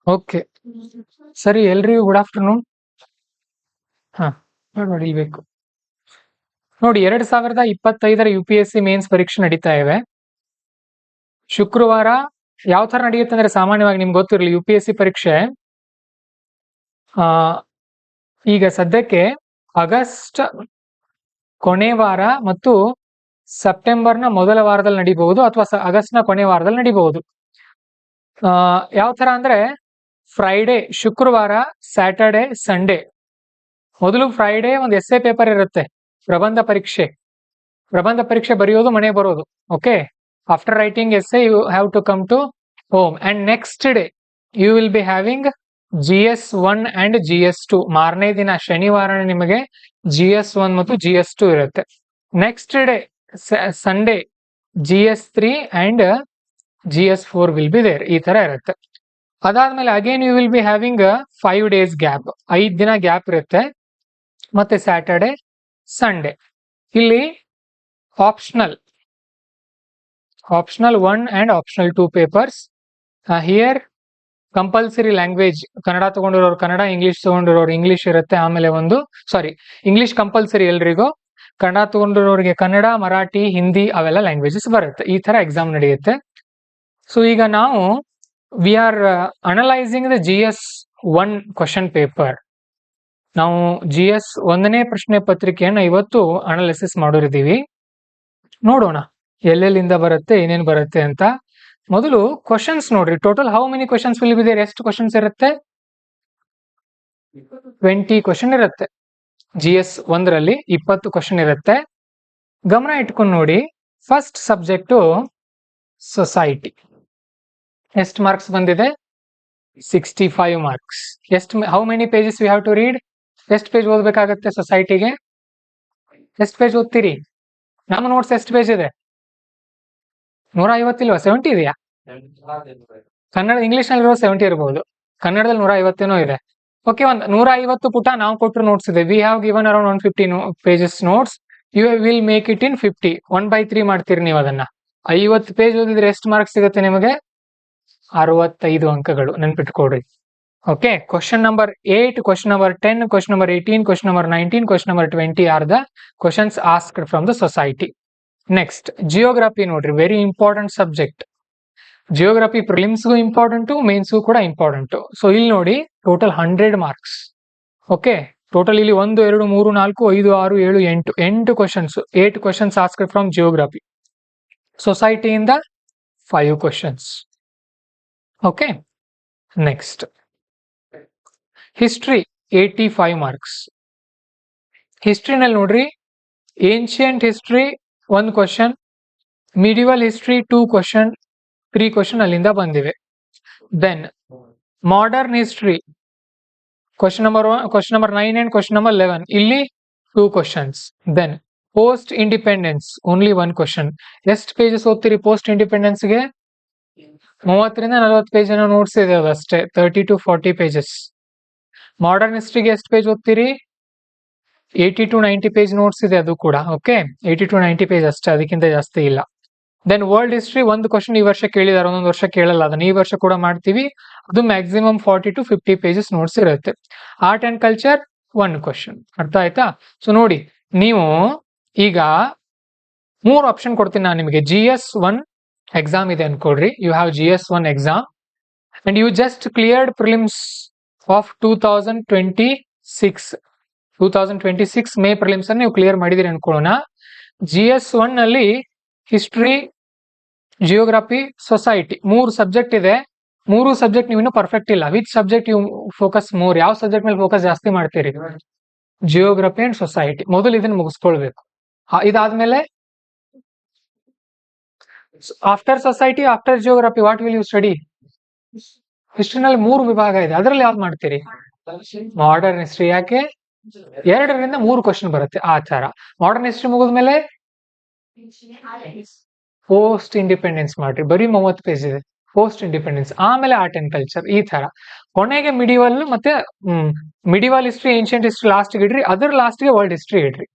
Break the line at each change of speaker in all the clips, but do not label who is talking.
Okay ಸರಿ, ಎಲ್ರಿಗೂ good afternoon. ಹಾ ನೋಡಿ ಬೇಕು ನೋಡಿ 2025 UPSC ಮೇನ್ಸ್ ಪರೀಕ್ಷೆ ನಡೀತಾ ಇವೆ. ಶುಕ್ರವಾರ ಯಾವ ತರ ನಡೆಯುತ್ತೆ ಅಂದ್ರೆ, ಸಾಮಾನ್ಯವಾಗಿ ನಿಮ್ಗೆ ಗೊತ್ತಿರಲಿ UPSC ಪರೀಕ್ಷೆ ಆ ಈಗ ಸದ್ಯಕ್ಕೆ ಆಗಸ್ಟ್ ಕೊನೆ ವಾರ ಮತ್ತು ಸೆಪ್ಟೆಂಬರ್ನ ಮೊದಲ ವಾರದಲ್ಲಿ ನಡೀಬಹುದು, ಅಥವಾ ಆಗಸ್ಟ್ನ ಕೊನೆ ವಾರದಲ್ಲಿ ನಡೀಬಹುದು. ಯಾವ ತರ ಅಂದ್ರೆ, ಫ್ರೈಡೆ ಶುಕ್ರವಾರ, ಸ್ಯಾಟರ್ಡೆ, ಸಂಡೇ. ಮೊದಲು ಫ್ರೈಡೆ ಒಂದು ಎಸ್ಸೆ ಪೇಪರ್ ಇರುತ್ತೆ, ಪ್ರಬಂಧ ಪರೀಕ್ಷೆ ಬರೆಯೋದು, ಮನೆ ಬರೋದು. Okay, after writing essay you have to come to home, and next day you will be having GS1 and GS2. ಮಾರನೇ ದಿನ ಶನಿವಾರ ನಿಮಗೆ GS1 ಮತ್ತು GS2 ಇರುತ್ತೆ. Next day Sunday GS3 and GS4 will be there. ಈ ತರ ಇರುತ್ತೆ. ಅದಾದ್ಮೇಲೆ again you will be having 5 days gap, 5 ದಿನ ಗ್ಯಾಪ್ ಇರುತ್ತೆ. ಮತ್ತೆ ಸ್ಯಾಟರ್ಡೆ, ಸಂಡೇ. ಇಲ್ಲಿ optional 1 and optional 2 papers. Here compulsory language, Kannada ತಗೊಂಡಿರೋರು ಕನ್ನಡ, ಇಂಗ್ಲಿಷ್ ತಗೊಂಡಿರೋರು ಇಂಗ್ಲಿಷ್ ಇರುತ್ತೆ. ಆಮೇಲೆ ಇಂಗ್ಲಿಷ್ ಕಂಪಲ್ಸರಿ ಎಲ್ರಿಗೂ, ಕನ್ನಡ ತಗೊಂಡಿರೋರಿಗೆ ಕನ್ನಡ, ಮರಾಠಿ, ಹಿಂದಿ ಅವೆಲ್ಲ ಲ್ಯಾಂಗ್ವೇಜಸ್ ಬರುತ್ತೆ. ಈ ತರ ಎಕ್ಸಾಮ್ ನಡೆಯುತ್ತೆ. ಸೊ ಈಗ ನಾವು we are analysing the GS1 question paper. ನಾವು GS 1ನೇ ಪ್ರಶ್ನೆ ಪತ್ರಿಕೆಯನ್ನ ಇವತ್ತು ಅನಾಲಿಸಿಸ್ ಮಾಡೋರಿದ್ದೀವಿ. ನೋಡೋಣ ಎಲ್ಲೆಲ್ಲಿಂದ ಬರುತ್ತೆ, ಏನೇನ್ ಬರುತ್ತೆ ಅಂತ. ಮೊದಲು ಕ್ವಶನ್ಸ್ ನೋಡ್ರಿ. Total how many questions will be there? ಎಷ್ಟು ಕ್ವಶನ್ಸ್ ಇರುತ್ತೆ? 20 ಕ್ವಶನ್ ಇರುತ್ತೆ. GS 1ರಲ್ಲಿ 20 ಕ್ವಶನ್ ಇರುತ್ತೆ. ಗಮನ ಇಟ್ಕೊಂಡು ನೋಡಿ. First subject society. ಎಷ್ಟು ಮಾರ್ಕ್ಸ್ ಬಂದಿದೆ? 65 marks. How many pages we have to read? ಎಷ್ಟು ಪೇಜ್ ಓದ್ಬೇಕಾಗತ್ತೆ ಸೊಸೈಟಿಗೆ? ಎಷ್ಟು ಪೇಜ್ ಓದ್ತೀರಿ? ನಮ್ಮ ನೋಟ್ಸ್ ಎಷ್ಟು ಪೇಜ್ ಇದೆ? 150 ಇಲ್ವಾ? 70 ಇದೆಯಾ? ಕನ್ನಡ, ಇಂಗ್ಲಿಷ್ ನಲ್ಲಿರೋ 70 ಇರಬಹುದು, ಕನ್ನಡದಲ್ಲಿ 150 ಇದೆ. ಓಕೆ, ಒಂದು 150 ಪುಟ ನಾವು ಕೊಟ್ಟರು ನೋಟ್ಸ್ ಇದೆ. We have given around 150 pages notes. You will make it in 50. 1/3 ಮಾಡ್ತೀರಿ ನೀವು ಅದನ್ನ. 50 ಪೇಜ್ ಓದಿದ್ರೆ ಎಷ್ಟು ಮಾರ್ಕ್ಸ್ ಸಿಗುತ್ತೆ ನಿಮಗೆ? 65 ಅಂಕಗಳು. ನೆನ್ಪಿಟ್ಕೊಡ್ರಿ. Okay, question number 8, question number 10, question number 18, question number 19, question number 20 are the questions asked from the society. Next geography ನೋಡ್ರಿ, ವೆರಿ ಇಂಪಾರ್ಟೆಂಟ್ ಸಬ್ಜೆಕ್ಟ್. ಜಿಯೋಗ್ರಫಿ ಪ್ರಿಲಿಮ್ಸ್ಗೂ ಇಂಪಾರ್ಟೆಂಟು, ಮೇನ್ಸ್ಗೂ ಕೂಡ ಇಂಪಾರ್ಟೆಂಟು. ಸೊ ಇಲ್ಲಿ ನೋಡಿ, ಟೋಟಲ್ 100 ಮಾರ್ಕ್ಸ್. ಓಕೆ, ಟೋಟಲ್ ಇಲ್ಲಿ 1, 2, 3, 4, 5, 6, 7, 8 questions. 8 questions asked from geography. ಸೊಸೈಟಿಯಿಂದ 5 questions. Okay, next history 85 marks. ಹಿಸ್ಟ್ರಿನಲ್ಲಿ ನೋಡ್ರಿ, ancient history 1 question, medieval history 2 question, 3 question ಅಲ್ಲಿಂದ ಬಂದಿವೆ. Then modern history question number 9 and question number 11, ಇಲ್ಲಿ 2 questions. Then post independence only 1 question. ಎಷ್ಟು pages ಓದ್ತೀರಿ post ಇಂಡಿಪೆಂಡೆನ್ಸ್ಗೆ? 30 ರಿಂದ 40 ಪೇಜ್ ನೋಟ್ಸ್ ಇದೆ, ಅದಷ್ಟೇ. 30 to 40 ಪೇಜಸ್. ಮಾಡರ್ನ್ ಹಿಸ್ಟ್ರಿಗೆ ಎಷ್ಟು ಪೇಜ್ ಓದ್ತೀರಿ? 80 to 90 ಪೇಜ್ ನೋಟ್ಸ್ ಇದೆ, ಅದು ಕೂಡ. ಓಕೆ, 80 to 90 ಪೇಜ್ ಅಷ್ಟೇ, ಅದಕ್ಕಿಂತ ಜಾಸ್ತಿ ಇಲ್ಲ. ದೆನ್ ವರ್ಲ್ಡ್ ಹಿಸ್ಟ್ರಿ 1 ಕ್ವಶನ್ ಈ ವರ್ಷ ಕೇಳಿದಾರೆ, ಒಂದೊಂದು ವರ್ಷ ಕೇಳಲ್ಲ. ಅದನ್ನ ಈ ವರ್ಷ ಕೂಡ ಮಾಡ್ತೀವಿ. ಅದು ಮ್ಯಾಕ್ಸಿಮಮ್ 40 to 50 ಪೇಜಸ್ ನೋಟ್ಸ್ ಇರುತ್ತೆ. Art and culture 1 question. ಅರ್ಥ ಆಯ್ತಾ? ಸೊ ನೋಡಿ, ನೀವು ಈಗ 3 ಆಪ್ಷನ್ ಕೊಡ್ತೀನಿ ನಾನು ನಿಮಗೆ. GS1 ಎಕ್ಸಾಮ್ ಇದೆ ಅನ್ಕೊಡ್ರಿ. You have GS1 exam and you just cleared prelims of 2026 May prelims ಅನ್ನು ನೀವು ಕ್ಲಿಯರ್ ಮಾಡಿದಿರಿ ಅನ್ಕೊಳ್ಳೋಣ. GS1 ನಲ್ಲಿ ಹಿಸ್ಟ್ರಿ, ಜಿಯೋಗ್ರಫಿ, ಸೊಸೈಟಿ 3 ಸಬ್ಜೆಕ್ಟ್ ಇದೆ. 3 ಸಬ್ಜೆಕ್ಟ್ ನೀವು ಇನ್ನೂ ಪರ್ಫೆಕ್ಟ್ ಇಲ್ಲ. Which subject you focus more? ಯಾವ ಸಬ್ಜೆಕ್ಟ್ ಮೇಲೆ ಫೋಕಸ್ ಜಾಸ್ತಿ ಮಾಡ್ತೀರಿ? Geography and society. ಮೊದಲು ಇದನ್ನ ಮುಗಿಸ್ಕೊಳ್ಬೇಕು. ಇದಾದ್ಮೇಲೆ after society, after geography, what will you study? ಹಿಸ್ಟ್ರಿನಲ್ಲಿ 3 ವಿಭಾಗ ಇದೆ, ಅದರಲ್ಲಿ ಯಾವ್ದು ಮಾಡ್ತೀರಿ? Modern history. ಯಾಕೆ? 2 ರಿಂದ 3 ಕ್ವಶನ್ ಬರುತ್ತೆ ಆ ತರ. ಮಾಡರ್ನ್ ಹಿಸ್ಟ್ರಿ ಮುಗಿದ್ಮೇಲೆ ಪೋಸ್ಟ್ ಇಂಡಿಪೆಂಡೆನ್ಸ್ ಮಾಡ್ರಿ, ಬರೀ 30 ಪೇಜ್ ಇದೆ. ಪೋಸ್ಟ್ ಇಂಡಿಪೆಂಡೆನ್ಸ್, ಆಮೇಲೆ ಆರ್ಟ್ ಅಂಡ್ ಕಲ್ಚರ್. ಈ ತರ ಕೊನೆಗೆ ಮಿಡಿವಲ್ ಮತ್ತೆ medieval history, ancient history last ಇಡ್ರಿ. ಅದರ ಲಾಸ್ಟ್ಗೆ ವರ್ಲ್ಡ್ ಹಿಸ್ಟ್ರಿ ಇಡ್ರಿ.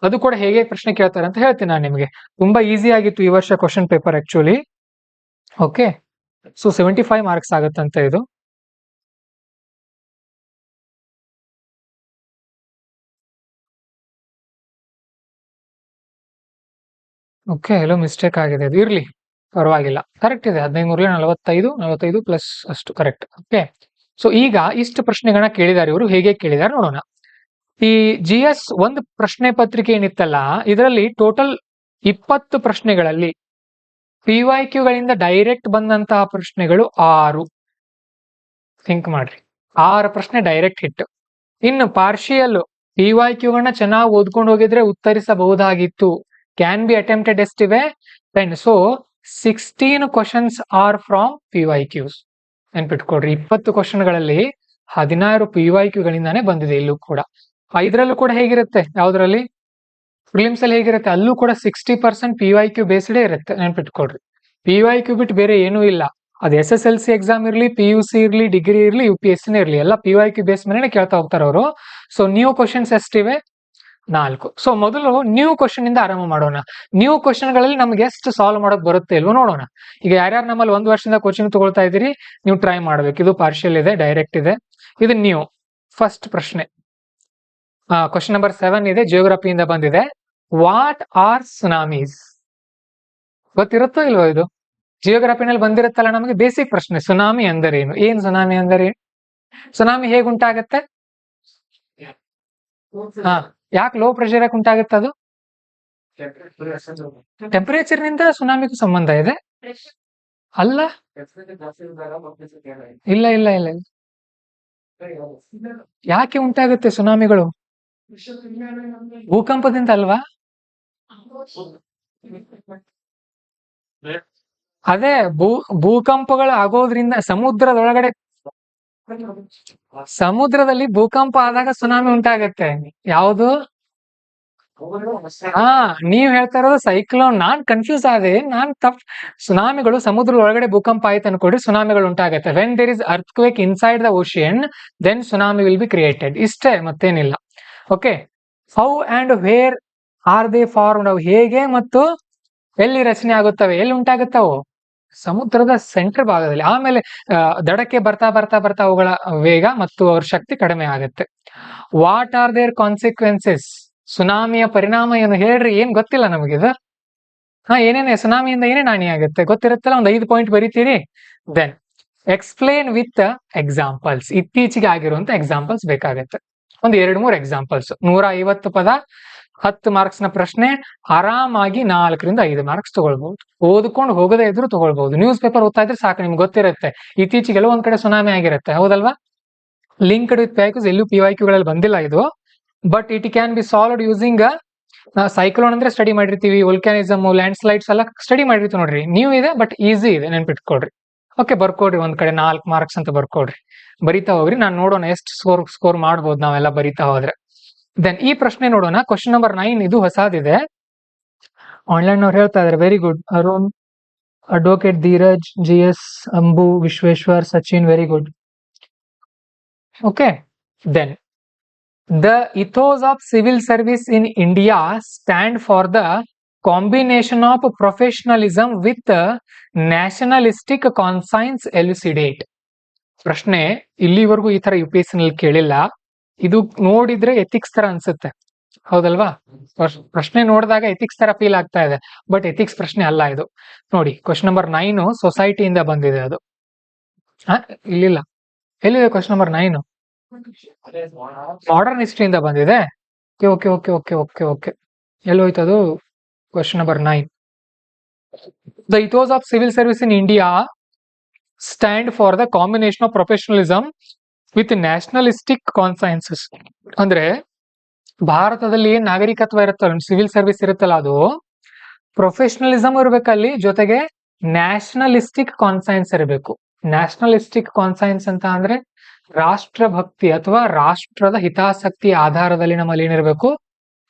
ಅದು ಕೂಡ ಹೇಗೆ ಪ್ರಶ್ನೆ ಕೇಳ್ತಾರೆ ಅಂತ ಹೇಳ್ತೀನಿ ನಾನು ನಿಮಗೆ. ತುಂಬಾ ಈಸಿ ಆಗಿತ್ತು ಈ ವರ್ಷ question paper actually. Okay, so 75 marks ಆಗುತ್ತಂತೆ ಇದು. ಓಕೆ, ಎಲ್ಲೋ ಮಿಸ್ಟೇಕ್ ಆಗಿದೆ, ಅದು ಇರ್ಲಿ, ಪರವಾಗಿಲ್ಲ, ಕರೆಕ್ಟ್ ಇದೆ. 15 ಪ್ಲಸ್ ಅಷ್ಟು ಕರೆಕ್ಟ್. ಓಕೆ, ಸೊ ಈಗ ಇಷ್ಟು ಪ್ರಶ್ನೆಗಳನ್ನ ಕೇಳಿದಾರೆ ಇವರು. ಹೇಗೆ ಕೇಳಿದಾರೆ ನೋಡೋಣ. ಈ GS ಒಂದು ಪ್ರಶ್ನೆ ಪತ್ರಿಕೆ ಏನಿತ್ತಲ್ಲ, ಇದರಲ್ಲಿ ಟೋಟಲ್ 20 ಪ್ರಶ್ನೆಗಳಲ್ಲಿ PYQ ಗಳಿಂದ ಡೈರೆಕ್ಟ್ ಬಂದಂತಹ ಪ್ರಶ್ನೆಗಳು 6. ಥಿಂಕ್ ಮಾಡ್ರಿ, 6 ಪ್ರಶ್ನೆ ಡೈರೆಕ್ಟ್ ಹಿಟ್. ಇನ್ನು ಪಾರ್ಷಿಯಲ್ PYQ ಗಳನ್ನ ಚೆನ್ನಾಗಿ ಓದ್ಕೊಂಡು ಹೋಗಿದ್ರೆ ಉತ್ತರಿಸಬಹುದಾಗಿತ್ತು. ಕ್ಯಾನ್ ಬಿ ಅಟೆಂಪ್ಟೆಡ್ ಎಷ್ಟಿವೆ 10. So 16 questions are from PYQs. ನೆನ್ಪಿಟ್ಕೊಡ್ರಿ, 20 ಕ್ವಶನ್ಗಳಲ್ಲಿ 16 PYQ ಗಳಿಂದಾನೇ ಬಂದಿದೆ. ಇಲ್ಲೂ ಕೂಡ ಇದ್ರಲ್ಲೂ ಕೂಡ ಹೇಗಿರುತ್ತೆ, ಯಾವ್ದ್ರಲ್ಲಿ ಪ್ರಿಲಿಮ್ಸ್ ಅಲ್ಲಿ ಹೇಗಿರುತ್ತೆ, ಅಲ್ಲೂ ಕೂಡ 60% PYQ ಬೇಸ್ಡೇ ಇರುತ್ತೆ. ನೆನ್ಪಿಟ್ಕೊಡ್ರಿ, PYQ ಬಿಟ್ಟು ಬೇರೆ ಏನೂ ಇಲ್ಲ. ಅದು SSLC ಎಕ್ಸಾಮ್ ಇರ್ಲಿ, PUC ಇರ್ಲಿ, ಡಿಗ್ರಿ ಇರ್ಲಿ, UPSC ಇರ್ಲಿ, ಎಲ್ಲ PYQ ಬೇಸ್ ಮೇಲೆ ಕೇಳ್ತಾ ಹೋಗ್ತಾರೆ ಅವರು. ಸೊ ನ್ಯೂ ಕ್ವಶನ್ಸ್ ಎಷ್ಟಿವೆ 4. ಸೊ ಮೊದಲು ನ್ಯೂ ಕ್ವಶನ್ ಇಂದ ಆರಂಭ ಮಾಡೋಣ. ನ್ಯೂ ಕ್ವಶನ್ ಗಳಲ್ಲಿ ನಮ್ಗೆ ಎಷ್ಟು ಸಾಲ್ವ್ ಮಾಡೋಕ್ ಬರುತ್ತೆ ಇಲ್ವೋ ನೋಡೋಣ. ಈಗ ಯಾರ್ಯಾರು ನಮ್ಮಲ್ಲಿ 1 ವರ್ಷದಿಂದ ಕೋಚಿಂಗ್ ತಗೊಳ್ತಾ ಇದ್ದೀರಿ, ನೀವು ಟ್ರೈ ಮಾಡ್ಬೇಕು. ಇದು ಪಾರ್ಷಿಯಲ್ ಇದೆ, ಡೈರೆಕ್ಟ್ ಇದೆ, ಇದು ನ್ಯೂ. ಫಸ್ಟ್ ಪ್ರಶ್ನೆ, ಕ್ವಶನ್ ನಂಬರ್ 7 ಇದೆ, ಜಿಯೋಗ್ರಫಿಯಿಂದ ಬಂದಿದೆ. What are ಸುನಾಮೀಸ್? ಗೊತ್ತಿರುತ್ತೋ ಇಲ್ವೋ? ಇದು ಜಿಯೋಗ್ರಫಿನಲ್ಲಿ ಬಂದಿರುತ್ತಲ್ಲ ನಮಗೆ. ಬೇಸಿಕ್ ಪ್ರಶ್ನೆ, ಸುನಾಮಿ ಅಂದರೇನು? ಏನ್ ಸುನಾಮಿ ಅಂದರೆ? ಸುನಾಮಿ ಹೇಗೆ ಉಂಟಾಗತ್ತೆ? ಯಾಕೆ ಲೋ ಪ್ರೆಷರ್ ಯಾಕೆ ಉಂಟಾಗುತ್ತೆ? ಅದು ಟೆಂಪರೇಚರ್ ನಿಂದ ಸುನಾಮಿಗೂ ಸಂಬಂಧ ಇದೆ ಅಲ್ಲ? ಇಲ್ಲ ಇಲ್ಲ ಇಲ್ಲ, ಯಾಕೆ ಉಂಟಾಗುತ್ತೆ ಸುನಾಮಿಗಳು? ಭೂಕಂಪದಿಂದ ಅಲ್ವಾ? ಅದೇ ಭೂಕಂಪಗಳು ಆಗೋದ್ರಿಂದ ಸಮುದ್ರದಲ್ಲಿ ಭೂಕಂಪ ಆದಾಗ ಸುನಾಮಿ ಉಂಟಾಗತ್ತೆ. ಯಾವುದು? ನೀವ್ ಹೇಳ್ತಾ ಇರೋದು ಸೈಕ್ಲೋನ್. ನಾನ್ ಕನ್ಫ್ಯೂಸ್ ಆದೆ, ನಾನ್ ಸುನಾಮಿಗಳು ಸಮುದ್ರದ ಒಳಗಡೆ ಭೂಕಂಪ ಆಯ್ತು ಅನ್ಕೊಡ್ರಿ, ಸುನಾಮಿಗಳು ಉಂಟಾಗತ್ತೆ. When there is earthquake inside the ocean, then tsunami will be created. ಇಷ್ಟೇ, ಮತ್ತೇನಿಲ್ಲ. Okay, how and where are they formed? ಅವು ಹೇಗೆ ಮತ್ತು ಎಲ್ಲಿ ರಚನೆ ಆಗುತ್ತವೆ, ಎಲ್ಲಿ ಉಂಟಾಗುತ್ತವು? ಸಮುದ್ರದ ಸೆಂಟರ್ ಭಾಗದಲ್ಲಿ. ಆಮೇಲೆ ದಡಕ್ಕೆ ಬರ್ತಾ ಬರ್ತಾ ಬರ್ತಾ ಅವುಗಳ ವೇಗ ಮತ್ತು ಅವ್ರ ಶಕ್ತಿ ಕಡಿಮೆ ಆಗುತ್ತೆ. What are their consequences? ಸುನಾಮಿಯ ಪರಿಣಾಮ ಏನು ಹೇಳ್ರಿ? ಏನ್ ಗೊತ್ತಿಲ್ಲ ನಮಗಿದು. ಏನೇನೆ ಸುನಾಮಿಯಿಂದ ಏನೇನು ಹಾನಿ ಆಗುತ್ತೆ ಗೊತ್ತಿರುತ್ತಲ್ಲ, ಒಂದು 5 ಪಾಯಿಂಟ್ ಬರೀತೀರಿ. Then explain with examples. ಇತ್ತೀಚೆಗೆ ಆಗಿರುವಂತ ಎಕ್ಸಾಂಪಲ್ಸ್ ಬೇಕಾಗತ್ತೆ. ಒಂದು 2-3 ಎಕ್ಸಾಂಪಲ್ಸ್. 150 ಪದ, 10 ಮಾರ್ಕ್ಸ್ ನ ಪ್ರಶ್ನೆ. ಆರಾಮಾಗಿ 4ರಿಂದ 5 ಮಾರ್ಕ್ಸ್ ತಗೊಳ್ಬಹುದು. ಓದ್ಕೊಂಡು ಹೋಗದೇ ಇದ್ರು ತಗೊಳ್ಬಹುದು. ನ್ಯೂಸ್ ಪೇಪರ್ ಓದ್ತಾ ಇದ್ರೆ ಸಾಕು, ನಿಮ್ಗೆ ಗೊತ್ತಿರುತ್ತೆ. ಇತ್ತೀಚೆಗೆ ಒಂದ್ ಕಡೆ ಸುನಾಮಿ ಆಗಿರುತ್ತೆ, ಹೌದಲ್ವಾ? Linked with PYQs. ಎಲ್ಲೂ PYQ ಗಳಲ್ಲಿ ಬಂದಿಲ್ಲ ಇದು, but it can be solved using cyclone ಅಂದ್ರೆ ಸ್ಟಡಿ ಮಾಡಿರ್ತೀವಿ, ವೋಲ್ಕ್ಯಾನಿಸಮ್, ಲ್ಯಾಂಡ್ ಸ್ಲೈಡ್ಸ್ ಎಲ್ಲ ಸ್ಟಡಿ ಮಾಡಿರ್ತೀವಿ ನೋಡ್ರಿ. ನ್ಯೂ ಇದೆ ಬಟ್ ಈಸಿ ಇದೆ, ನೆನ್ಪಿಟ್ಕೊಡ್ರಿ. ಓಕೆ, ಬರ್ಕೊಡ್ರಿ. ಒಂದ್ ಕಡೆ 4 ಮಾರ್ಕ್ಸ್ ಅಂತ ಬರ್ಕೊಡ್ರಿ. ಬರಿತಾ ಹೋಗ್ರಿ, ನಾನು ನೋಡೋಣ ಎಷ್ಟು ಸ್ಕೋರ್ ಮಾಡ್ಬೋದು ನಾವೆಲ್ಲ ಬರಿತಾ ಹೋದ್ರೆ. ದೆನ್ ಈ ಪ್ರಶ್ನೆ ನೋಡೋಣ. ಕ್ವಶನ್ ನಂಬರ್ 9, ಇದು ಹೊಸದಿದೆ. ಆನ್ಲೈನ್ ಅವ್ರು ಹೇಳ್ತಾ ಇದಾರೆ, very good Arun, advocate Dheeraj, GS, Ambu, Vishweshwar, Sachin, very good. Okay, then the ethos of civil service in India stand for the combination of professionalism with nationalistic conscience. Elucidate. ಪ್ರಶ್ನೆ ಇಲ್ಲಿವರೆಗೂ ಈ ತರ UPSC ನಲ್ಲಿ ಕೇಳಿಲ್ಲ. ಇದು ನೋಡಿದ್ರೆ ಎಥಿಕ್ಸ್ ತರ ಅನ್ಸುತ್ತೆ, ಹೌದಲ್ವಾ? ಪ್ರಶ್ನೆ ನೋಡಿದಾಗ ಎಥಿಕ್ಸ್ ತರ ಫೀಲ್ ಆಗ್ತಾ ಇದೆ, ಬಟ್ ಎಥಿಕ್ಸ್ ಪ್ರಶ್ನೆ ಅಲ್ಲ ಇದು. ನೋಡಿ, ಕ್ವಶನ್ ನಂಬರ್ 9 ಸೊಸೈಟಿಯಿಂದ ಬಂದಿದೆ. ಅದು ಇಲ್ಲಿಲ್ಲ. ಎಲ್ಲಿದೆ ಕ್ವಶನ್ ನಂಬರ್ 9? ಮಾಡರ್ನ್ ಹಿಸ್ಟ್ರಿಯಿಂದ ಬಂದಿದೆ. Okay okay okay okay okay ಎಲ್ಲೋಯ್ತು ಅದು? Question number 9, the ethos of civil service in India stand for the combination of professionalism with nationalistic consciousness. ಅಂದ್ರೆ ಭಾರತದಲ್ಲಿ ಏನ್ ನಾಗರಿಕತ್ವ ಇರುತ್ತಲ್ಲ, ಸಿವಿಲ್ ಸರ್ವಿಸ್ ಇರುತ್ತಲ್ಲ, ಅದು ಪ್ರೊಫೆಷನಲಿಸಮ್ ಇರ್ಬೇಕಲ್ಲಿ, ಜೊತೆಗೆ ನ್ಯಾಷನಲಿಸ್ಟಿಕ್ ಕಾನ್ಸೈನ್ಸ್ ಇರಬೇಕು. ನ್ಯಾಷನಲಿಸ್ಟಿಕ್ ಕಾನ್ಸೈನ್ಸ್ ಅಂತ ಅಂದ್ರೆ ರಾಷ್ಟ್ರಭಕ್ತಿ ಅಥವಾ ರಾಷ್ಟ್ರದ ಹಿತಾಸಕ್ತಿಯ ಆಧಾರದಲ್ಲಿ ನಮ್ಮಲ್ಲಿ ಏನಿರಬೇಕು?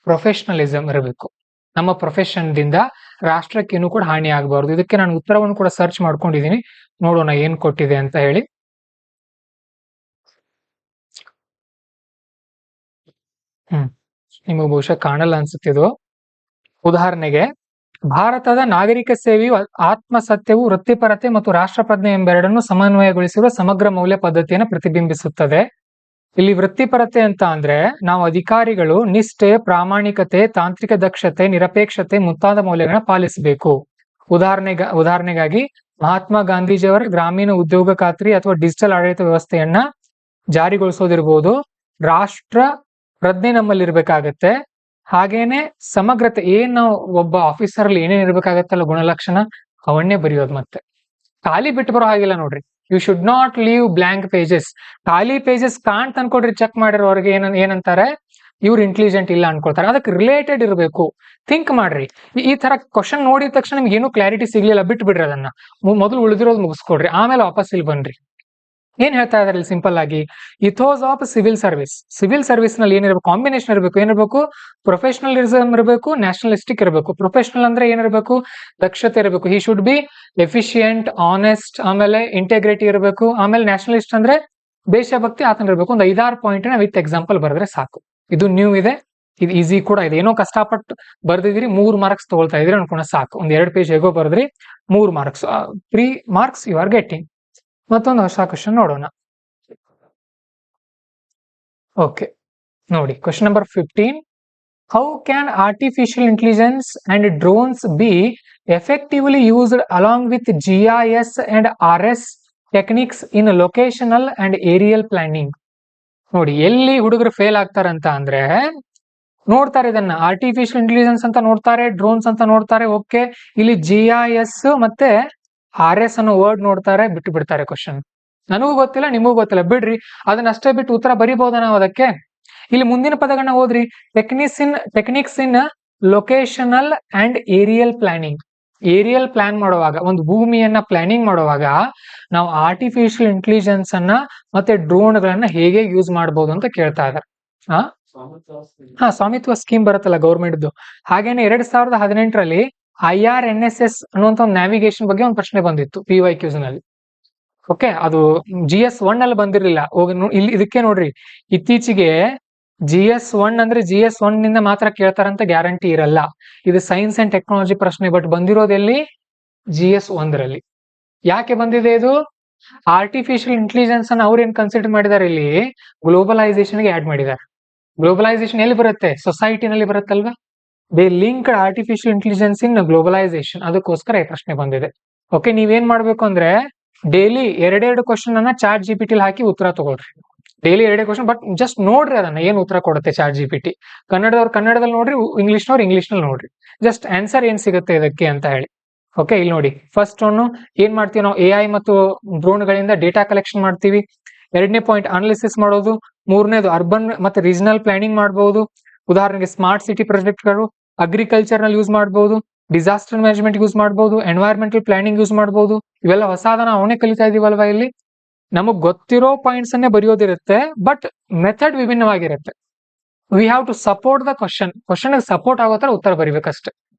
ಪ್ರೊಫೆಷನಲಿಸಮ್ ಇರಬೇಕು. ನಮ್ಮ ಪ್ರೊಫೆಷನ್ ದಿಂದ ರಾಷ್ಟ್ರಕ್ಕೇನು ಕೂಡ ಹಾನಿ ಆಗಬಾರ್ದು. ಇದಕ್ಕೆ ನಾನು ಉತ್ತರವನ್ನು ಕೂಡ ಸರ್ಚ್ ಮಾಡ್ಕೊಂಡಿದ್ದೀನಿ, ನೋಡೋಣ ಏನ್ ಕೊಟ್ಟಿದೆ ಅಂತ ಹೇಳಿ. ನಿಮಗೆ ಬಹುಶಃ ಕಾಣಲ್ಲ ಅನ್ಸುತ್ತಿದ್ದು. ಉದಾಹರಣೆಗೆ, ಭಾರತದ ನಾಗರಿಕ ಸೇವೆಯು ಆತ್ಮಸತ್ಯವು, ವೃತ್ತಿಪರತೆ ಮತ್ತು ರಾಷ್ಟ್ರಪ್ರಜ್ಞೆ ಎಂಬೆರಡನ್ನು ಸಮನ್ವಯಗೊಳಿಸಿರುವ ಸಮಗ್ರ ಮೌಲ್ಯ ಪದ್ಧತಿಯನ್ನು ಪ್ರತಿಬಿಂಬಿಸುತ್ತದೆ. ಇಲ್ಲಿ ವೃತ್ತಿಪರತೆ ಅಂತ ಅಂದ್ರೆ ನಾವು ಅಧಿಕಾರಿಗಳು ನಿಷ್ಠೆ, ಪ್ರಾಮಾಣಿಕತೆ, ತಾಂತ್ರಿಕ ದಕ್ಷತೆ, ನಿರಪೇಕ್ಷತೆ ಮುಂತಾದ ಮೌಲ್ಯಗಳನ್ನ ಪಾಲಿಸಬೇಕು. ಉದಾಹರಣೆಗಾಗಿ ಮಹಾತ್ಮ ಗಾಂಧೀಜಿಯವರ ಗ್ರಾಮೀಣ ಉದ್ಯೋಗ ಖಾತ್ರಿ ಅಥವಾ ಡಿಜಿಟಲ್ ಆಡಳಿತ ವ್ಯವಸ್ಥೆಯನ್ನ ಜಾರಿಗೊಳಿಸೋದಿರ್ಬೋದು. ರಾಷ್ಟ್ರ ಪ್ರಜ್ಞೆ ನಮ್ಮಲ್ಲಿ ಇರ್ಬೇಕಾಗತ್ತೆ. ಹಾಗೇನೆ ಸಮಗ್ರತೆ, ಏನ್ ನಾವು ಒಬ್ಬ ಆಫೀಸರ್ ಅಲ್ಲಿ ಏನೇನ್ ಇರ್ಬೇಕಾಗತ್ತಲ್ಲ ಗುಣಲಕ್ಷಣ, ಅವನ್ನೇ ಬರೆಯೋದು. ಮತ್ತೆ ಖಾಲಿ ಬಿಟ್ಟು ಬರೋ ಹಾಗಿಲ್ಲ ನೋಡ್ರಿ. You should not leave blank pages. ಖಾಲಿ ಪೇಜಸ್ ಕಾಣ್ತ ಅನ್ಕೊಡ್ರಿ, ಚೆಕ್ ಮಾಡಿರೋರ್ಗೆ ಏನಂತಾರೆ, ಇವ್ರು ಇಂಟೆಲಿಜೆಂಟ್ ಇಲ್ಲ ಅನ್ಕೊಳ್ತಾರೆ. ಅದಕ್ಕೆ ರಿಲೇಟೆಡ್ ಇರಬೇಕು. ಥಿಂಕ್ ಮಾಡ್ರಿ. ಈ ತರ ಕ್ವಶನ್ ನೋಡಿದ ತಕ್ಷಣ ನಿಮ್ಗೆ ಏನು ಕ್ಲಾರಿಟಿ ಸಿಗ್ಲಿಲ್ಲ, ಬಿಟ್ಟು ಬಿಡ್ರಿ ಅದನ್ನ. ಮೊದಲು ಉಳಿದಿರೋದು ಮುಗಿಸ್ಕೊಡ್ರಿ, ಆಮೇಲೆ ವಾಪಸ್ ಇಲ್ಲಿ ಬನ್ರಿ. ಏನ್ ಹೇಳ್ತಾ ಇದಾರೆ ಇಲ್ಲಿ ಸಿಂಪಲ್ ಆಗಿ, ಇಥೋಸ್ of civil service. Civil service ನಲ್ಲಿ ಏನಿರ್ಬೇಕು, ಕಾಂಬಿನೇಷನ್ ಇರಬೇಕು. ಏನಿರ್ಬೇಕು, ಪ್ರೊಫೆಷನಲಿಸಮ್ ಇರಬೇಕು, ನ್ಯಾಷನಲಿಸ್ಟಿಕ್ ಇರಬೇಕು. ಪ್ರೊಫೆಷನಲ್ ಅಂದ್ರೆ ಏನಿರಬೇಕು, ದಕ್ಷತೆ ಇರಬೇಕು. He should be efficient, honest, ಆಮೇಲೆ ಇಂಟೆಗ್ರಿಟಿ ಇರಬೇಕು. ಆಮೇಲೆ ನ್ಯಾಷನಲಿಸ್ಟ್ ಅಂದ್ರೆ ದೇಶಭಕ್ತಿ, ಆತನ ಇರಬೇಕು. ಒಂದು 5-6 ಪಾಯಿಂಟ್ ವಿತ್ ಎಕ್ಸಾಂಪಲ್ ಬರೆದ್ರೆ ಸಾಕು. ಇದು ನ್ಯೂ ಇದೆ, ಇದು ಈಸಿ ಕೂಡ ಇದೆ. ಏನೋ ಕಷ್ಟಪಟ್ಟು ಬರ್ದಿದ್ರಿ, 3 ಮಾರ್ಕ್ಸ್ ತಗೊಳ್ತಾ ಇದ್ರಿ ಅನ್ಕೊಂಡ ಸಾಕು. ಒಂದ್ 2 ಪೇಜ್ ಹೇಗೋ ಬರೆದ್ರಿ, 3 marks, 3 marks you are getting. ಮತ್ತೊಂದು ಹೊಸ ಕ್ವಶನ್ ನೋಡೋಣ. ಓಕೆ ನೋಡಿ, question number 15. How can artificial intelligence and drones be effectively used along with GIS and RS techniques in locational and aerial planning? ನೋಡಿ, ಎಲ್ಲಿ ಹುಡುಗರು ಫೇಲ್ ಆಗ್ತಾರಂತ ಅಂದ್ರೆ, ನೋಡ್ತಾರೆ ಇದನ್ನ ಆರ್ಟಿಫಿಷಿಯಲ್ ಇಂಟೆಲಿಜೆನ್ಸ್ ಅಂತ ನೋಡ್ತಾರೆ, ಡ್ರೋನ್ಸ್ ಅಂತ ನೋಡ್ತಾರೆ. ಓಕೆ, ಇಲ್ಲಿ GIS ಮತ್ತೆ RS ಅನ್ನೋ ವರ್ಡ್ ನೋಡ್ತಾರೆ, ಬಿಟ್ಟು ಬಿಡ್ತಾರೆ ಕ್ವಶನ್. ನನಗೂ ಗೊತ್ತಿಲ್ಲ, ನಿಮಗೂ ಗೊತ್ತಿಲ್ಲ, ಬಿಡ್ರಿ. ಅದನ್ನ ಅಷ್ಟೇ ಬಿಟ್ಟು ಉತ್ತರ ಬರಿಬಹುದ ನಾವು ಅದಕ್ಕೆ? ಇಲ್ಲಿ ಮುಂದಿನ ಪದಗಳನ್ನ ಓದ್ರಿ. Techniques in locational and aerial planning. Aerial plan ಮಾಡುವಾಗ, ಒಂದು ಭೂಮಿಯನ್ನ ಪ್ಲಾನಿಂಗ್ ಮಾಡುವಾಗ ನಾವು ಆರ್ಟಿಫಿಷಿಯಲ್ ಇಂಟೆಲಿಜೆನ್ಸ್ ಅನ್ನ ಮತ್ತೆ ಡ್ರೋನ್ ಗಳನ್ನ ಹೇಗೆ ಯೂಸ್ ಮಾಡಬಹುದು ಅಂತ ಕೇಳ್ತಾ ಇದ್ದಾರೆ. ಸ್ವಾಮಿತ್ವ ಸ್ಕೀಮ್ ಬರುತ್ತಲ್ಲ ಗೌರ್ಮೆಂಟ್. ಹಾಗೇನೆ 2018ರಲ್ಲಿ IRNSS ಅನ್ನುವಂತ ಒಂದು ನ್ಯಾವಿಗೇಷನ್ ಬಗ್ಗೆ ಒಂದು ಪ್ರಶ್ನೆ ಬಂದಿತ್ತು PYQs ನಲ್ಲಿ. ಓಕೆ, ಅದು GS1 ಅಲ್ಲಿ ಬಂದಿರಲಿಲ್ಲ. ಇಲ್ಲಿ ಇದಕ್ಕೆ ನೋಡ್ರಿ, ಇತ್ತೀಚೆಗೆ GS1 ಅಂದ್ರೆ GS1 ನಿಂದ ಮಾತ್ರ ಕೇಳ್ತಾರಂತ ಗ್ಯಾರಂಟಿ ಇರಲ್ಲ. ಇದು ಸೈನ್ಸ್ ಅಂಡ್ ಟೆಕ್ನಾಲಜಿ ಪ್ರಶ್ನೆ, ಬಟ್ ಬಂದಿರೋದೆಲ್ಲಿ, GS1 ರಲ್ಲಿ. ಯಾಕೆ ಬಂದಿದೆ ಇದು? ಆರ್ಟಿಫಿಷಿಯಲ್ ಇಂಟೆಲಿಜೆನ್ಸ್ ಅನ್ನ ಅವ್ರು ಏನ್ ಕನ್ಸಿಡರ್ ಮಾಡಿದಾರೆ, ಇಲ್ಲಿ ಗ್ಲೋಬಲೈಸೇಷನ್ ಗೆ ಆಡ್ ಮಾಡಿದ್ದಾರೆ. ಗ್ಲೋಬಲೈಸೇಷನ್ ಎಲ್ಲಿ ಬರುತ್ತೆ, ಸೊಸೈಟಿನಲ್ಲಿ ಬರುತ್ತಲ್ವಾ. They link artificial intelligence in globalisation. ಅದಕ್ಕೋಸ್ಕರ ಈ ಪ್ರಶ್ನೆ ಬಂದಿದೆ. ಓಕೆ, ನೀವೇನ್ ಮಾಡ್ಬೇಕು ಅಂದ್ರೆ ಡೈಲಿ 2 ಕ್ವಶನ್ ಅನ್ನ ಚಾಟ್ GPT ಹಾಕಿ ಉತ್ತರ ತಗೊಳ್ರಿ. ಡೈಲಿ 2 ಕ್ವಶನ್, ಬಟ್ ಜಸ್ಟ್ ನೋಡ್ರಿ ಅದನ್ನ ಏನ್ ಉತ್ತರ ಕೊಡುತ್ತೆ ಚಾಟ್ GPT. ಕನ್ನಡದವ್ರು ಕನ್ನಡದಲ್ಲಿ ನೋಡ್ರಿ, ಇಂಗ್ಲಿಷ್ನವ್ರು ಇಂಗ್ಲಿಷ್ನಲ್ಲಿ ನೋಡ್ರಿ. ಜಸ್ಟ್ ಆನ್ಸರ್ ಏನ್ ಸಿಗುತ್ತೆ ಇದಕ್ಕೆ ಅಂತ ಹೇಳಿ. ಓಕೆ, ಇಲ್ಲಿ ನೋಡಿ, ಫಸ್ಟ್ ಒನ್ ಏನ್ ಮಾಡ್ತೀವಿ ನಾವು, AI ಮತ್ತು ಡ್ರೋನ್ ಗಳಿಂದ ಡೇಟಾ ಕಲೆಕ್ಷನ್ ಮಾಡ್ತೀವಿ. 2ನೇ ಪಾಯಿಂಟ್ ಅನಾಲಿಸಿಸ್ ಮಾಡೋದು. 3ನೇದು ಅರ್ಬನ್ ಮತ್ತೆ ರೀಜನಲ್ ಪ್ಲಾನಿಂಗ್ ಮಾಡಬಹುದು. ಉದಾಹರಣೆಗೆ ಸ್ಮಾರ್ಟ್ ಸಿಟಿ ಪ್ರಾಜೆಕ್ಟ್ಗಳು, ಅಗ್ರಿಕಲ್ಚರ್ ನಲ್ಲಿ ಯೂಸ್ ಮಾಡಬಹುದು, ಡಿಸಾಸ್ಟರ್ ಮ್ಯಾನೇಜ್ಮೆಂಟ್ ಯೂಸ್ ಮಾಡಬಹುದು, ಎನ್ವೈರ್ಮೆಂಟಲ್ ಪ್ಲಾನಿಂಗ್ ಯೂಸ್ ಮಾಡಬಹುದು. ಇವೆಲ್ಲ ಹೊಸದನ್ನ ಅವನೇ ಕಲಿತಾ ಇದೀವಲ್ವಾ. ಇಲ್ಲಿ ನಮಗ್ ಗೊತ್ತಿರೋ ಪಾಯಿಂಟ್ಸ್ ಅನ್ನೇ ಬರೆಯೋದಿರುತ್ತೆ, ಬಟ್ ಮೆಥಡ್ ವಿಭಿನ್ನವಾಗಿರುತ್ತೆ. We have to support the question. Question support ಆಗೋ ತರ ಉತ್ತರ ಬರಿಬೇಕಷ್ಟೇ.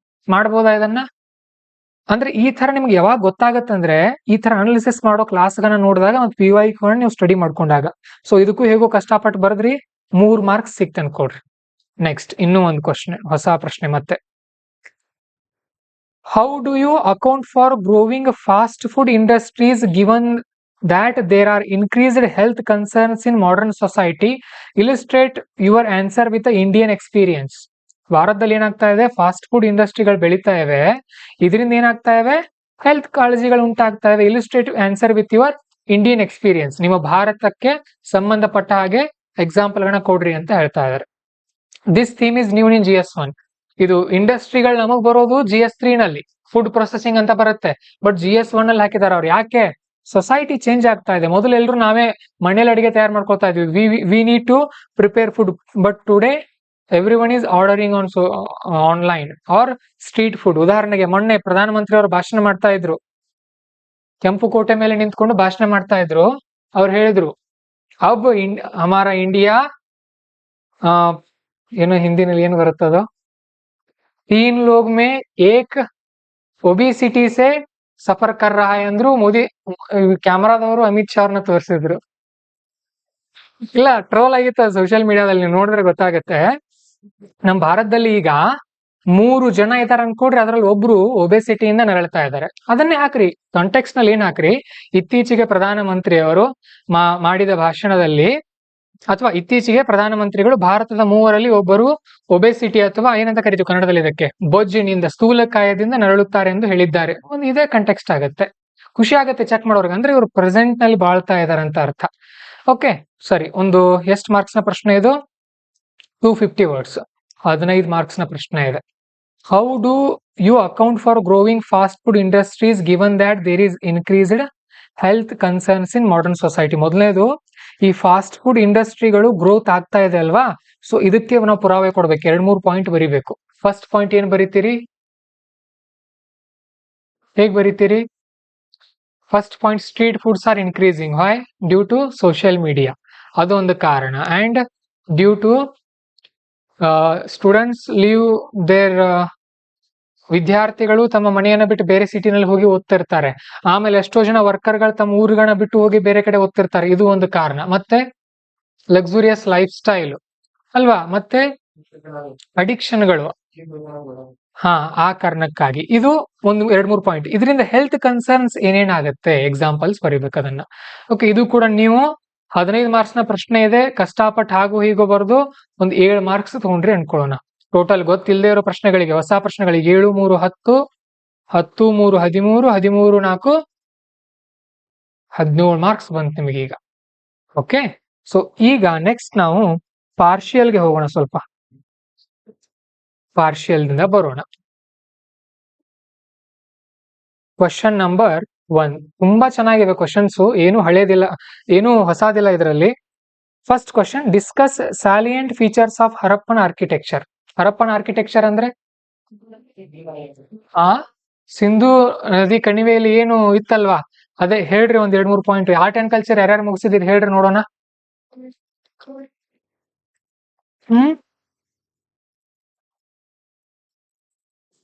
ಮಾಡ್ಬೋದಾ ಇದನ್ನ? ಅಂದ್ರೆ ಈ ತರ ನಿಮ್ಗೆ ಯಾವಾಗ ಗೊತ್ತಾಗತ್ತಂದ್ರೆ, ಈ ತರ ಅನಾಲಿಸಿಸ್ ಮಾಡೋ ಕ್ಲಾಸ್ಗಳನ್ನ ನೋಡಿದಾಗ ಮತ್ತು PYQ ನೀವು ಸ್ಟಡಿ ಮಾಡ್ಕೊಂಡಾಗ. ಸೊ ಇದಕ್ಕೂ ಹೇಗೋ ಕಷ್ಟಪಟ್ಟು ಬರೆದ್ರಿ, 3 ಮಾರ್ಕ್ಸ್ ಸಿಕ್ತ ಅನ್ಕೊಡ್ರಿ. ನೆಕ್ಸ್ಟ್ ಇನ್ನೂ ಒಂದು ಕ್ವಶನ್, ಹೊಸ ಪ್ರಶ್ನೆ ಮತ್ತೆ. How do you account for growing fast food industries given that there are increased health concerns in modern society? Illustrate your answer with the Indian experience. ಭಾರತದಲ್ಲಿ ಏನಾಗ್ತಾ ಇದೆ, ಫಾಸ್ಟ್ ಫುಡ್ ಇಂಡಸ್ಟ್ರಿಗಳು ಬೆಳೀತಾ ಇವೆ, ಇದರಿಂದ ಏನಾಗ್ತಾ ಇವೆ, ಹೆಲ್ತ್ ಕಾಳಜಿಗಳು ಉಂಟಾಗ್ತಾ ಇವೆ. ಇಲಿಸ್ಟ್ರೇಟಿವ್ answer with your Indian experience. ನಿಮ್ಮ ಭಾರತಕ್ಕೆ ಸಂಬಂಧಪಟ್ಟ ಹಾಗೆ ಎಕ್ಸಾಂಪಲ್ ಗಳನ್ನ ಕೊಡ್ರಿ ಅಂತ ಹೇಳ್ತಾ ಇದ್ದಾರೆ. This theme is new in GS1. ಇದು ಇಂಡಸ್ಟ್ರಿಗಳು ನಮಗ್ ಬರೋದು GS3 ನಲ್ಲಿ, ಫುಡ್ ಪ್ರೊಸೆಸಿಂಗ್ ಅಂತ ಬರುತ್ತೆ. ಬಟ್ GS1 ಅಲ್ಲಿ ಹಾಕಿದಾರೆ ಅವ್ರು. ಯಾಕೆ? ಸೊಸೈಟಿ ಚೇಂಜ್ ಆಗ್ತಾ ಇದೆ. ಮೊದಲು ಎಲ್ಲರೂ ನಾವೇ ಮನೇಲಿ ಅಡಿಗೆ ತಯಾರು ಮಾಡ್ಕೊತಾ ಇದ್ವಿ. We need to prepare food, but today every one is ordering on online or street food. ಉದಾಹರಣೆಗೆ ಮೊನ್ನೆ ಪ್ರಧಾನಮಂತ್ರಿ ಅವರು ಭಾಷಣ ಮಾಡ್ತಾ ಇದ್ರು, ಕೆಂಪು ಕೋಟೆ ಮೇಲೆ ನಿಂತ್ಕೊಂಡು ಭಾಷಣ ಮಾಡ್ತಾ ಇದ್ರು. ಅವ್ರು ಹೇಳಿದ್ರು, ಅಬ್ ಹಮಾರ ಇಂಡಿಯಾ, ಏನೋ ಹಿಂದಿನಲ್ಲಿ ಏನು ಬರುತ್ತದೋ, 3 लोग में एक ಒಬಿಸಿಟಿ ಸೆ ಸಫರ್ ಕರ್ ರಹಾ ಹೈ ಅಂದ್ರು. ಮೋದಿ ಕ್ಯಾಮರಾದವರು ಅಮಿತ್ ಶಾ ಅವ್ರನ್ನ ತೋರಿಸಿದ್ರು. ಇಲ್ಲ, ಟ್ರೋಲ್ ಆಗಿತ್ತು ಸೋಷಿಯಲ್ ಮೀಡಿಯಾದಲ್ಲಿ, ನೀವು ನೋಡಿದ್ರೆ ಗೊತ್ತಾಗತ್ತೆ. ನಮ್ ಭಾರತದಲ್ಲಿ ಈಗ 3 ಜನ ಇದಾರೆ ಅನ್ಕೊಡ್ರಿ, ಅದ್ರಲ್ಲಿ ಒಬ್ರು ಒಬೆಸಿಟಿಯಿಂದ ನರಳ್ತಾ ಇದ್ದಾರೆ. ಅದನ್ನೇ ಹಾಕ್ರಿ, ಕಾಂಟೆಕ್ಸ್ಟ್ ನಲ್ಲಿ ಏನ್ ಹಾಕ್ರಿ, ಇತ್ತೀಚೆಗೆ ಪ್ರಧಾನಮಂತ್ರಿ ಅವರು ಮಾಡಿದ ಭಾಷಣದಲ್ಲಿ ಅಥವಾ ಇತ್ತೀಚೆಗೆ ಪ್ರಧಾನಮಂತ್ರಿಗಳು ಭಾರತದ ಮೂವರಲ್ಲಿ ಒಬ್ಬರು ಒಬೆಸಿಟಿ ಅಥವಾ ಏನಂತ ಕರೀತೀವಿ ಕನ್ನಡದಲ್ಲಿ ಇದಕ್ಕೆ ಬೊಜ್ಜಿನಿಂದ ಸ್ಥೂಲಕಾಯದಿಂದ ನರಳುತ್ತಾರೆ ಎಂದು ಹೇಳಿದ್ದಾರೆ. ಒಂದು ಇದೇ ಕಂಟೆಕ್ಸ್ಟ್ ಆಗುತ್ತೆ, ಖುಷಿ ಆಗುತ್ತೆ ಚೆಕ್ ಮಾಡೋರ್ಗೆ, ಅಂದ್ರೆ ಇವರು ಪ್ರೆಸೆಂಟ್ ನಲ್ಲಿ ಬಾಳ್ತಾ ಇದಾರೆ ಅಂತ ಅರ್ಥ. ಓಕೆ ಸರಿ, ಒಂದು ಎಷ್ಟು ಮಾರ್ಕ್ಸ್ ನ ಪ್ರಶ್ನೆ ಇದು? 250 ವರ್ಡ್ಸ್, 15 ಮಾರ್ಕ್ಸ್ ನ ಪ್ರಶ್ನೆ ಇದೆ. How do you account for growing fast food industries given that there is increased health concerns in modern society? ಮೊದಲನೇದು, ಈ ಫಾಸ್ಟ್ ಫುಡ್ ಇಂಡಸ್ಟ್ರಿಗಳು ಗ್ರೋತ್ ಆಗ್ತಾ ಇದೆ ಅಲ್ವಾ, ಸೊ ಇದಕ್ಕೆ ನಾವು ಪುರಾವೆ ಕೊಡ್ಬೇಕು. 2-3 ಪಾಯಿಂಟ್ ಬರಿಬೇಕು. ಫಸ್ಟ್ ಪಾಯಿಂಟ್ ಏನ್ ಬರೀತೀರಿ? ಹೇಗ್ ಬರೀತೀರಿ? First point, street foods are increasing. Why? Due to social media, ಅದೊಂದು ಕಾರಣ. And due to students leave their, ವಿದ್ಯಾರ್ಥಿಗಳು ತಮ್ಮ ಮನೆಯನ್ನ ಬಿಟ್ಟು ಬೇರೆ ಸಿಟಿನಲ್ಲಿ ಹೋಗಿ ಓದ್ತಿರ್ತಾರೆ. ಆಮೇಲೆ ಎಷ್ಟೋ ಜನ ವರ್ಕರ್ಗಳು ತಮ್ಮ ಊರುಗಳನ್ನ ಬಿಟ್ಟು ಹೋಗಿ ಬೇರೆ ಕಡೆ ಓದ್ತಿರ್ತಾರೆ, ಇದು ಒಂದು ಕಾರಣ. ಮತ್ತೆ ಲಕ್ಸುರಿಯಸ್ ಲೈಫ್ ಸ್ಟೈಲ್ ಅಲ್ವಾ, ಮತ್ತೆ ಅಡಿಕ್ಷನ್ಗಳು, ಹಾ ಆ ಕಾರಣಕ್ಕಾಗಿ. ಇದು ಒಂದು 2-3 ಪಾಯಿಂಟ್. ಇದರಿಂದ ಹೆಲ್ತ್ ಕನ್ಸರ್ನ್ಸ್ ಏನೇನಾಗುತ್ತೆ ಎಕ್ಸಾಂಪಲ್ಸ್ ಬರೀಬೇಕು ಅದನ್ನ. ಓಕೆ, ಇದು ಕೂಡ ನೀವು 15 ಮಾರ್ಕ್ಸ್ ನ ಪ್ರಶ್ನೆ ಇದೆ, ಕಷ್ಟಪಟ್ಟು ಹಾಗೂ ಹೀಗೋ ಬರೆದು ಒಂದು 7 ಮಾರ್ಕ್ಸ್ ತಗೊಂಡ್ರಿ ಅನ್ಕೊಳ್ಳೋಣ. ಟೋಟಲ್ ಗೊತ್ತಿಲ್ಲದೆ ಇರೋ ಪ್ರಶ್ನೆಗಳಿಗೆ, ಹೊಸ ಪ್ರಶ್ನೆಗಳಿಗೆ 7, 3, 10, 10, 3, 13, 13, 4, 17 ಮಾರ್ಕ್ಸ್ ಬಂತು ನಿಮಗೀಗ. ಓಕೆ, ಸೊ ಈಗ ನೆಕ್ಸ್ಟ್ ನಾವು ಪಾರ್ಷಿಯಲ್ಗೆ ಹೋಗೋಣ. ಸ್ವಲ್ಪ ಪಾರ್ಷಿಯಲ್ ದಿಂದ ಬರೋಣ. ಕ್ವಶನ್ ನಂಬರ್ 1 ತುಂಬಾ ಚೆನ್ನಾಗಿವೆ ಕ್ವಶನ್ಸ್, ಏನು ಹಳೇದಿಲ್ಲ, ಏನು ಹೊಸದಿಲ್ಲ ಇದರಲ್ಲಿ. First question, discuss salient features of Harappan architecture. Harappan architecture ಅಂದ್ರೆ ಸಿಂಧೂ ನದಿ ಕಣಿವೆಯಲ್ಲಿ ಏನು ಇತ್ತಲ್ವಾ, ಅದೇ ಹೇಳ್ರಿ. ಒಂದ್ 2-3 ಪಾಯಿಂಟ್. ಆರ್ಟ್ ಅಂಡ್ ಕಲ್ಚರ್ ಯಾರ್ಯಾರು ಮುಗಿಸಿದಿರಿ ಹೇಳ್ರಿ ನೋಡೋಣ.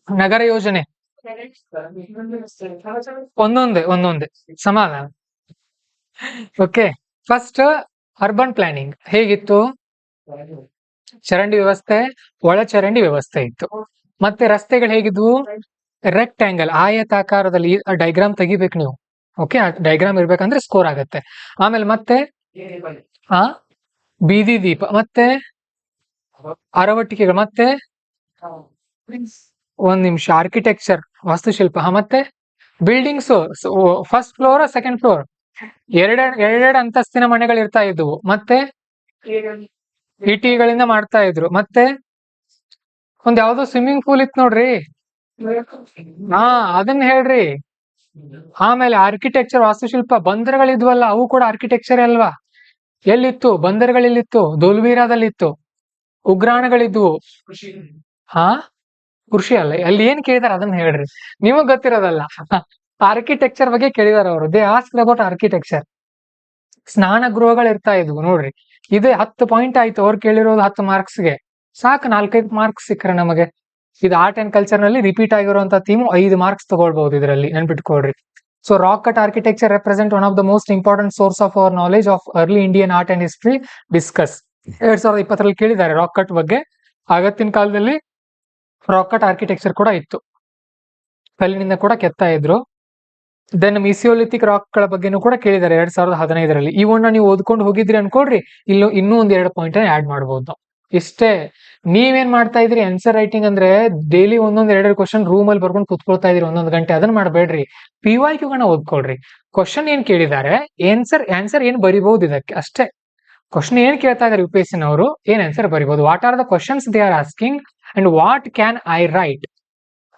ನಗರ ಯೋಜನೆ, ಒಂದೊಂದೇ ಸಮಾಧಾನ. ಓಕೆ, ಫಸ್ಟ್ ಅರ್ಬನ್ ಪ್ಲಾನಿಂಗ್ ಹೇಗಿತ್ತು? ಚರಂಡಿ ವ್ಯವಸ್ಥೆ, ಒಳ ಚರಂಡಿ ವ್ಯವಸ್ಥೆ ಇತ್ತು. ಮತ್ತೆ ರಸ್ತೆಗಳು ಹೇಗಿದ್ವು? ರೆಕ್ಟ್ಯಾಂಗಲ್, ಆಯತಾಕಾರದಲ್ಲಿ. ಡೈಗ್ರಾಮ್ ತೆಗಿಬೇಕು ನೀವು. ಓಕೆ, ಡೈಗ್ರಾಮ್ ಇರ್ಬೇಕಂದ್ರೆ ಸ್ಕೋರ್ ಆಗತ್ತೆ. ಆಮೇಲೆ ಮತ್ತೆ ಬೀದಿ ದೀಪ, ಮತ್ತೆ ಅರವಟ್ಟಿಕೆಗಳು, ಮತ್ತೆ ಒಂದ್ ನಿಮಿಷ, ಆರ್ಕಿಟೆಕ್ಚರ್ ವಾಸ್ತುಶಿಲ್ಪ, ಮತ್ತೆ buildings, first floor second floor, ಎರಡೆರಡು ಅಂತಸ್ತಿನ ಮನೆಗಳು ಇರ್ತಾ ಇದ್ವು. ಮತ್ತೆ ಇಟಿಗಳಿಂದ ಮಾಡ್ತಾ ಇದ್ರು. ಮತ್ತೆ ಒಂದ್ ಯಾವ್ದೋ ಸ್ವಿಮ್ಮಿಂಗ್ ಪೂಲ್ ಇತ್ತು ನೋಡ್ರಿ, ಅದನ್ನ ಹೇಳ್ರಿ. ಆಮೇಲೆ ಆರ್ಕಿಟೆಕ್ಚರ್ ವಾಸ್ತುಶಿಲ್ಪ, ಬಂದರ್ಗಳಿದ್ವಲ್ಲ ಅವು ಕೂಡ ಆರ್ಕಿಟೆಕ್ಚರ್ ಅಲ್ವಾ? ಎಲ್ಲಿತ್ತು? ಬಂದರ್ಗಳಲ್ಲಿತ್ತು, ದೋಲ್ವೀರಾದಲ್ಲಿತ್ತು. ಉಗ್ರಾಣಗಳಿದ್ವು. ಕೃಷಿ ಅಲ್ಲ, ಅಲ್ಲಿ ಏನ್ ಕೇಳಿದಾರೆ ಅದನ್ನ ಹೇಳ್ರಿ, ನಿಮಗ್ ಗೊತ್ತಿರೋದಲ್ಲ. ಆರ್ಕಿಟೆಕ್ಚರ್ ಬಗ್ಗೆ ಕೇಳಿದಾರೆ ಅವರು. They asked about architecture. ಸ್ನಾನ ಗೃಹಗಳು ಇರ್ತಾ ಇದ್ವು ನೋಡ್ರಿ. ಇದೇ 10 ಪಾಯಿಂಟ್ ಆಯ್ತು, ಅವ್ರು ಕೇಳಿರೋದು 10 ಮಾರ್ಕ್ಸ್ಗೆ. ಸಾಕು, 4-5 ಮಾರ್ಕ್ಸ್ ಸಿಕ್ಕರೆ ನಮಗೆ. ಇದು ಆರ್ಟ್ ಅಂಡ್ ಕಲ್ಚರ್ ನಲ್ಲಿ ರಿಪೀಟ್ ಆಗಿರುವಂತ ಥೀಮ್, 5 ಮಾರ್ಕ್ಸ್ ತಗೊಳ್ಬಹುದು ಇದರಲ್ಲಿ, ನೆನ್ಪಿಟ್ಕೊಳ್ರಿ. So rock cut architecture represent one of the most important source of our knowledge of early Indian art and history. Discuss. 2020 ಕೇಳಿದ್ದಾರೆ ರಾಕ್ ಕಟ್ ಬಗ್ಗೆ. ಆಗತ್ತಿನ ಕಾಲದಲ್ಲಿ ರಾಕ್ ಕಟ್ ಆರ್ಕಿಟೆಕ್ಚರ್ ಕೂಡ ಇತ್ತು, ಕಲ್ಲಿನಿಂದ ಕೂಡ ಕೆತ್ತಾ ಇದ್ರು. ದೆನ್ ಮಿಸಿಯೋಲಿಥಿಕ್ ರಾಕ್ ಗಳ ಬಗ್ಗೆನೂ ಕೂಡ ಕೇಳಿದ್ದಾರೆ 2015. ಇವನ್ನ ನೀವು ಓದ್ಕೊಂಡು ಹೋಗಿದ್ರಿ ಅನ್ಕೊಳ್ರಿ, ಇನ್ನೂ ಒಂದ್ 2 ಪಾಯಿಂಟ್ ಆಡ್ ಮಾಡಬಹುದು. ಇಷ್ಟೇ. ನೀವೇನ್ ಮಾಡ್ತಾ ಇದ್ರಿ ಆನ್ಸರ್ ರೈಟಿಂಗ್ ಅಂದ್ರೆ, ಡೈಲಿ ಒಂದೊಂದ್ 2 ಕ್ವಶನ್ ರೂಮ್ ಅಲ್ಲಿ ಬರ್ಕೊಂಡು ಕುತ್ಕೊಳ್ತಾ ಇದ್ರಿ 1 ಗಂಟೆ. ಅದನ್ನ ಮಾಡಬೇಡ್ರಿ, PYQ ಓದ್ಕೊಳ್ರಿ. ಕ್ವಶನ್ ಏನ್ ಕೇಳಿದ್ದಾರೆ, ಆನ್ಸರ್ ಏನ್ ಬರಿಬಹುದು ಇದಕ್ಕೆ ಅಷ್ಟೇ. ಕ್ವಶನ್ ಏನ್ ಕೇಳ್ತಾ ಇದಾರೆ UPSC ನವರು, ಏನ್ ಆನ್ಸರ್ ಬರಿಬಹುದು, what are the questions they are asking and what can I write,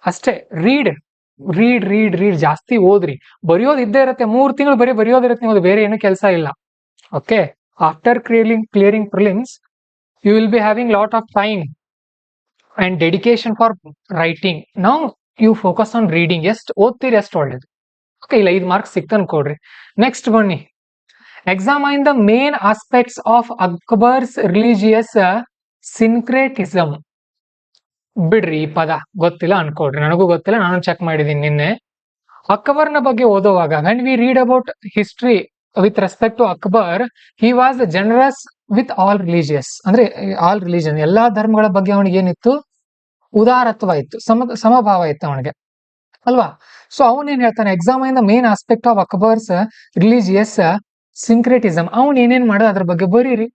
ಅಷ್ಟೇ. ರೀಡ್ ರೀಡ್ ರೀಡ್ ರೀಡ್ ಜಾಸ್ತಿ ಓದ್ರಿ. ಬರೆಯೋದು ಇದ್ದೇ ಇರುತ್ತೆ, 3 ತಿಂಗಳು ಬರೆಯೋದಿರುತ್ತೆ ನಿಮ್ಮದು, ಬೇರೆ ಏನು ಕೆಲಸ ಇಲ್ಲ. Okay, after clearing prelims you will be having lot of time and dedication for writing. Now you focus on reading. ಎಷ್ಟು ಓದ್ತೀರಿ ಅಷ್ಟು ಒಳ್ಳೇದು. ಓಕೆ, ಇಲ್ಲ 5 ಮಾರ್ಕ್ಸ್ ಸಿಕ್ತು ಅನ್ಕೊಳ್ರಿ. ನೆಕ್ಸ್ಟ್ ಬನ್ನಿ, examine the main aspects of Akbar's religious syncretism. ಬಿಡ್ರಿ, ಈ ಪದ ಗೊತ್ತಿಲ್ಲ ಅನ್ಕೊಳ್ರಿ, ನನಗೂ ಗೊತ್ತಿಲ್ಲ, ನಾನು ಚೆಕ್ ಮಾಡಿದೀನಿ ನಿನ್ನೆ. ಅಕ್ಬರ್ನ ಬಗ್ಗೆ ಓದುವಾಗ, when we read about history with respect to Akbar, he was generous with all religious, ಅಂದ್ರೆ ಆಲ್ ರಿಲಿಜನ್, ಎಲ್ಲಾ ಧರ್ಮಗಳ ಬಗ್ಗೆ ಅವನಿಗೆ ಏನಿತ್ತು? ಉದಾರತ್ವ ಇತ್ತು, ಸಮಭಾವ ಇತ್ತು ಅವನಿಗೆ, ಅಲ್ವಾ? ಸೊ ಅವನೇನ್ ಹೇಳ್ತಾನೆ, examine the main aspect of Akbar's religious syncretism. ಅವನ್ ಏನೇನ್ ಮಾಡೋದು ಅದ್ರ ಬಗ್ಗೆ ಬರೀರಿ.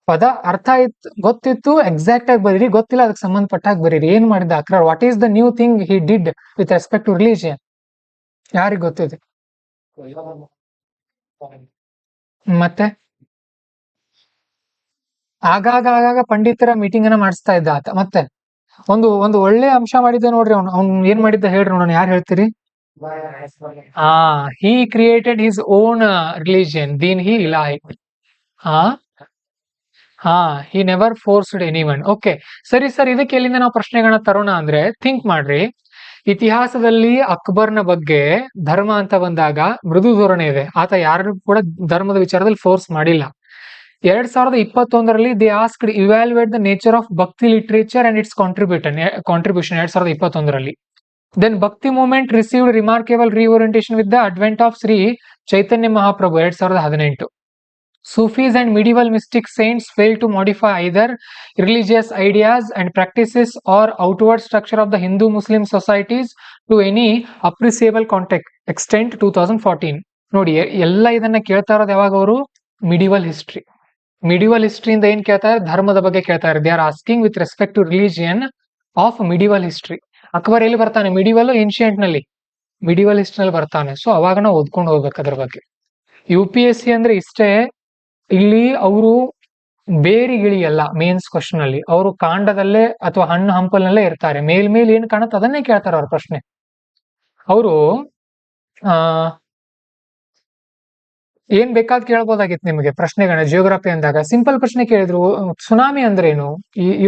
ಪದ ಅರ್ಥ ಆಯ್ತು ಗೊತ್ತಿತ್ತು ಎಕ್ಸಾಕ್ಟ್ ಆಗಿ ಬರೀರಿ, ಗೊತ್ತಿಲ್ಲ ಅದಕ್ಕೆ ಸಂಬಂಧಪಟ್ಟಾಗ ಬರೀರಿ. ಏನ್ ಮಾಡಿದ ಅಕ್ರಾರ್? What is the new thing he did with respect to religion? ಯಾರಿಗ್ ಗೊತ್ತಿದೆ? ಮತ್ತೆ ಆಗಾಗ ಪಂಡಿತರ ಮೀಟಿಂಗ್ ಅನ್ನ ಮಾಡಿಸ್ತಾ ಇದ್ದ ಆತ. ಮತ್ತೆ ಒಂದು ಒಳ್ಳೆ ಅಂಶ ಮಾಡಿದ್ದ ನೋಡ್ರಿ. ಅವ್ನು ಏನ್ ಮಾಡಿದ್ದ ಹೇಳ್ರಿ ನೋಡೋಣ, ಯಾರು ಹೇಳ್ತೀರಿ? He created his own religion, Din i Ilahi. ಹಾ he never forced anyone. Okay, ಸರಿ ಸರ್, ಇದಕ್ಕೆ ಎಲ್ಲಿಂದ ನಾವು ಪ್ರಶ್ನೆಗಳನ್ನ ತರೋಣ ಅಂದ್ರೆ, ಥಿಂಕ್ ಮಾಡ್ರಿ. ಇತಿಹಾಸದಲ್ಲಿ ಅಕ್ಬರ್ನ ಬಗ್ಗೆ ಧರ್ಮ ಅಂತ ಬಂದಾಗ ಮೃದು ಧೋರಣೆ ಇದೆ. ಆತ ಯಾರು ಕೂಡ ಧರ್ಮದ ವಿಚಾರದಲ್ಲಿ ಫೋರ್ಸ್ ಮಾಡಿಲ್ಲ. 2021ರಲ್ಲಿ they asked evaluate the nature of Bhakti literature and its contribution 2021ರಲ್ಲಿ. Then Bhakti movement received remarkable reorientation with the advent of Shri Chaitanya Mahaprabhu 2018. Sufis and medieval mystic saints failed to modify either religious ideas and practices or outward structure of the Hindu-Muslim societies to any appreciable extent. 2014. ನೋಡಿ, ಎಲ್ಲ ಇದನ್ನ ಕೇಳ್ತಾ ಇರೋದು ಯಾವಾಗ ಅವರು? Medieval history. Medieval ಹಿಸ್ಟ್ರಿಯಿಂದ ಏನ್ ಕೇಳ್ತಾರೆ? ಧರ್ಮದ ಬಗ್ಗೆ ಕೇಳ್ತಾರೆ. They are asking with respect to religion of medieval history. Akbar ಎಲ್ಲಿ ಬರ್ತಾನೆ? ಮಿಡಿವಲ್ ಏನ್ಶಿಯಂಟ್ ನಲ್ಲಿ, ಮಿಡಿವಲ್ ಹಿಸ್ಟ್ರಿನಲ್ಲಿ ಬರ್ತಾನೆ. ಸೊ ಅವಾಗ ನಾವು ಓದ್ಕೊಂಡು ಹೋಗ್ಬೇಕು ಅದ್ರ ಬಗ್ಗೆ. UPSC ಅಂದ್ರೆ ಇಷ್ಟೇ. ಇಲ್ಲಿ ಅವರು ಬೇರಿಗಿಳಿಯಲ್ಲ. ಮೇನ್ಸ್ ಕ್ವಶನ್ ಅಲ್ಲಿ ಅವರು ಕಾಂಡದಲ್ಲೇ ಅಥವಾ ಹಣ್ಣು ಹಂಪಲ್ನಲ್ಲೇ ಇರ್ತಾರೆ. ಮೇಲ್ ಏನ್ ಕಾಣುತ್ತೆ ಅದನ್ನೇ ಕೇಳ್ತಾರೆ ಅವ್ರ ಪ್ರಶ್ನೆ. ಅವರು ಏನ್ ಬೇಕಾದ್ ಕೇಳ್ಬೋದಾಗಿತ್ತು ನಿಮಗೆ ಪ್ರಶ್ನೆಗಳನ್ನ. ಜಿಯೋಗ್ರಫಿ ಅಂದಾಗ ಸಿಂಪಲ್ ಪ್ರಶ್ನೆ ಕೇಳಿದ್ರು. ಸುನಾಮಿ ಅಂದ್ರೆ ಏನು?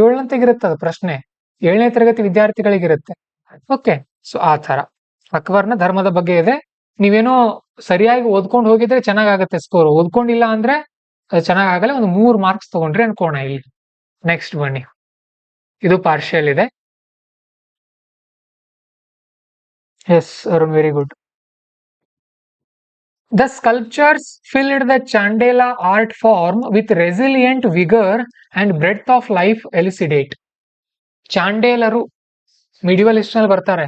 7ನಂತೆಗಿರುತ್ತೆ ಅದು ಪ್ರಶ್ನೆ, 7ನೇ ತರಗತಿ ವಿದ್ಯಾರ್ಥಿಗಳಿಗಿರುತ್ತೆ. ಓಕೆ, ಸೊ ಆ ತರ ಅಕ್ಬರ್ನ ಧರ್ಮದ ಬಗ್ಗೆ ಇದೆ. ನೀವೇನೋ ಸರಿಯಾಗಿ ಓದ್ಕೊಂಡು ಹೋಗಿದ್ರೆ ಚೆನ್ನಾಗಾಗತ್ತೆ ಸ್ಕೋರ್. ಓದ್ಕೊಂಡಿಲ್ಲ ಅಂದ್ರೆ ಅದು ಚೆನ್ನಾಗಲ್ಲ. ಒಂದು 3 ಮಾರ್ಕ್ಸ್ ತಗೊಂಡ್ರಿ ಅನ್ಕೋಣ. ಇಲ್ಲಿ ನೆಕ್ಸ್ಟ್ ಬನ್ನಿ, ಇದು ಪಾರ್ಷಿಯಲ್ ಇದೆ. Yes Arun, very good. The sculptures filled the Chandela art form with resilient vigor and breadth of life elucidate. ಚಾಂಡೇಲರು ಮಿಡಿವಲ್ ಹಿಸ್ಟ್ರಿಯಲ್ಲಿ ಬರ್ತಾರೆ.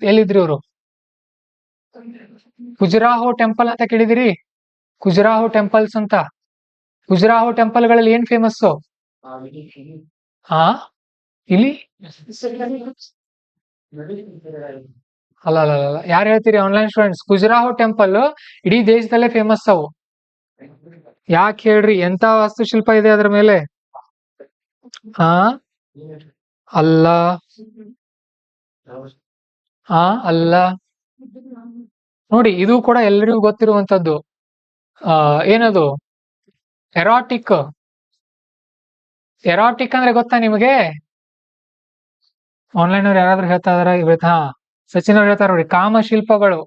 ಎಲ್ಲಿದ್ರಿ ಇವರು? ಖುಜುರಾಹೋ ಟೆಂಪಲ್ ಅಂತ ಕೇಳಿದಿರಿ? ಖುಜುರಾಹೋ ಟೆಂಪಲ್ಸ್ ಅಂತ. ಖುಜುರಾಹೋ ಟೆಂಪಲ್ಗಳಲ್ಲಿ ಏನ್ ಫೇಮಸ್? ಇಲ್ಲಿ ಅಲ್ಲ, ಯಾರು ಹೇಳ್ತೀರಿ? Online students. ಖುಜುರಾಹೋ ಟೆಂಪಲ್ ಇಡೀ ದೇಶದಲ್ಲೇ ಫೇಮಸ್ ಅವು. ಯಾಕೆ ಹೇಳ್ರಿ? ಎಂತ ವಾಸ್ತುಶಿಲ್ಪ ಇದೆ ಅದ್ರ ಮೇಲೆ? ಅಲ್ಲ ಅಲ್ಲ, ನೋಡಿ, ಇದು ಕೂಡ ಎಲ್ಲರಿಗೂ ಗೊತ್ತಿರುವಂತದ್ದು. ಏನದು? ಎರಾಟಿಕ್. ಎರಾಟಿಕ್ ಅಂದ್ರೆ ಗೊತ್ತಾ ನಿಮಗೆ? ಆನ್ಲೈನ್ ಅವ್ರು ಯಾರಾದ್ರೂ ಹೇಳ್ತಾ ಇದಾರ ಇವತ್ತು? ಸಚಿನ್ ಅವ್ರು ಹೇಳ್ತಾರ ನೋಡಿ, ಕಾಮಶಿಲ್ಪಗಳು.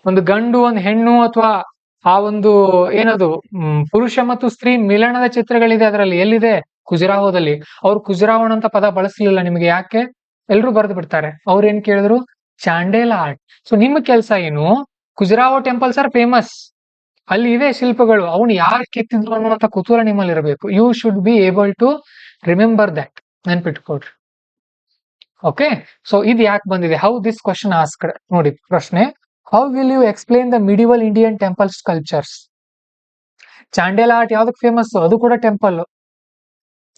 ಒಂದು ಗಂಡು ಒಂದು ಹೆಣ್ಣು ಅಥವಾ ಆ ಒಂದು ಏನದು ಪುರುಷ ಮತ್ತು ಸ್ತ್ರೀ ಮಿಲನದ ಚಿತ್ರಗಳಿದೆ ಅದರಲ್ಲಿ. ಎಲ್ಲಿದೆ? ಖುಜುರಾಹೋದಲ್ಲಿ. ಅವ್ರು ಖುಜುರಾಹೋನ್ ಅಂತ ಪದ ಬಳಸಲಿಲ್ಲ. ನಿಮಗೆ ಯಾಕೆ? ಎಲ್ರು ಬರೆದು ಬಿಡ್ತಾರೆ. ಅವ್ರು ಏನ್ ಕೇಳಿದ್ರು? ಚಾಂಡೇಲಾ ಆರ್ಟ್. ಸೊ ನಿಮ್ಮ ಕೆಲಸ ಏನು? ಖುಜುರಾಹೋ ಟೆಂಪಲ್ಸ್ ಆರ್ ಫೇಮಸ್, ಅಲ್ಲಿ ಇದೆ ಶಿಲ್ಪಗಳು, ಅವನು ಯಾರು ಕೆತ್ತಿದ್ರು ಅನ್ನುವಂತ ಕುತೂಹಲ ನಿಮ್ಮಲ್ಲಿ ಇರಬೇಕು. You should be able to remember that. ನೆನ್ಪಿಟ್ಕೊಡ್ರಿ. ಓಕೆ, ಸೊ ಇದು ಯಾಕೆ ಬಂದಿದೆ? How this question asked. ನೋಡಿ ಪ್ರಶ್ನೆ, how will you explain the medieval Indian temple sculptures? Chandela art ಯಾವ್ದಕ್ ಫೇಮಸ್? ಅದು ಕೂಡ temple.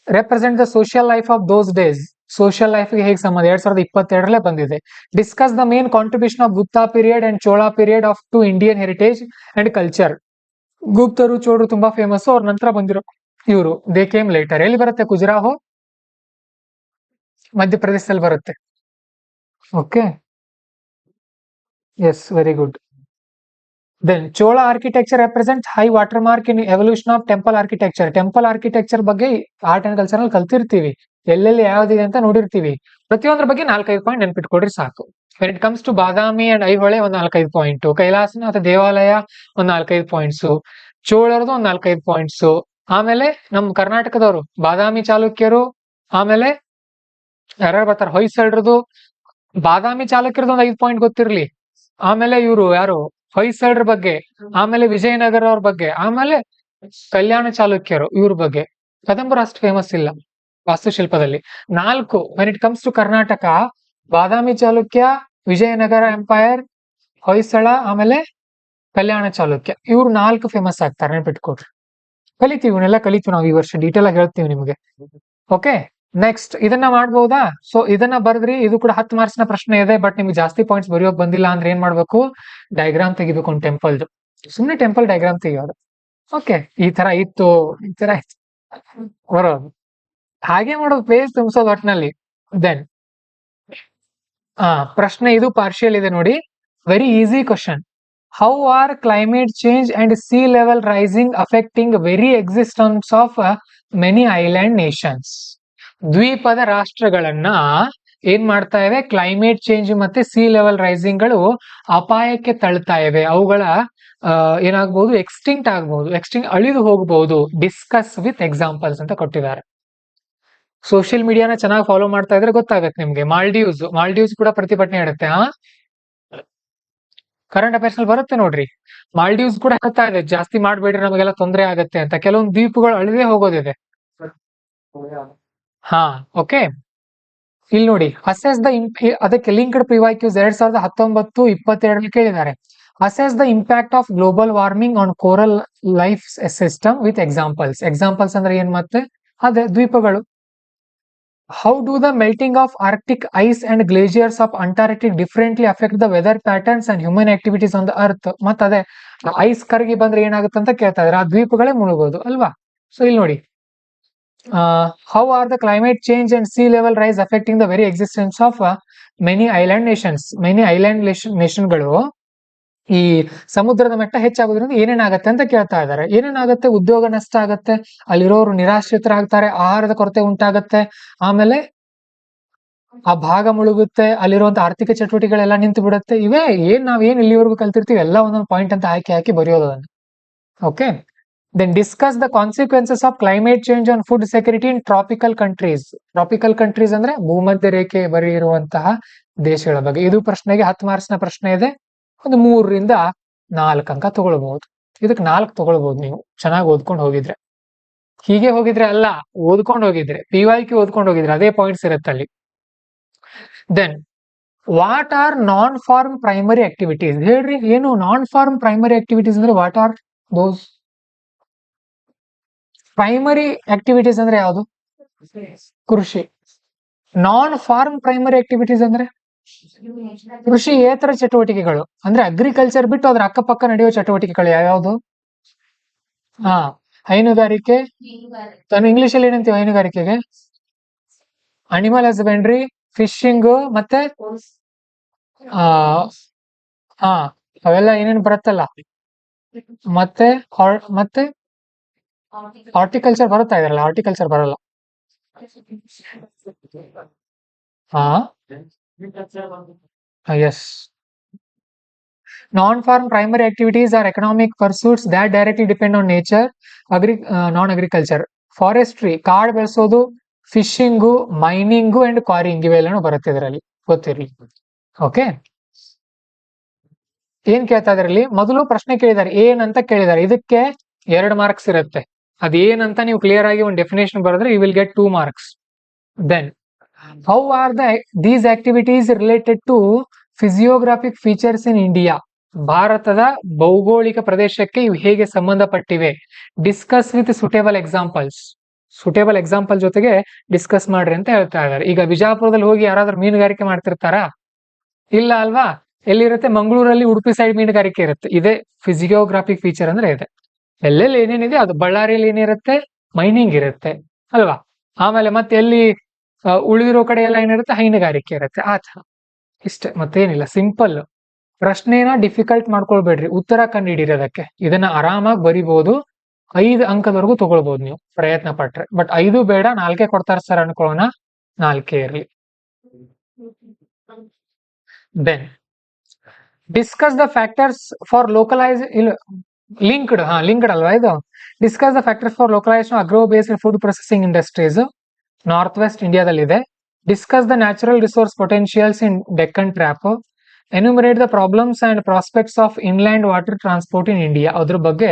Represent the social life of those days. Social life ಗೆ ಹೇಗೆ ಸಂಬಂಧ? 2022ರಲ್ಲೇ ಬಂದಿದೆ. Discuss the main contribution of Gupta period and Chola period of to Indian heritage and culture. ಗುಪ್ತರು ಚೋಳರು ತುಂಬಾ famous. ಅವ್ರ ನಂತರ ಬಂದಿರೋ ಇವರು ದೇ ಕೇಮ್ ಲೇಟರ್. ಎಲ್ಲಿ ಬರುತ್ತೆ ಖುಜುರಾಹೋ? ಮಧ್ಯಪ್ರದೇಶದಲ್ಲಿ ಬರುತ್ತೆ. Okay, yes, very good. Then Chola architecture represent high water mark in evolution of temple architecture. Temple architecture ಬಗ್ಗೆ ಆರ್ಟ್ ಅಂಡ್ ಕಲ್ಚರ್ ನಲ್ಲಿ ಕಲ್ತಿರ್ತೀವಿ. ಎಲ್ಲೆಲ್ಲಿ ಯಾವ್ದಿದೆ ಅಂತ ನೋಡಿರ್ತೀವಿ. ಪ್ರತಿಯೊಂದ್ರ ಬಗ್ಗೆ 4-5 ಪಾಯಿಂಟ್ ನೆನ್ಪಿಟ್ಕೊಡ್ರಿ ಸಾಕು. When it comes to Badami and Aihole ಒಂದು 4-5 ಪಾಯಿಂಟ್. ಕೈಲಾಸನಾಥ ದೇವಾಲಯ ಒಂದು 4-5 ಪಾಯಿಂಟ್ಸ್. ಚೋಳರದು ಒಂದು 4-5 ಪಾಯಿಂಟ್ಸ್. ಆಮೇಲೆ ನಮ್ ಕರ್ನಾಟಕದವರು ಬಾದಾಮಿ ಚಾಲುಕ್ಯರು. ಆಮೇಲೆ ಯಾರ್ಯಾರು ಬರ್ತಾರೆ? ಹೊಯ್ಸಳರದು. ಬಾದಾಮಿ ಚಾಲುಕ್ಯರದು ಒಂದು 5 ಪಾಯಿಂಟ್ ಗೊತ್ತಿರ್ಲಿ. ಆಮೇಲೆ ಇವರು ಯಾರು? ಹೊಯ್ಸಳರ ಬಗ್ಗೆ. ಆಮೇಲೆ ವಿಜಯನಗರ ಅವ್ರ ಬಗ್ಗೆ. ಆಮೇಲೆ ಕಲ್ಯಾಣ ಚಾಲುಕ್ಯರು, ಇವ್ರ ಬಗ್ಗೆ. ಕದಂಬರು ಅಷ್ಟು ಫೇಮಸ್ ಇಲ್ಲ ವಾಸ್ತುಶಿಲ್ಪದಲ್ಲಿ. 4 when it comes to Karnataka: Badami Chalukya, Vijayanagara empire, Hoysala, ಆಮೇಲೆ ಕಲ್ಯಾಣ ಚಾಲುಕ್ಯ. ಇವ್ರು 4 ಫೇಮಸ್ ಆಗ್ತಾರೆ, ನೆನ್ಪಿಟ್ಕೊಡ್ರಿ. ಕಲಿತೀವಿ, ಇವನ್ನೆಲ್ಲ ಕಲಿತೀವಿ ನಾವು ಈ ವರ್ಷ, ಡೀಟೇಲ್ ಆಗಿ ಹೇಳ್ತೀವಿ ನಿಮಗೆ. ಓಕೆ, ನೆಕ್ಸ್ಟ್ ಇದನ್ನ ಮಾಡ್ಬೋದಾ? ಸೊ ಇದನ್ನ ಬರೆದ್ರಿ, ಇದು ಕೂಡ 10 ಮಾರ್ಕ್ಸ್ ನ ಪ್ರಶ್ನೆ ಇದೆ. ಬಟ್ ನಿಮ್ಗೆ ಜಾಸ್ತಿ ಪಾಯಿಂಟ್ಸ್ ಬರೆಯೋಕ್ ಬಂದಿಲ್ಲ ಅಂದ್ರೆ ಏನ್ ಮಾಡ್ಬೇಕು? ಡಯಾಗ್ರಾಮ್ ತೆಗಿಬೇಕು ಒಂದು ಟೆಂಪಲ್. ಸುಮ್ನೆ ಟೆಂಪಲ್ ಡಯಾಗ್ರಾಮ್ ತೆಗಿಯೋದು. ಓಕೆ, ಈ ತರ ಇತ್ತು, ಈ ತರ ಬರೋದು, ಹಾಗೆ ಮಾಡೋದು, ಪೇಜ್ ತುಂಬಿಸೋದು ಒಟ್ನಲ್ಲಿ. ದೆನ್ ಪ್ರಶ್ನೆ ಇದು ಪಾರ್ಷಿಯಲ್ ಇದೆ ನೋಡಿ, very easy question. How are climate change and sea level rising affecting very existence of many island nations? ದ್ವೀಪದ ರಾಷ್ಟ್ರಗಳನ್ನ ಏನ್ ಮಾಡ್ತಾ ಇವೆ? ಕ್ಲೈಮೇಟ್ ಚೇಂಜ್ ಮತ್ತೆ ಸೀ ಲೆವೆಲ್ ರೈಸಿಂಗ್ ಗಳು ಅಪಾಯಕ್ಕೆ ತಳ್ತಾ ಇವೆ. ಅವುಗಳ ಏನಾಗಬಹುದು? ಎಕ್ಸ್ಟಿಂಕ್ಟ್ ಆಗಬಹುದು, ಅಳಿದು ಹೋಗಬಹುದು. ಡಿಸ್ಕಸ್ ವಿತ್ ಎಕ್ಸಾಂಪಲ್ಸ್ ಅಂತ ಕೊಟ್ಟಿದ್ದಾರೆ. ಸೋಷಿಯಲ್ ಮೀಡಿಯಾನ ಚೆನ್ನಾಗಿ ಫಾಲೋ ಮಾಡ್ತಾ ಇದ್ರೆ ಗೊತ್ತಾಗತ್ತೆ ನಿಮ್ಗೆ. ಮಾಲ್ಡೀವ್ಸ್ ಕೂಡ ಪ್ರತಿಭಟನೆ ಇಡುತ್ತೆ. ಕರೆಂಟ್ ಅಫೇರ್ಸ್ ನಲ್ಲಿ ಬರುತ್ತೆ ನೋಡ್ರಿ. ಮಾಲ್ಡೀವ್ಸ್ ಕೂಡ ಹೇಳ್ತಾ ಇದೆ, ಜಾಸ್ತಿ ಮಾಡ್ಬೇಡ್ರಿ, ನಮಗೆಲ್ಲ ತೊಂದರೆ ಆಗತ್ತೆ ಅಂತ. ಕೆಲವೊಂದು ದ್ವೀಪಗಳು ಅಳಿದೇ ಹೋಗೋದಿದೆ. ಓಕೆ, ಇಲ್ಲಿ ನೋಡಿ, ಅಸೆಸ್ ದ ಅದಕ್ಕೆ ಲಿಂಕ್ಡ್ PYQs 2019-22 ಕೇಳಿದ್ದಾರೆ. Assess the impact of global warming on coral life system with examples. Examples ಅಂದ್ರೆ ಏನ್? ಮತ್ತೆ ಅದೇ ದ್ವೀಪಗಳು. How do the melting of Arctic ice and glaciers of Antarctic differently affect the weather patterns and human activities on the earth? ಮತ್ತೆ ಅದೇ ice ಕರಗಿ ಬಂದ್ರೆ ಏನಾಗುತ್ತೆ ಅಂತ ಕೇಳ್ತಾ ಇದ್ರೆ, ಆ ದ್ವೀಪಗಳೇ ಮುಳುಗೋದು ಅಲ್ವಾ? ಸೊ ಇಲ್ಲಿ ನೋಡಿ, how are the climate change and sea level rise affecting the very existence of many island nations? Many island ನೇಷನ್ಗಳು ಈ ಸಮುದ್ರದ ಮಟ್ಟ ಹೆಚ್ಚಾಗೋದ್ರಿಂದ ಏನೇನಾಗತ್ತೆ ಅಂತ ಕೇಳ್ತಾ ಇದ್ದಾರೆ. ಏನೇನಾಗತ್ತೆ? ಉದ್ಯೋಗ ನಷ್ಟ ಆಗತ್ತೆ, ಅಲ್ಲಿರೋರು ನಿರಾಶ್ರಿತರಾಗ್ತಾರೆ, ಆಹಾರದ ಕೊರತೆ ಉಂಟಾಗತ್ತೆ, ಆಮೇಲೆ ಆ ಭಾಗ ಮುಳುಗುತ್ತೆ, ಅಲ್ಲಿರುವಂತ ಆರ್ಥಿಕ ಚಟುವಟಿಕೆಗಳೆಲ್ಲ ನಿಂತು ಬಿಡುತ್ತೆ. ಇವೇ ನಾವೇನ್ ಇಲ್ಲಿವರೆಗೂ ಕಲ್ತಿರ್ತೀವಿ ಎಲ್ಲ ಒಂದೊಂದು ಪಾಯಿಂಟ್ ಅಂತ ಹಾಕಿ ಬರೆಯೋದು ಅದನ್ನ. Okay, then discuss the consequences of climate change on food security in tropical countries. Tropical countries ಅಂದ್ರೆ ಭೂಮಧ್ಯ ರೇಖೆ ಬರೀ ಇರುವಂತಹ ದೇಶಗಳ ಬಗ್ಗೆ. ಇದು ಪ್ರಶ್ನೆಗೆ 10 ಮಾರ್ಕ್ಸ್ ನ ಪ್ರಶ್ನೆ ಇದೆ. ಒಂದು 3 ರಿಂದ 4 ಅಂಕ ತಗೊಳ್ಬಹುದು. ಇದಕ್ಕೆ 4 ತಗೊಳ್ಬಹುದು ನೀವು ಚೆನ್ನಾಗಿ ಓದ್ಕೊಂಡು ಹೋಗಿದ್ರೆ. ಹೀಗೆ ಹೋಗಿದ್ರೆ ಅಲ್ಲ, ಓದ್ಕೊಂಡು ಹೋಗಿದ್ರೆ, PYQ ಓದ್ಕೊಂಡು ಹೋಗಿದ್ರೆ ಅದೇ ಪಾಯಿಂಟ್ಸ್ ಇರುತ್ತೆ ಅಲ್ಲಿ. Then what are non farm primary activities? ಹೇಳ್ರಿ, ಏನು ನಾನ್ ಫಾರ್ಮ್ ಪ್ರೈಮರಿ ಆಕ್ಟಿವಿಟೀಸ್ ಅಂದ್ರೆ? What are those primary activities ಅಂದ್ರೆ ಯಾವುದು? ಕೃಷಿ. ನಾನ್ ಫಾರ್ಮ್ ಪ್ರೈಮರಿ ಆಕ್ಟಿವಿಟೀಸ್ ಅಂದ್ರೆ ಕೃಷಿಯೇತರ ಚಟುವಟಿಕೆಗಳು, ಅಂದ್ರೆ ಅಗ್ರಿಕಲ್ಚರ್ ಬಿಟ್ಟು ಅದ್ರ ಅಕ್ಕಪಕ್ಕ ನಡೆಯುವ ಚಟುವಟಿಕೆಗಳು ಯಾವ್ಯಾವುದು? ಹೈನುಗಾರಿಕೆ. ನಾನು ಇಂಗ್ಲಿಷ್ ಅಲ್ಲಿ ಏನಂತೀವಿ ಹೈನುಗಾರಿಕೆಗೆ? ಅನಿಮಲ್ ಹಸ್ಬೆಂಡ್ರಿ, ಫಿಶಿಂಗ್, ಮತ್ತೆ ಅವೆಲ್ಲ ಏನೇನು ಬರುತ್ತಲ್ಲ. ಮತ್ತೆ ಹಾರ್ಟಿಕಲ್ಚರ್ ಬರುತ್ತಾ ಇದ್ರಲ್ಲ? ಹಾರ್ಟಿಕಲ್ಚರ್ ಬರಲ್ಲ. S. Non-farm primary activities are economic pursuits that directly depend on nature. Non-agriculture, forestry, ಕಾಡು ಬೆಳೆಸೋದು, ಫಿಶಿಂಗು, ಮೈನಿಂಗು ಅಂಡ್ ಕ್ವಾರಿಂಗ್, ಇವೆಲ್ಲನೂ ಬರುತ್ತೆ ಇದರಲ್ಲಿ, ಗೊತ್ತಿರಲಿ. ಓಕೆ, ಏನ್ ಕೇಳ್ತಾ ಇದ್ರಲ್ಲಿ? ಮೊದಲು ಪ್ರಶ್ನೆ ಕೇಳಿದ್ದಾರೆ, ಏನಂತ ಕೇಳಿದ್ದಾರೆ. ಇದಕ್ಕೆ 2 ಮಾರ್ಕ್ಸ್ ಇರುತ್ತೆ. ಅದೇನಂತ ನೀವು ಕ್ಲಿಯರ್ ಆಗಿ ಒಂದು ಡೆಫಿನೇಷನ್ ಬರೆದ್ರೆ you will get 2 marks. Then how are these activities related to physiographic features in India? ಭಾರತದ ಭೌಗೋಳಿಕ ಪ್ರದೇಶಕ್ಕೆ ಇವು ಹೇಗೆ ಸಂಬಂಧಪಟ್ಟಿವೆ? Discuss with suitable examples. Suitable example ಜೊತೆಗೆ ಡಿಸ್ಕಸ್ ಮಾಡ್ರಿ ಅಂತ ಹೇಳ್ತಾ ಇದ್ದಾರೆ. ಈಗ ವಿಜಯಪುರದಲ್ಲಿ ಹೋಗಿ ಯಾರಾದ್ರೂ ಮೀನುಗಾರಿಕೆ ಮಾಡ್ತಿರ್ತಾರಾ? ಇಲ್ಲ ಅಲ್ವಾ? ಎಲ್ಲಿರುತ್ತೆ? ಮಂಗಳೂರಲ್ಲಿ, ಉಡುಪಿ ಸೈಡ್ ಮೀನುಗಾರಿಕೆ ಇರುತ್ತೆ. ಇದೇ ಫಿಸಿಯೋಗ್ರಾಫಿಕ್ ಫೀಚರ್ ಅಂದ್ರೆ ಇದೆ. ಎಲ್ಲೆಲ್ಲಿ ಏನೇನಿದೆ ಅದು. ಬಳ್ಳಾರಿಯಲ್ಲಿ ಏನಿರುತ್ತೆ? ಮೈನಿಂಗ್ ಇರುತ್ತೆ ಅಲ್ವಾ? ಆಮೇಲೆ ಮತ್ತೆ ಎಲ್ಲಿ ಉಳಿದಿರೋ ಕಡೆ ಎಲ್ಲ ಏನಿರುತ್ತೆ? ಹೈನುಗಾರಿಕೆ ಇರುತ್ತೆ. ಆ ತರ ಇಷ್ಟೇ, ಮತ್ತೇನಿಲ್ಲ, ಸಿಂಪಲ್. ಪ್ರಶ್ನೆನ ಡಿಫಿಕಲ್ಟ್ ಮಾಡ್ಕೊಳ್ಬೇಡ್ರಿ, ಉತ್ತರ ಕಂಡು ಹಿಡಿಯೋದಕ್ಕೆ. ಇದನ್ನ ಆರಾಮಾಗಿ ಬರಿಬಹುದು, 5 ಅಂಕದವರೆಗೂ ತಗೊಳ್ಬಹುದು ನೀವು ಪ್ರಯತ್ನ ಪಟ್ರೆ. ಬಟ್ 5 ಬೇಡ, 4 ಕೊಡ್ತಾರೆ ಸರ್ ಅನ್ಕೊಳ್ಳೋಣ, 4 ಇರ್ಲಿ. Then discuss the factors for localise linked ಅಲ್ವಾ ಇದು? Discuss the factors for localization agro based food processing industries north west ಇಂಡಿಯಾದಲ್ಲಿದೆ. Discuss the natural resource potentials in Deccan trap. Enumerate the problems and prospects of inland water transport in India. ಅದ್ರ ಬಗ್ಗೆ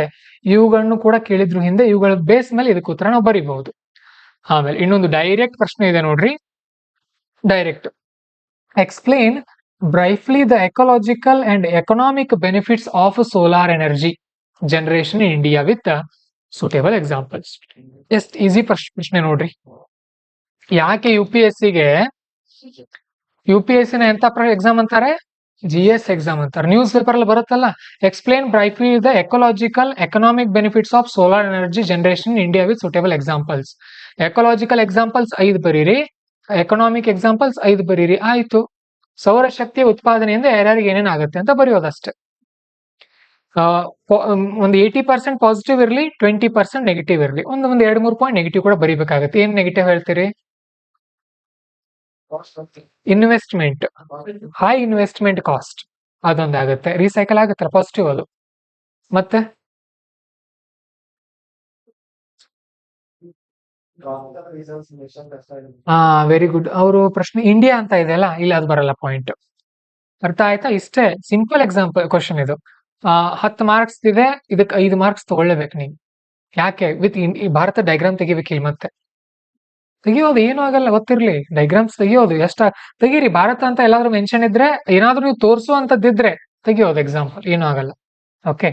ಇವುಗಳನ್ನು ಕೂಡ ಕೇಳಿದ್ರು ಹಿಂದೆ. ಇವುಗಳ ಬೇಸ್ ಮೇಲೆ ಇದಕ್ಕೆ ಉತ್ತರ ನಾವು ಬರೀಬಹುದು. ಆಮೇಲೆ ಇನ್ನೊಂದು ಡೈರೆಕ್ಟ್ ಪ್ರಶ್ನೆ ಇದೆ ನೋಡ್ರಿ. Direct explain briefly the ecological and economic benefits of solar energy generation in India with suitable examples. ಎಷ್ಟ್ ಈಸಿ ಪ್ರಶ್ನೆ ನೋಡ್ರಿ. ಯಾಕೆ UPSCಗೆ UPSC ನ ಎಂತ ಎಕ್ಸಾಮ್ ಅಂತಾರೆ? GS ಎಕ್ಸಾಮ್ ಅಂತಾರೆ. ನ್ಯೂಸ್ ಪೇಪರ್ ಅಲ್ಲಿ ಬರುತ್ತಲ್ಲ, explain brightly the ecological economic benefits of solar energy generation in India with suitable examples. Ecological examples 5 ಬರೀರಿ, ಎಕನಾಮಿಕ್ ಎಕ್ಸಾಂಪಲ್ಸ್ 5 ಬರೀರಿ, ಆಯ್ತು. ಸೌರಶಕ್ತಿಯ ಉತ್ಪಾದನೆಯಿಂದ ಯಾರ್ಯಾರಿಗೆ ಏನೇನಾಗುತ್ತೆ ಅಂತ ಬರೆಯೋದಷ್ಟೇ. ಒಂದು 80% ಪಾಸಿಟಿವ್ ಇರಲಿ, 20% ನೆಗೆಟಿವ್ ಇರಲಿ, ಒಂದು 2-3 ಪಾಯಿಂಟ್ ನೆಗೆಟಿವ್ ಕೂಡ ಬರೀಬೇಕಾಗುತ್ತೆ. ಏನ್ ನೆಗೆಟಿವ್ ಹೇಳ್ತೀರಿ? ಇನ್ವೆಸ್ಟ್ಮೆಂಟ್, ಹೈ ಇನ್ವೆಸ್ಟ್ಮೆಂಟ್ ಕಾಸ್ಟ್ ಅದೊಂದಾಗುತ್ತೆ. ರೀಸೈಕಲ್ ಆಗುತ್ತಲ್ಲ, ಪಾಸಿಟಿವ್ ಅದು. ಮತ್ತೆ ವೆರಿ ಗುಡ್. ಅವರು ಪ್ರಶ್ನೆ ಇಂಡಿಯಾ ಅಂತ ಇದೆಯಲ್ಲ, ಇಲ್ಲಿ ಅದು ಬರಲ್ಲ ಪಾಯಿಂಟ್. ಅರ್ಥ ಆಯ್ತಾ? ಇಷ್ಟೇ ಸಿಂಪಲ್ ಎಕ್ಸಾಂಪಲ್ ಕ್ವಶನ್ ಇದು. 10 ಮಾರ್ಕ್ಸ್ ಇದೆ, ಇದಕ್ಕೆ 5 ಮಾರ್ಕ್ಸ್ ತಗೊಳ್ಳೇಬೇಕು ನೀವು. ಯಾಕೆ? ವಿತ್ ಭಾರತ ಡೈಗ್ರಾಮ್ ತೆಗಿಬೇಕು ಇಲ್ಲಿ. ಮತ್ತೆ ತೆಗಿಯೋದು ಏನೂ ಆಗಲ್ಲ, ಗೊತ್ತಿರ್ಲಿ. ಡೈಗ್ರಾಮ್ಸ್ ತೆಗಿಯೋದು ತೆಗೀರಿ. ಭಾರತ ಅಂತ ಎಲ್ಲಾದ್ರೂ ಮೆನ್ಷನ್ ಇದ್ರೆ, ಏನಾದ್ರೂ ನೀವು ತೋರಿಸುವಂತದ್ದಿದ್ರೆ ತೆಗಿಯೋದು ಎಕ್ಸಾಂಪಲ್, ಏನೂ ಆಗಲ್ಲ. ಓಕೆ,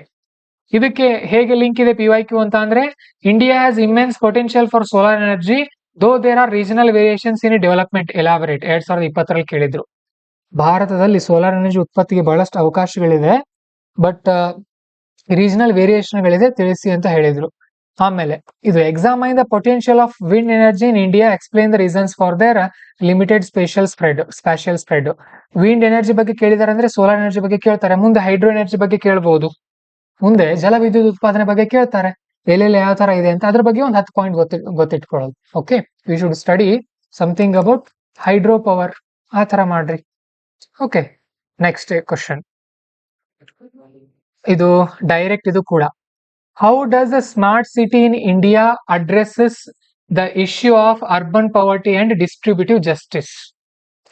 ಇದಕ್ಕೆ ಹೇಗೆ ಲಿಂಕ್ ಇದೆ PYQ ಅಂತ ಅಂದ್ರೆ, India has immense potential for solar energy though there are regional variations in development elaborate. 2020ರಲ್ಲಿ ಕೇಳಿದ್ರು. ಭಾರತದಲ್ಲಿ ಸೋಲಾರ್ ಎನರ್ಜಿ ಉತ್ಪತ್ತಿಗೆ ಬಹಳಷ್ಟು ಅವಕಾಶಗಳಿದೆ, ಬಟ್ ರೀಜನಲ್ ವೇರಿಯೇಷನ್ಗಳಿದೆ, ತಿಳಿಸಿ ಅಂತ ಹೇಳಿದ್ರು. ಆಮೇಲೆ ಇದು examine the potential of wind energy in India, explain the reasons for there limited spatial spread. Wind energy ಬಗ್ಗೆ ಕೇಳಿದಾರೆ ಅಂದ್ರೆ ಸೋಲಾರ್ ಎನರ್ಜಿ ಬಗ್ಗೆ ಕೇಳ್ತಾರೆ, ಮುಂದೆ ಹೈಡ್ರೋ ಎನರ್ಜಿ ಬಗ್ಗೆ ಕೇಳಬಹುದು, ಮುಂದೆ ಜಲ ವಿದ್ಯುತ್ ಉತ್ಪಾದನೆ ಬಗ್ಗೆ ಕೇಳ್ತಾರೆ, ಎಲ್ಲೆಲ್ಲಿ ಯಾವ ತರ ಇದೆ ಅಂತ. ಅದ್ರ ಬಗ್ಗೆ ಒಂದು 10 ಪಾಯಿಂಟ್ ಗೊತ್ತಿಟ್ಕೊಳ್ಳೋದು. Okay, we should study something about hydro power, ಆ ತರ ಮಾಡ್ರಿ. Okay, next question. ಇದು ಡೈರೆಕ್ಟ್, ಇದು ಕೂಡ. How does the smart city in India addresses the issue of urban poverty and distributive justice?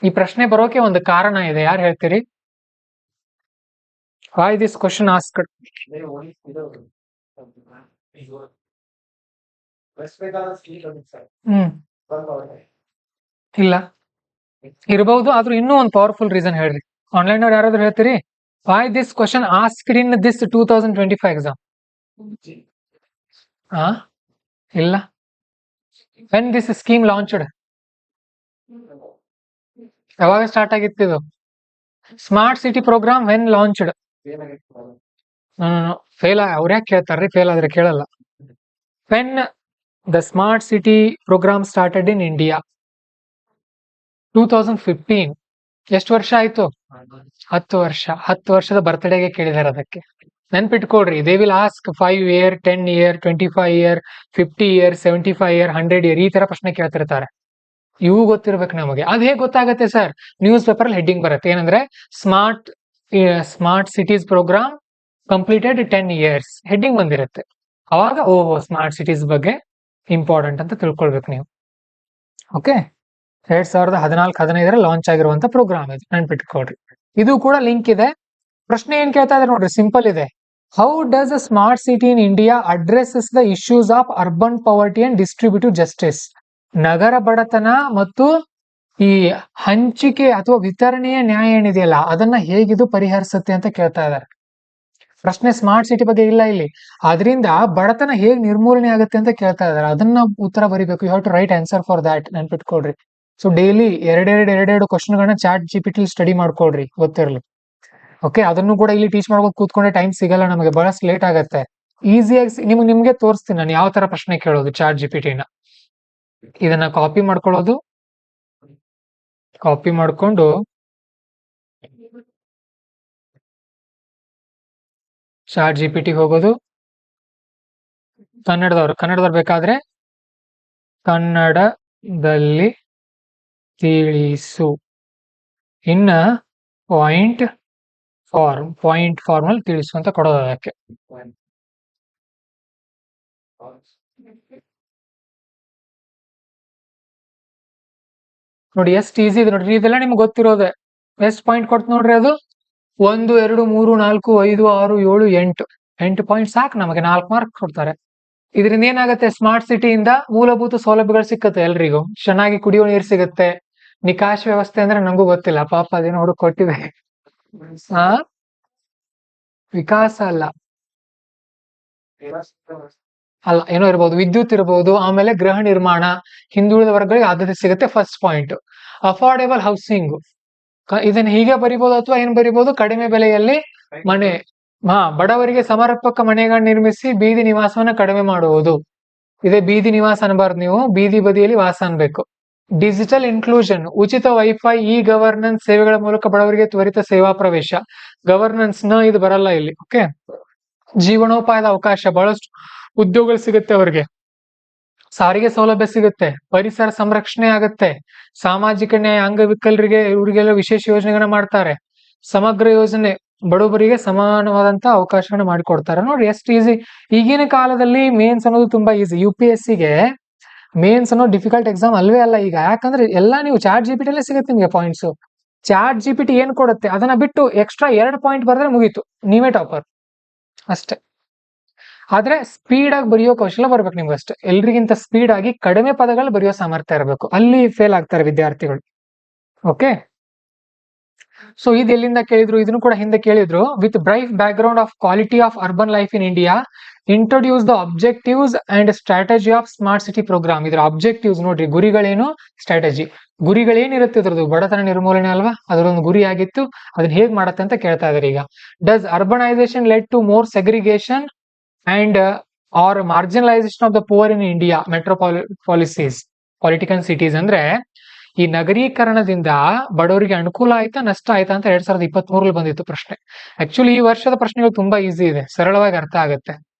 ಈ ಪ್ರಶ್ನೆ ಬರೋಕೆ ಒಂದು ಕಾರಣ ಇದೆ, ಯಾರು ಹೇಳ್ತೀರಿ? Why this question asked? ಇಲ್ಲ, ಇರಬಹುದು, ಆದ್ರೂ ಇನ್ನೂ ಒಂದು ಪವರ್ಫುಲ್ ರೀಸನ್ ಹೇಳ್ರಿ. ಆನ್ಲೈನ್ ಅವ್ರು ಯಾರಾದ್ರೂ ಹೇಳ್ತೀರಿ? Why this question asked in this 2025 exam? ಇಲ್ಲ. When this scheme launched? ಯಾವಾಗ ಸ್ಟಾರ್ಟ್ ಆಗಿತ್ತು ಇದು? Smart city program when launched? Fail ಅವ್ರ ಯಾಕೆ ಕೇಳ್ತಾರ್ರಿ? ಫೇಲ್ ಆದ್ರೆ ಕೇಳಲ್ಲ. When the smart city program started in India? 2015. ಎಷ್ಟು ವರ್ಷ ಆಯ್ತು? 10 ವರ್ಷ. 10 ವರ್ಷದ ಬರ್ತ್ಡೇಗೆ ಕೇಳಿದಾರೆ. ಅದಕ್ಕೆ ನೆನ್ಪಿಟ್ಕೊಡ್ರಿ, they will ask 5 year, 10 year, 25 year, 50 year, 75 year, 100 year, ಈ ತರ ಪ್ರಶ್ನೆ ಕೇಳ್ತಿರ್ತಾರೆ. ಇವು ಗೊತ್ತಿರ್ಬೇಕು ನಮಗೆ. ಅದ್ ಹೇಗೆ ಗೊತ್ತಾಗತ್ತೆ ಸರ್? ನ್ಯೂಸ್ ಪೇಪರ್ ಅಲ್ಲಿ ಹೆಡ್ಡಿಂಗ್ ಬರುತ್ತೆ, ಏನಂದ್ರೆ smart cities program completed 10 years, heading ಬಂದಿರುತ್ತೆ. ಅವಾಗ ಓಹೋ, ಸ್ಮಾರ್ಟ್ ಸಿಟೀಸ್ ಬಗ್ಗೆ ಇಂಪಾರ್ಟೆಂಟ್ ಅಂತ ತಿಳ್ಕೊಳ್ಬೇಕು ನೀವು. ಓಕೆ, 2014-15 ಲಾಂಚ್ ಆಗಿರುವಂತ ಪ್ರೋಗ್ರಾಮ್ ಇದು, ನೆನ್ಪಿಟ್ಕೊಳ್ರಿ. ಇದು ಕೂಡ ಲಿಂಕ್ ಇದೆ. ಪ್ರಶ್ನೆ ಏನ್ ಕೇಳ್ತಾ ಇದ್ದಾರೆ ನೋಡ್ರಿ, ಸಿಂಪಲ್ ಇದೆ. How does a smart city in India addresses the issues of urban poverty and distributive justice? ನಗರ ಬಡತನ ಮತ್ತು ಈ ಹಂಚಿಕೆ ಅಥವಾ ವಿತರಣೆಯ ನ್ಯಾಯ ಏನಿದೆಯಲ್ಲ, ಅದನ್ನ ಹೇಗಿದು ಪರಿಹರಿಸುತ್ತೆ ಅಂತ ಕೇಳ್ತಾ ಇದ್ದಾರೆ. ಪ್ರಶ್ನೆ ಸ್ಮಾರ್ಟ್ ಸಿಟಿ ಬಗ್ಗೆ ಇಲ್ಲ ಇಲ್ಲಿ, ಅದರಿಂದ ಬಡತನ ಹೇಗ್ ನಿರ್ಮೂಲನೆ ಆಗುತ್ತೆ ಅಂತ ಕೇಳ್ತಾ ಇದ್ದಾರೆ. ಅದನ್ನ ಉತ್ತರ ಬರೀಬೇಕು. You have to write answer for that, ನೆನ್ಪಿಟ್ಕೊಡ್ರಿ. ಸೊ ಡೈಲಿ ಎರಡೆರಡು ಕ್ವಶನ್ಗಳನ್ನ ಚಾಟ್ GPT ಸ್ಟಡಿ ಮಾಡ್ಕೊಳ್ರಿ, ಗೊತ್ತಿರ್ಲಿ. ಓಕೆ, ಅದನ್ನು ಕೂಡ ಇಲ್ಲಿ ಟೀಚ್ ಮಾಡ್ಬೋದು ಕೂತ್ಕೊಂಡೆ ಟೈಮ್ ಸಿಗಲ್ಲ ನಮಗೆ, ಬಹಳಷ್ಟು ಲೇಟ್ ಆಗತ್ತೆ. ಈಸಿಯಾಗಿ ನಿಮ್ಗೆ ತೋರಿಸ್ತೀನಿ ನಾನು ಯಾವ ತರ ಪ್ರಶ್ನೆ ಕೇಳೋದು ಚಾಟ್ GPT-ನ. ಇದನ್ನ ಕಾಪಿ ಮಾಡ್ಕೊಳ್ಳೋದು, ಕಾಪಿ ಮಾಡ್ಕೊಂಡು ಚಾಟ್ GPT ಹೋಗೋದು. ಕನ್ನಡದವ್ರು ಬೇಕಾದ್ರೆ ಕನ್ನಡದಲ್ಲಿ ತಿಳಿಸು, ಇನ್ನ ಪಾಯಿಂಟ್ ಫಾರ್ಮ್ ಅಲ್ಲಿ ತಿಳಿಸು ಅಂತ ಕೊಡೋದು. ಅದಕ್ಕೆ ನೋಡಿ ಎಷ್ಟು ಈಸಿ ಇದೆ ನೋಡ್ರಿ. ಇದೆಲ್ಲ ನಿಮ್ಗೆ ಗೊತ್ತಿರೋದೆ. ಎಷ್ಟು ಪಾಯಿಂಟ್ ಕೊಡ್ತು ನೋಡ್ರಿ ಅದು? 1, 2, 3, 4, 5, 6, 7, 8 ಪಾಯಿಂಟ್ ಸಾಕು ನಮಗೆ. 4 ಮಾರ್ಕ್ ಕೊಡ್ತಾರೆ. ಇದರಿಂದ ಏನಾಗುತ್ತೆ? ಸ್ಮಾರ್ಟ್ ಸಿಟಿಯಿಂದ ಮೂಲಭೂತ ಸೌಲಭ್ಯಗಳು ಸಿಕ್ಕತ್ತೆ ಎಲ್ರಿಗೂ. ಚೆನ್ನಾಗಿ ಕುಡಿಯೋ ನೀರು ಸಿಗುತ್ತೆ. ನಿಕಾಶ್ ವ್ಯವಸ್ಥೆ ಅಂದ್ರೆ ನಂಗೂ ಗೊತ್ತಿಲ್ಲ, ಪಾಪ ಅದೇನೋ ಹುಡುಕ್ ಕೊಟ್ಟಿದೆ. ವಿಕಾಸ ಅಲ್ಲ, ಅಲ್ಲ ಏನೋ ಇರ್ಬೋದು, ವಿದ್ಯುತ್ ಇರ್ಬೋದು, ಆಮೇಲೆ ಗೃಹ ನಿರ್ಮಾಣ, ಹಿಂದುಳಿದ ವರ್ಗಗಳಿಗೆ ಆದ್ಯತೆ ಸಿಗುತ್ತೆ. First point. ಅಫೋರ್ಡೆಬಲ್ ಹೌಸಿಂಗ್, ಇದನ್ನ ಹೀಗೆ ಬರಿಬಹುದು ಅಥವಾ ಏನ್ ಬರಿಬಹುದು, ಕಡಿಮೆ ಬೆಲೆಯಲ್ಲಿ ಮನೆ, ಬಡವರಿಗೆ ಸಮರ್ಪಕ ಮನೆಗಳನ್ನು ನಿರ್ಮಿಸಿ ಬೀದಿ ನಿವಾಸವನ್ನ ಕಡಿಮೆ ಮಾಡುವುದು. ಇದೇ ಬೀದಿ ನಿವಾಸ ಅನ್ಬಾರ್ದು, ನೀವು ಬೀದಿ ಬದಿಯಲ್ಲಿ ವಾಸ ಅನ್ಬೇಕು. ಡಿಜಿಟಲ್ ಇನ್ಕ್ಲೂಷನ್, ಉಚಿತ ವೈಫೈ, ಇ ಗವರ್ನೆನ್ಸ್ ಸೇವೆಗಳ ಮೂಲಕ ಬಡವರಿಗೆ ತ್ವರಿತ ಸೇವಾ ಪ್ರವೇಶ. ಗವರ್ನೆನ್ಸ್ ನ ಇದು ಬರಲ್ಲ ಇಲ್ಲಿ. ಓಕೆ. ಜೀವನೋಪಾಯದ ಅವಕಾಶ, ಬಹಳಷ್ಟು ಉದ್ಯೋಗಗಳು ಸಿಗುತ್ತೆ ಅವರಿಗೆ, ಸಾರಿಗೆ ಸೌಲಭ್ಯ ಸಿಗುತ್ತೆ, ಪರಿಸರ ಸಂರಕ್ಷಣೆ ಆಗುತ್ತೆ, ಸಾಮಾಜಿಕ ನ್ಯಾಯ, ಅಂಗವಿಕಲರಿಗೆ ಇವರಿಗೆಲ್ಲ ವಿಶೇಷ ಯೋಜನೆಗಳನ್ನ ಮಾಡ್ತಾರೆ, ಸಮಗ್ರ ಯೋಜನೆ, ಬಡವರಿಗೆ ಸಮಾನವಾದಂತ ಅವಕಾಶಗಳನ್ನ ಮಾಡಿಕೊಡ್ತಾರೆ. ನೋಡಿ ಎಷ್ಟು ಈಸಿ. ಈಗಿನ ಕಾಲದಲ್ಲಿ ಮೇನ್ಸ್ ಅನ್ನೋದು ತುಂಬಾ ಈಸಿ. UPSCಗೆ ಮೇನ್ಸ್ ಅನ್ನೋ ಡಿಫಿಕಲ್ಟ್ ಎಕ್ಸಾಮ್ ಅಲ್ವೇ ಅಲ್ಲ ಈಗ. ಯಾಕಂದ್ರೆ ಎಲ್ಲ ನೀವು ಚಾಟ್ GPT ಅಲ್ಲೇ ಸಿಗುತ್ತೆ ನಿಮ್ಗೆ ಪಾಯಿಂಟ್ಸ್. ಚಾಟ್ GPT ಏನ್ ಕೊಡುತ್ತೆ ಅದನ್ನ ಬಿಟ್ಟು ಎಕ್ಸ್ಟ್ರಾ 2 ಪಾಯಿಂಟ್ ಬರೆದ್ರೆ ಮುಗೀತು, ನೀವೇ ಟಾಪರ್ ಅಷ್ಟೇ. ಆದ್ರೆ ಸ್ಪೀಡ್ ಆಗಿ ಬರೆಯೋ ಕೌಶಲ ಬರ್ಬೇಕು ನಿಮ್ಗೆ ಅಷ್ಟೇ. ಎಲ್ರಿಗಿಂತ ಸ್ಪೀಡ್ ಆಗಿ ಕಡಿಮೆ ಪದಗಳು ಬರೆಯೋ ಸಾಮರ್ಥ್ಯ ಇರಬೇಕು, ಅಲ್ಲಿ ಫೇಲ್ ಆಗ್ತಾರೆ ವಿದ್ಯಾರ್ಥಿಗಳು. ಓಕೆ. ಸೊ ಇದು ಎಲ್ಲಿಂದ ಕೇಳಿದ್ರು, ಇದನ್ನು ಕೂಡ ಹಿಂದೆ ಕೇಳಿದ್ರು. With bright background of quality of urban life in India, introduce the objectives and strategy of smart city program. ಇದ್ರ ಅಬ್ಜೆಕ್ಟಿವ್ಸ್ ನೋಡ್ರಿ, ಗುರಿಗಳೇನು, ಸ್ಟ್ರಾಟಜಿ. ಗುರಿಗಳೇನಿರುತ್ತೆ ಇದ್ರದ್ದು, ಬಡತನ ನಿರ್ಮೂಲನೆ ಅಲ್ವಾ, ಅದರೊಂದು ಗುರಿ ಆಗಿತ್ತು, ಅದನ್ನ ಹೇಗ್ ಮಾಡತ್ತೆ ಅಂತ ಕೇಳ್ತಾ ಇದಾರೆ ಈಗ. Does urbanization led to more segregation and or marginalization of the poor in India metropolises political cities. ಅಂದ್ರೆ ಈ ನಗರೀಕರಣದಿಂದ ಬಡವರಿಗೆ ಅನುಕೂಲ ಆಯ್ತಾ ನಷ್ಟ ಆಯ್ತಾ ಅಂತ 2023 ಬಂದಿತ್ತು ಪ್ರಶ್ನೆ. ಆಕ್ಚುಲಿ ಈ ವರ್ಷದ ಪ್ರಶ್ನೆಗಳು ತುಂಬಾ ಈಸಿ ಇದೆ, ಸರಳವಾಗಿ ಅರ್ಥ ಆಗುತ್ತೆ.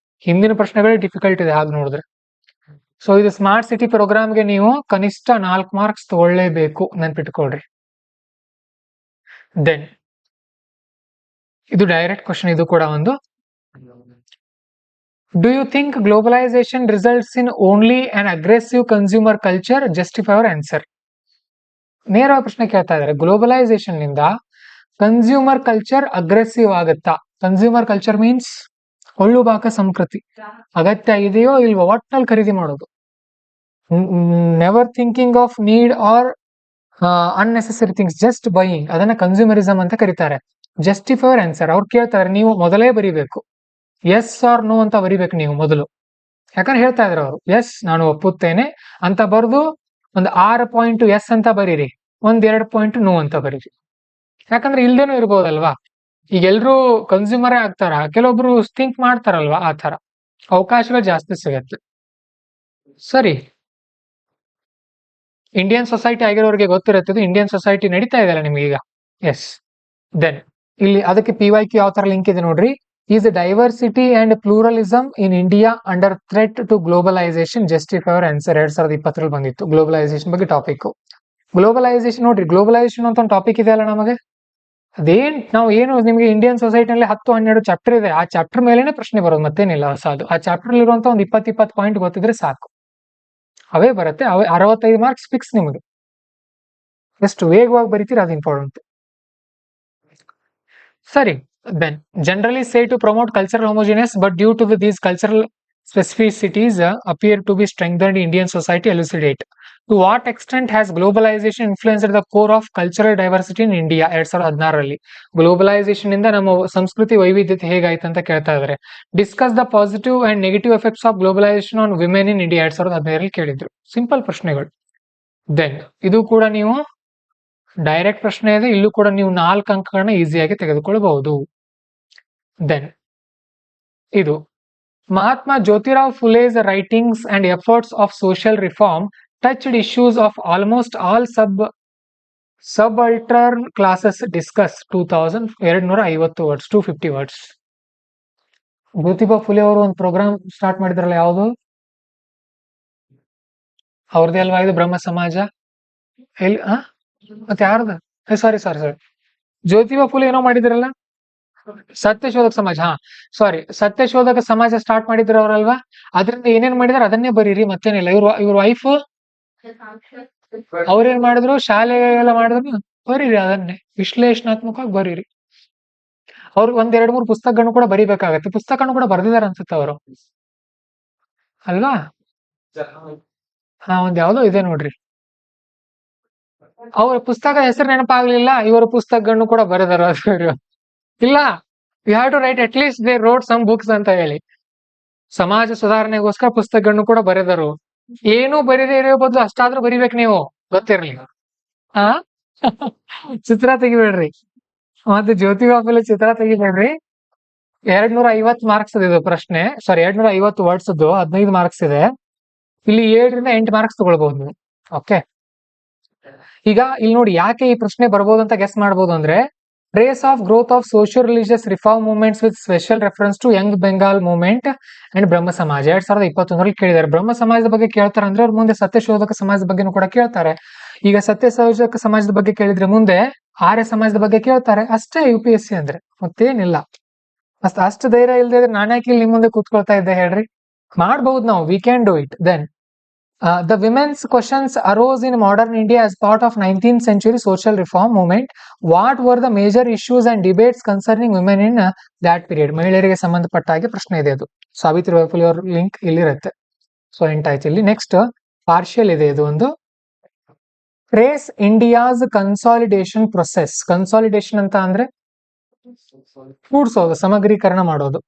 ಹಿಂದಿನ ಪ್ರಶ್ನೆಗಳೇ ಡಿಫಿಕಲ್ಟ್ ಇದೆ ಹಾಗೆ ನೋಡಿದ್ರೆ. ಸೊ ಇದು ಸ್ಮಾರ್ಟ್ ಸಿಟಿ ಪ್ರೋಗ್ರಾಮ್ಗೆ ನೀವು ಕನಿಷ್ಠ 4 ಮಾರ್ಕ್ಸ್ ತಗೊಳ್ಳೇಬೇಕು, ನೆನ್ಪಿಟ್ಕೊಳ್ರಿ. ದೆನ್ ಇದು ಡೈರೆಕ್ಟ್ ಕ್ವಶನ್, ಇದು ಕೂಡ ಒಂದು. Do you think globalization results in only an aggressive consumer culture? Justify your answer. ನೇರವಾದ ಪ್ರಶ್ನೆ ಕೇಳ್ತಾ ಇದ್ದಾರೆ. ಗ್ಲೋಬಲೈಸೇಷನ್ ನಿಂದ ಕನ್ಸ್ಯೂಮರ್ ಕಲ್ಚರ್ ಅಗ್ರೆಸಿವ್ ಆಗುತ್ತಾ? ಕನ್ಸ್ಯೂಮರ್ ಕಲ್ಚರ್ ಮೀನ್ಸ್ ಕೊಳ್ಳುಬಾಕ ಸಂಸ್ಕೃತಿ. ಅಗತ್ಯ ಇದೆಯೋ ಇಲ್ವೋ ಒಟ್ನಲ್ಲಿ ಖರೀದಿ ಮಾಡೋದು, never thinking of need or unnecessary things, just buying, ಅದನ್ನ ಕನ್ಸ್ಯೂಮರಿಸಮ್ ಅಂತ ಕರೀತಾರೆ. Justify your answer. ಅವ್ರು ಕೇಳ್ತಾರೆ, ನೀವು ಮೊದಲೇ ಬರಿಬೇಕು, ಎಸ್ ಆರ್ ನೋ ಅಂತ ಬರಿಬೇಕು ನೀವು ಮೊದಲು. ಯಾಕಂದ್ರೆ ಹೇಳ್ತಾ ಇದ್ರು ಅವರು, ಎಸ್ ನಾನು ಒಪ್ಪುತ್ತೇನೆ ಅಂತ ಬರೆದು ಒಂದು 6 ಪಾಯಿಂಟ್ ಎಸ್ ಅಂತ ಬರೀರಿ, 1-2 ಪಾಯಿಂಟ್ ನೋ ಅಂತ ಬರೀರಿ. ಯಾಕಂದ್ರೆ ಇಲ್ದೇನೂ ಇರ್ಬೋದಲ್ವಾ, ಈಗ ಎಲ್ರು ಕನ್ಸ್ಯೂಮರೇ ಆಗ್ತಾರ, ಕೆಲವೊಬ್ರು ಥಿಂಕ್ ಮಾಡ್ತಾರಲ್ವಾ, ಆ ತರ ಅವಕಾಶಗಳು ಜಾಸ್ತಿ ಸಿಗತ್ತೆ. ಸರಿ, ಇಂಡಿಯನ್ ಸೊಸೈಟಿ ಆಗಿರೋರಿಗೆ ಗೊತ್ತಿರುತ್ತೆ, ಇಂಡಿಯನ್ ಸೊಸೈಟಿ ನಡೀತಾ ಇದೆಯಲ್ಲ ನಿಮ್ಗೆ ಈಗ. ಎಸ್. ದೆನ್ ಇಲ್ಲಿ ಅದಕ್ಕೆ PYQ ಯಾವ ತರ ಲಿಂಕ್ ಇದೆ ನೋಡ್ರಿ. Is diversity and pluralism in India under threat to globalization? Justify your answer. 2020 ಬಂದಿತ್ತು ಗ್ಲೋಬಲೈಸೇಷನ್ ಬಗ್ಗೆ ಟಾಪಿಕ್. ಗ್ಲೋಬಲೈಸೇಷನ್ ನೋಡ್ರಿ, ಗ್ಲೋಬಲೈಸೇಷನ್ ಅಂತ ಒಂದು ಟಾಪಿಕ್ ಇದೆಯಲ್ಲ ನಮಗೆ, ಅದೇನ್ ನಾವು ಏನು ನಿಮ್ಗೆ ಇಂಡಿಯನ್ ಸೊಸೈಟಿನಲ್ಲಿ 10-12 ಚಾಪ್ಟರ್ ಇದೆ, ಆ ಚಾಪ್ಟರ್ ಮೇಲೆನೆ ಪ್ರಶ್ನೆ ಬರೋದು, ಮತ್ತೇನಿಲ್ಲ ಹೊಸದು. ಆ ಚಾಪ್ಟರ್ ಇರುವಂತ ಒಂದು 20 ಪಾಯಿಂಟ್ ಗೊತ್ತಿದ್ರೆ ಸಾಕು, ಅವೇ ಬರುತ್ತೆ. ಅವೇ 65 ಮಾರ್ಕ್ಸ್ ಫಿಕ್ಸ್ ನಿಮಗೆ. ಎಷ್ಟು ವೇಗವಾಗಿ ಬರೀತೀರಿ ಅದು ಇಂಪಾರ್ಟೆಂಟ್. ಸರಿ. Then generally say to promote cultural homogeneous, but due to these cultural specificities appear to be strengthened in Indian society. Elucidate. To what extent has globalization influenced the core of cultural diversity in India? 2016 globalisation ಇಂದ ನಮ್ಮ ಸಂಸ್ಕೃತಿ ವೈವಿಧ್ಯತೆ ಹೇಗಾಯ್ತು ಅಂತ ಕೇಳ್ತಾ ಇದ್ದಾರೆ. Discuss the positive and negative effects of globalisation on women in India. 2017 ಕೇಳಿದ್ರು. Simple ಪ್ರಶ್ನೆಗಳು. ದೆನ್ ಇದು ಕೂಡ ನೀವು ಡೈರೆಕ್ಟ್ ಪ್ರಶ್ನೆ ಇದೆ, ಇಲ್ಲೂ ಕೂಡ ನೀವು 4 ಅಂಕಗಳನ್ನ ಈಸಿಯಾಗಿ ತೆಗೆದುಕೊಳ್ಳಬಹುದು. ದೆನ್ ಇದು Mahatma Jyotirao Phule's writings and efforts of social reform touched issues of almost all subaltern classes. Discuss 250 words, 250 words. Jyotiba Phule ಅವರು ಒಂದು ಪ್ರೋಗ್ರಾಮ್ ಸ್ಟಾರ್ಟ್ ಮಾಡಿದ್ರಲ್ಲ, ಯಾವುದು ಅವ್ರದೇ ಅಲ್ವಾ ಇದು, ಬ್ರಹ್ಮ ಸಮಾಜ. ಎಲ್ಲಿ ಮತ್ತೆ ಯಾರ್ದ? ಸಾರಿ, ಜ್ಯೋತಿಬಾ ಫುಲೆ ಏನೋ ಮಾಡಿದ್ರಲ್ಲ, ಸತ್ಯಶೋಧಕ ಸಮಾಜ. ಸತ್ಯಶೋಧಕ ಸಮಾಜ ಸ್ಟಾರ್ಟ್ ಮಾಡಿದ್ರು ಅವರಲ್ವಾ, ಅದರಿಂದ ಏನೇನ್ ಮಾಡಿದಾರೆ ಅದನ್ನೇ ಬರೀರಿ, ಮತ್ತೇನಿಲ್ಲ. ಇವ್ರ ವೈಫ್ ಅವ್ರೇನ್ ಮಾಡಿದ್ರು, ಶಾಲೆ ಎಲ್ಲ ಮಾಡಿದ್ರು, ಬರೀರಿ ಅದನ್ನೇ ವಿಶ್ಲೇಷಣಾತ್ಮಕವಾಗಿ ಬರೀರಿ. ಅವ್ರಿಗೆ 1-2-3 ಪುಸ್ತಕಗಳನ್ನು ಕೂಡ ಬರಿಬೇಕಾಗತ್ತೆ. ಪುಸ್ತಕನು ಕೂಡ ಬರ್ದಿದಾರೆ ಅನ್ಸುತ್ತೆ ಅವರು, ಅಲ್ವಾ? ಒಂದ್ ಯಾವ್ದೋ ಇದೆ ನೋಡ್ರಿ, ಅವ್ರ ಪುಸ್ತಕ ಹೆಸರು ನೆನಪಾಗ್ಲಿಲ್ಲ, ಇವರ ಪುಸ್ತಕಗಳನ್ನು ಕೂಡ ಬರೆದಾರ. ಇಲ್ಲ, you have to write at least they wrote some books ಅಂತ ಹೇಳಿ. ಸಮಾಜ ಸುಧಾರಣೆಗೋಸ್ಕರ ಪುಸ್ತಕಗಳನ್ನು ಕೂಡ ಬರೆದರು. ಏನು ಬರೀದೇ ಇರೋ ಬದಲು ಅಷ್ಟಾದ್ರೂ ಬರಿಬೇಕು ನೀವು, ಗೊತ್ತಿರ್ಲಿ. ಆ ಚಿತ್ರ ತೆಗಿಬೇಡ್ರಿ, ಮತ್ತೆ ಜ್ಯೋತಿ ಬಾಪುಲೆ ಚಿತ್ರ ತೆಗಿಬೇಡ್ರಿ. 250 ಮಾರ್ಕ್ಸ್ ಇದು ಪ್ರಶ್ನೆ, ಸಾರಿ 250 ವರ್ಡ್ಸ್ 15 ಮಾರ್ಕ್ಸ್ ಇದೆ. ಇಲ್ಲಿ 7ರಿಂದ 8 ಮಾರ್ಕ್ಸ್ ತಗೊಳ್ಬಹುದು ನೀವು. ಓಕೆ, ಈಗ ಇಲ್ಲಿ ನೋಡಿ ಯಾಕೆ ಈ ಪ್ರಶ್ನೆ ಬರ್ಬೋದು ಅಂತ ಗೆಸ್ ಮಾಡ್ಬೋದು ಅಂದ್ರೆ, trace of growth of social religious reform movements with special reference to young Bengal movement and Brahmo Samaj 2021ರಲ್ಲಿ ಕೇಳಿದ್ದಾರೆ. ಬ್ರಹ್ಮ ಸಮಾಜದ ಬಗ್ಗೆ ಕೇಳ್ತಾರೆ ಅಂದ್ರೆ ಅವ್ರ ಮುಂದೆ ಸತ್ಯಶೋಧಕ ಸಮಾಜದ ಬಗ್ಗೆನೂ ಕೂಡ ಕೇಳ್ತಾರೆ. ಈಗ ಸತ್ಯಶೋಧಕ ಸಮಾಜದ ಬಗ್ಗೆ ಕೇಳಿದ್ರೆ ಮುಂದೆ ಆರ್ಯ ಸಮಾಜದ ಬಗ್ಗೆ ಕೇಳ್ತಾರೆ. ಅಷ್ಟೇ UPSC ಅಂದ್ರೆ, ಮತ್ತೇನಿಲ್ಲ. ಅಷ್ಟು ಧೈರ್ಯ ಇಲ್ಲದೆ ಇದ್ರೆ ನಾನ್ಯಾಕೆ ಇಲ್ಲಿ ನಿಮ್ ಮುಂದೆ ಕೂತ್ಕೊಳ್ತಾ ಇದ್ದೆ ಹೇಳ್ರಿ? ಮಾಡ್ಬಹುದು ನಾವು, we can do it. Then the women's questions arose in modern India as part of 19th century social reform movement. What were the major issues and debates concerning women in that period? ಮಹಿಳೆಯರಿಗೆ ಸಂಬಂಧಪಟ್ಟ ಹಾಗೆ ಪ್ರಶ್ನೆ ಇದೆ ಅದು. ಸಾವಿತ್ರಿಬಾಯಿ ಫುಲೆ ಅವ್ರ link ಇಲ್ಲಿರುತ್ತೆ. So ಎಂಟಾಯ್ತು ಇಲ್ಲಿ. Next partial ಇದೆ ಇದು ಒಂದು. Trace India's consolidation process. Consolidation ಅಂತ ಅಂದ್ರೆ ಕೂಡ್ಸೋದು, ಸಮಗ್ರೀಕರಣ ಮಾಡೋದು.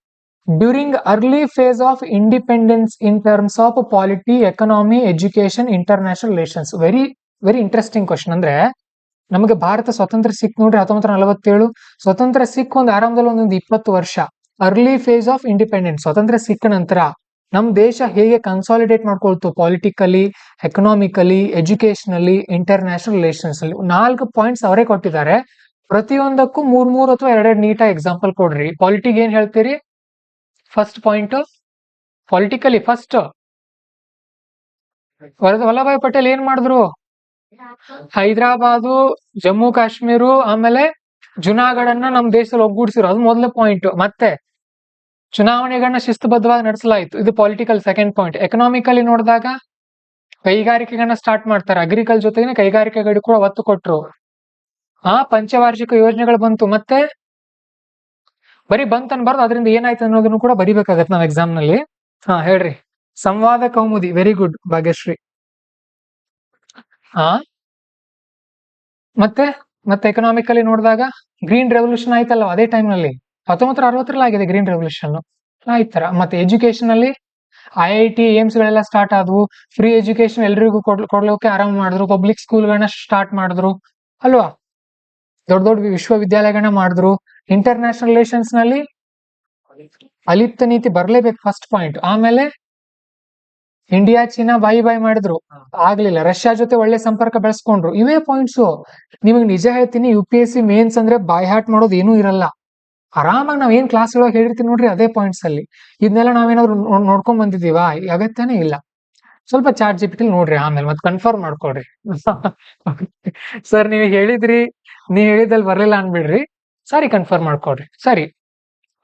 During early phase of independence in terms of polity, economy, education, international relations. Very interesting question. ಅಂದ್ರೆ ನಮಗೆ ಭಾರತ ಸ್ವಾತಂತ್ರ್ಯ ಸಿಕ್ ನೋಡ್ರಿ 1947. ಸ್ವತಂತ್ರ ಸಿಕ್ ಒಂದು ಆರಂಭದಲ್ಲಿ ಒಂದೊಂದು 20 ವರ್ಷ. ಅರ್ಲಿ ಫೇಸ್ ಆಫ್ ಇಂಡಿಪೆಂಡೆನ್ಸ್, ಸ್ವಾತಂತ್ರ್ಯ ಸಿಕ್ಕ ನಂತರ ನಮ್ ದೇಶ ಹೇಗೆ ಕನ್ಸಾಲಿಡೇಟ್ ಮಾಡ್ಕೊಳ್ತು politically, economically, educationally, international relations ಅಲ್ಲಿ. 4 ಪಾಯಿಂಟ್ಸ್ ಅವರೇ ಕೊಟ್ಟಿದ್ದಾರೆ. ಪ್ರತಿಯೊಂದಕ್ಕೂ 3 ಅಥವಾ 2 ನೀಟಾಗಿ ಎಕ್ಸಾಂಪಲ್ ಕೊಡ್ರಿ. ಪಾಲಿಟಿಗೆ ಏನ್ ಹೇಳ್ತೀರಿ? First point politically first Vallabhbhai Patel ಏನ್ ಮಾಡಿದ್ರು? ಹೈದರಾಬಾದು, ಜಮ್ಮು ಕಾಶ್ಮೀರು, ಆಮೇಲೆ ಜುನಾಗಢನ್ನ ನಮ್ ದೇಶದಲ್ಲಿ ಒಗ್ಗೂಡಿಸಿರು. ಅದು ಮೊದಲನೇ ಪಾಯಿಂಟ್. ಮತ್ತೆ ಚುನಾವಣೆಗಳನ್ನ ಶಿಸ್ತುಬದ್ಧವಾಗಿ ನಡೆಸಲಾಯಿತು. ಇದು ಪೊಲಿಟಿಕಲ್ ಸೆಕೆಂಡ್ ಪಾಯಿಂಟ್. ಎಕನಾಮಿಕಲಿ ನೋಡಿದಾಗ ಕೈಗಾರಿಕೆಗಳನ್ನ ಸ್ಟಾರ್ಟ್ ಮಾಡ್ತಾರೆ. ಅಗ್ರಿಕಲ್ಚರ್ ಜೊತೆಗೆ ಕೈಗಾರಿಕೆಗಳಿಗೆ ಕೂಡ ಒತ್ತು ಕೊಟ್ರು. ಪಂಚವಾರ್ಷಿಕ ಯೋಜನೆಗಳು ಬಂತು. ಮತ್ತೆ ಬರೀ ಬಂತ್ ಅನ್ಬಾರ್ದು, ಅದರಿಂದ ಏನಾಯ್ತು ಅನ್ನೋದನ್ನು ಕೂಡ ಬರಿಬೇಕಾಗತ್ತೆ ನಾವು ಎಕ್ಸಾಮ್ ನಲ್ಲಿ. ಹೇಳ್ರಿ. ಸಂವಾದ ಕೌಮುದಿ, ವೆರಿ ಗುಡ್ ಭಾಗ್ಯಶ್ರೀ. ಮತ್ತೆ ಎಕನಾಮಿಕಲಿ ನೋಡಿದಾಗ ಗ್ರೀನ್ ರೆವಲ್ಯೂಷನ್ ಆಯ್ತಲ್ಲ ಅದೇ ಟೈಮ್ ನಲ್ಲಿ. 1960ರಲ್ಲಿ ಆಗಿದೆ ಗ್ರೀನ್ ರೆವಲ್ಯೂಷನ್. ಆಯ್ತರ. ಮತ್ತೆ ಎಜುಕೇಶನ್ ಅಲ್ಲಿ IIT, ಏಮ್ಸ್ ಗಳೆಲ್ಲ ಸ್ಟಾರ್ಟ್ ಆದ್ವು. ಫ್ರೀ ಎಜುಕೇಶನ್ ಎಲ್ರಿಗೂ ಕೊಡ್ಲಿಕ್ಕೆ ಆರಂಭ ಮಾಡಿದ್ರು. ಪಬ್ಲಿಕ್ ಸ್ಕೂಲ್ಗಳನ್ನ ಸ್ಟಾರ್ಟ್ ಮಾಡಿದ್ರು ಅಲ್ವಾ? ದೊಡ್ಡ ವಿಶ್ವವಿದ್ಯಾಲಯಗಳನ್ನ ಮಾಡಿದ್ರು. ಇಂಟರ್ನ್ಯಾಷನಲ್ ರಿಲೇಷನ್ಸ್ ನಲ್ಲಿ ಅಲಿಪ್ತ ನೀತಿ ಬರ್ಲೇಬೇಕು, ಫಸ್ಟ್ ಪಾಯಿಂಟ್. ಆಮೇಲೆ ಇಂಡಿಯಾ ಚೀನಾ ಬಾಯಿ ಮಾಡಿದ್ರು, ಆಗ್ಲಿಲ್ಲ. ರಷ್ಯಾ ಜೊತೆ ಒಳ್ಳೆ ಸಂಪರ್ಕ ಬೆಳೆಸ್ಕೊಂಡ್ರು. ಇವೇ ಪಾಯಿಂಟ್ಸ್. ನಿಮಗೆ ನಿಜ ಹೇಳ್ತೀನಿ, UPSC ಮೇನ್ಸ್ ಅಂದ್ರೆ ಬಾಯ್ ಹಾಟ್ ಮಾಡೋದು ಏನೂ ಇರಲ್ಲ. ಆರಾಮಾಗಿ ನಾವ್ ಏನ್ ಕ್ಲಾಸ್ ಒಳಗೆ ಹೇಳಿರ್ತೀವಿ ನೋಡ್ರಿ, ಅದೇ ಪಾಯಿಂಟ್ಸ್ ಅಲ್ಲಿ. ಇದನ್ನೆಲ್ಲ ನಾವೇನಾದ್ರು ನೋಡ್ಕೊಂಡ್ ಬಂದಿದೀವಾ? ಅಗತ್ಯನೇ ಇಲ್ಲ. ಸ್ವಲ್ಪ ಚಾಟ್ GPT ನೋಡ್ರಿ, ಆಮೇಲೆ ಮತ್ತೆ ಕನ್ಫರ್ಮ್ ಮಾಡ್ಕೊಡ್ರಿ. ಸರ್ ನೀವ್ ಹೇಳಿದ್ರಿ, ನೀವ್ ಹೇಳಿದಲ್ಲಿ ಬರ್ಲಿಲ್ಲ ಅನ್ಬಿಡ್ರಿ. ಸರಿ, ಕನ್ಫರ್ಮ್ ಮಾಡ್ಕೊಡ್ರಿ. ಸರಿ,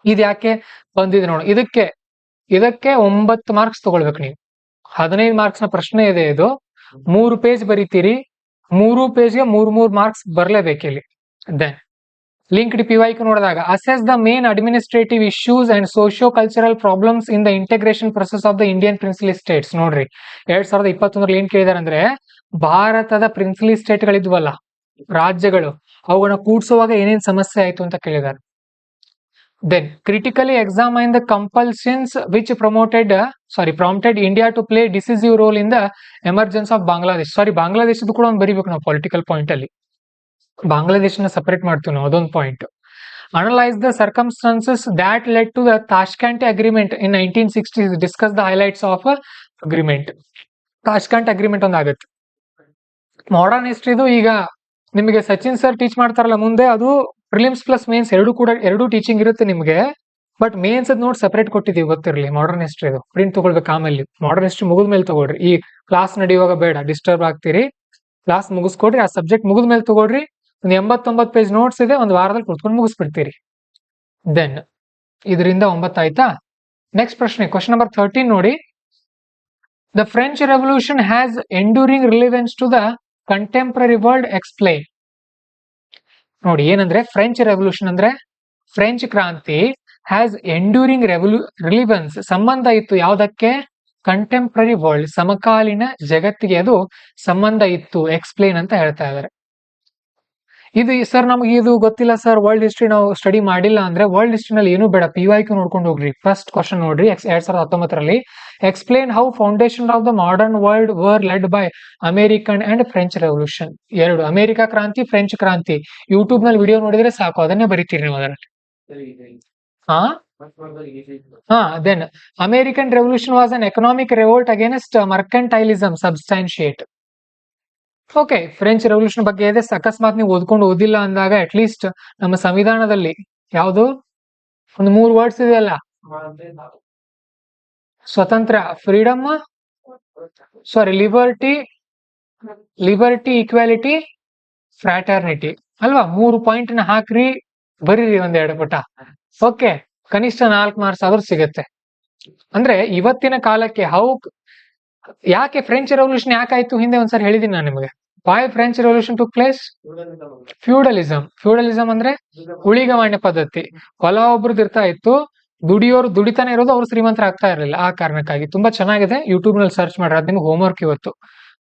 ಇದ್ ಯಾಕೆ ಬಂದಿದೆ ನೋಡಿ. ಇದಕ್ಕೆ 9 ಮಾರ್ಕ್ಸ್ ತಗೊಳ್ಬೇಕು ನೀವು. 15 ಮಾರ್ಕ್ಸ್ ನ ಪ್ರಶ್ನೆ ಇದೆ ಇದು. 3 ಪೇಜ್ ಬರೀತೀರಿ. 3 ಪೇಜ್ಗೆ 3 ಮಾರ್ಕ್ಸ್ ಬರ್ಲೇಬೇಕು ಇಲ್ಲಿ. ದೆನ್ ಲಿಂಕ್ಡ್ PYQ ನೋಡಿದಾಗ assess the main administrative issues and socio cultural problems in the integration process of the Indian princely states. ನೋಡ್ರಿ, 2021ರಲ್ಲಿ ಏನ್ ಕೇಳಿದಾರೆ ಅಂದ್ರೆ, ಭಾರತದ ಪ್ರಿನ್ಸಿಲಿ ಸ್ಟೇಟ್ ಗಳಿದ್ವಲ್ಲ, ರಾಜ್ಯಗಳು, ಅವುಗಳನ್ನ ಕೂಡ್ಸುವಾಗ ಏನೇನ್ ಸಮಸ್ಯೆ ಆಯ್ತು ಅಂತ ಕೇಳಿದ್ದಾರೆ. Then critically examine the compulsions which prompted India to play decisive role in the emergence of Bangladesh. ಸಾರಿ, ಬಾಂಗ್ಲಾದೇಶದ್ದು ಕೂಡ ಒಂದು ಬರೀಬೇಕು ನಾವು ಪೊಲಿಟಿಕಲ್ ಪಾಯಿಂಟ್ ಅಲ್ಲಿ. ಬಾಂಗ್ಲಾದೇಶನ ಸಪರೇಟ್ ಮಾಡ್ತೀವಿ ನಾವು, ಅದೊಂದು point. Analyse the circumstances that led to the Tashkent agreement in 1960. Discuss the highlights of agreement. Tashkent agreement ಒಂದು ಆಗುತ್ತೆ. ಮಾಡರ್ನ್ ಹಿಸ್ಟ್ರಿದು ಈಗ ನಿಮಗೆ ಸಚಿನ್ ಸರ್ ಟೀಚ್ ಮಾಡ್ತಾರಲ್ಲ ಮುಂದೆ, ಅದು ಪ್ರಿಲಿಮ್ಸ್ ಪ್ಲಸ್ ಮೇನ್ಸ್ ಎರಡು ಟೀಚಿಂಗ್ ಇರುತ್ತೆ ನಿಮಗೆ. ಬಟ್ ಮೇನ್ಸ್ ಅದ್ ನೋಡಿ ಸಪರೇಟ್ ಕೊಟ್ಟಿದೀವಿ, ಗೊತ್ತಿರಲಿ. ಮಾಡರ್ನ್ ಹಿಸ್ಟ್ರಿದು ಪ್ರಿಂಟ್ ತಗೊಳ್ಬೇಕು ಆಮೇಲೆ. ಮಾಡರ್ನ್ ಹಿಸ್ಟ್ರಿ ಮುಗಿದ್ಮೇಲೆ ತಗೊಳ್ರಿ. ಈ ಕ್ಲಾಸ್ ನಡೆಯುವಾಗ ಬೇಡ, ಡಿಸ್ಟರ್ಬ್ ಆಗ್ತೀರಿ. ಕ್ಲಾಸ್ ಮುಗಿಸ್ಕೊಡ್ರಿ, ಆ ಸಬ್ಜೆಕ್ಟ್ ಮುಗಿದ್ಮೇಲೆ ತಗೊಳ್ರಿ. ಒಂದು 89 ಪೇಜ್ ನೋಟ್ಸ್ ಇದೆ, ಒಂದು ವಾರದಲ್ಲಿ ಕುತ್ಕೊಂಡು ಮುಗಿಸ್ಬಿಡ್ತೀರಿ. ದೆನ್ ಇದರಿಂದ 9 ಆಯ್ತಾ. ನೆಕ್ಸ್ಟ್ ಪ್ರಶ್ನೆ, ಕ್ವಶನ್ ನಂಬರ್ 13 ನೋಡಿ. The French revolution has enduring relevance to the contemporary world, explain. ನೋಡಿ, ಏನಂದ್ರೆ ಫ್ರೆಂಚ್ ರೆವಲ್ಯೂಷನ್ ಅಂದ್ರೆ ಫ್ರೆಂಚ್ ಕ್ರಾಂತಿ ಹ್ಯಾಸ್ ಎಂಡ್ಯೂರಿಂಗ್ ರಿಲಿವೆನ್ಸ್, ಸಂಬಂಧ ಇತ್ತು ಯಾವ್ದಕ್ಕೆ? ಕಂಟೆಂಪ್ರರಿ ವರ್ಲ್ಡ್, ಸಮಕಾಲೀನ ಜಗತ್ತಿಗೆ ಅದು ಸಂಬಂಧ ಇತ್ತು. ಎಕ್ಸ್ಪ್ಲೇನ್ ಅಂತ ಹೇಳ್ತಾ ಇದ್ದಾರೆ. ಇದು ಸರ್ ನಮಗೆ ಇದು ಗೊತ್ತಿಲ್ಲ ಸರ್, ವರ್ಲ್ಡ್ ಹಿಸ್ಟ್ರಿ ನಾವು ಸ್ಟಡಿ ಮಾಡಿಲ್ಲ ಅಂದ್ರೆ ವರ್ಲ್ಡ್ ಹಿಸ್ಟ್ರಿನಲ್ಲಿ ಏನು ಬೇಡ, PYQ ನೋಡ್ಕೊಂಡು ಹೋಗ್ರಿ. ಫಸ್ಟ್ ಕ್ವಶನ್ ನೋಡ್ರಿ 2019ರಲ್ಲಿ, explain how foundation of the modern world were led by American and French revolution. ಎರಡು, ಅಮೆರಿಕ ಕ್ರಾಂತಿ, ಫ್ರೆಂಚ್ ಕ್ರಾಂತಿ. ಯೂಟ್ಯೂಬ್ ನಲ್ಲಿ ವಿಡಿಯೋ ನೋಡಿದ್ರೆ ಸಾಕು, ಅದನ್ನೇ ಬರೀತೀರಿ ನೀವು ಅದರಲ್ಲಿ. Then American revolution was an economic revolt against mercantilism substantiate. Okay, French revolution ಬಗ್ಗೆ ಇದೆ. ಅಕಸ್ಮಾತ್ ನೀವು ಓದಿಲ್ಲ ಅಂದಾಗ ಅಟ್ ಲೀಸ್ಟ್ ನಮ್ಮ ಸಂವಿಧಾನದಲ್ಲಿ ಯಾವುದು ಒಂದು 3 ವರ್ಡ್ಸ್ ಇದೆಯಲ್ಲ, ಸ್ವತಂತ್ರ, ಫ್ರೀಡಮ್, ಸಾರಿ ಲಿಬರ್ಟಿ, ಈಕ್ವಾಲಿಟಿ, ಫ್ರಾಟರ್ನಿಟಿ ಅಲ್ವಾ? 3 ಪಾಯಿಂಟ್ ನ ಹಾಕ್ರಿ, ಬರೀರಿ ಒಂದೆರಡು ಪುಟ. ಓಕೆ, ಕನಿಷ್ಠ 4 ಮಾರ್ಕ್ಸ್ ಆದ್ರೂ ಸಿಗುತ್ತೆ. ಅಂದ್ರೆ ಇವತ್ತಿನ ಕಾಲಕ್ಕೆ ಯಾಕೆ ಫ್ರೆಂಚ್ ರೆವಲ್ಯೂಷನ್ ಯಾಕಾಯ್ತು ಹಿಂದೆ ಒಂದ್ಸರಿ ಹೇಳಿದೀನಿ ನಾನು ನಿಮಗೆ. Why French revolution took place? Feudalism ಅಂದ್ರೆ ಉಳಿಗಮಾನ್ಯ ಪದ್ಧತಿ. ಹೊಲ ಒಬ್ರದ್ದು ಇರ್ತಾ ಇತ್ತು, ದುಡಿಯೋರು ದುಡಿತಾನೆ ಇರೋದು, ಅವ್ರು ಶ್ರೀಮಂತರ ಆಗ್ತಾ ಇರಲಿಲ್ಲ. ಆ ಕಾರಣಕ್ಕಾಗಿ ತುಂಬಾ ಚೆನ್ನಾಗಿದೆ, ಯೂಟ್ಯೂಬ್ ನಲ್ಲಿ ಸರ್ಚ್ ಮಾಡ್ರಿ, ಅದ್ ನಿಮ್ಗೆ ಹೋಮ್ವರ್ಕ್ ಇವತ್ತು.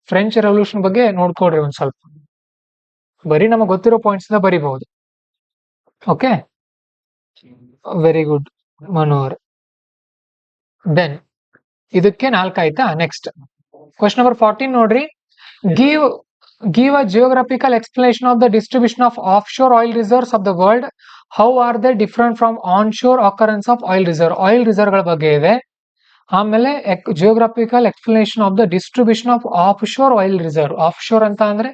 ಫ್ರೆಂಚ್ ರೆವಲ್ಯೂಷನ್ ಬಗ್ಗೆ ನೋಡ್ಕೊಡ್ರಿ ಒಂದ್ ಸ್ವಲ್ಪ, ಬರೀ ನಮಗೆ ಗೊತ್ತಿರೋ ಪಾಯಿಂಟ್ಸ್ ಬರೀಬಹುದು. Okay, very good Manohar. Then ಇದಕ್ಕೆ 4 ಆಯ್ತಾ? ನೆಕ್ಸ್ಟ್ ಕ್ವಶನ್ ನಂಬರ್ 14 ನೋಡ್ರಿ. Give a geographical explanation of the distribution of offshore oil reserves of the world. How are they different from onshore occurrence of oil reserve. Oil reserve ಗಳ ಬಗ್ಗೆ ಇದೆ. ಆಮೇಲೆ geographical explanation of the distribution of offshore oil reserve. Offshore ಅಂತ ಅಂದ್ರೆ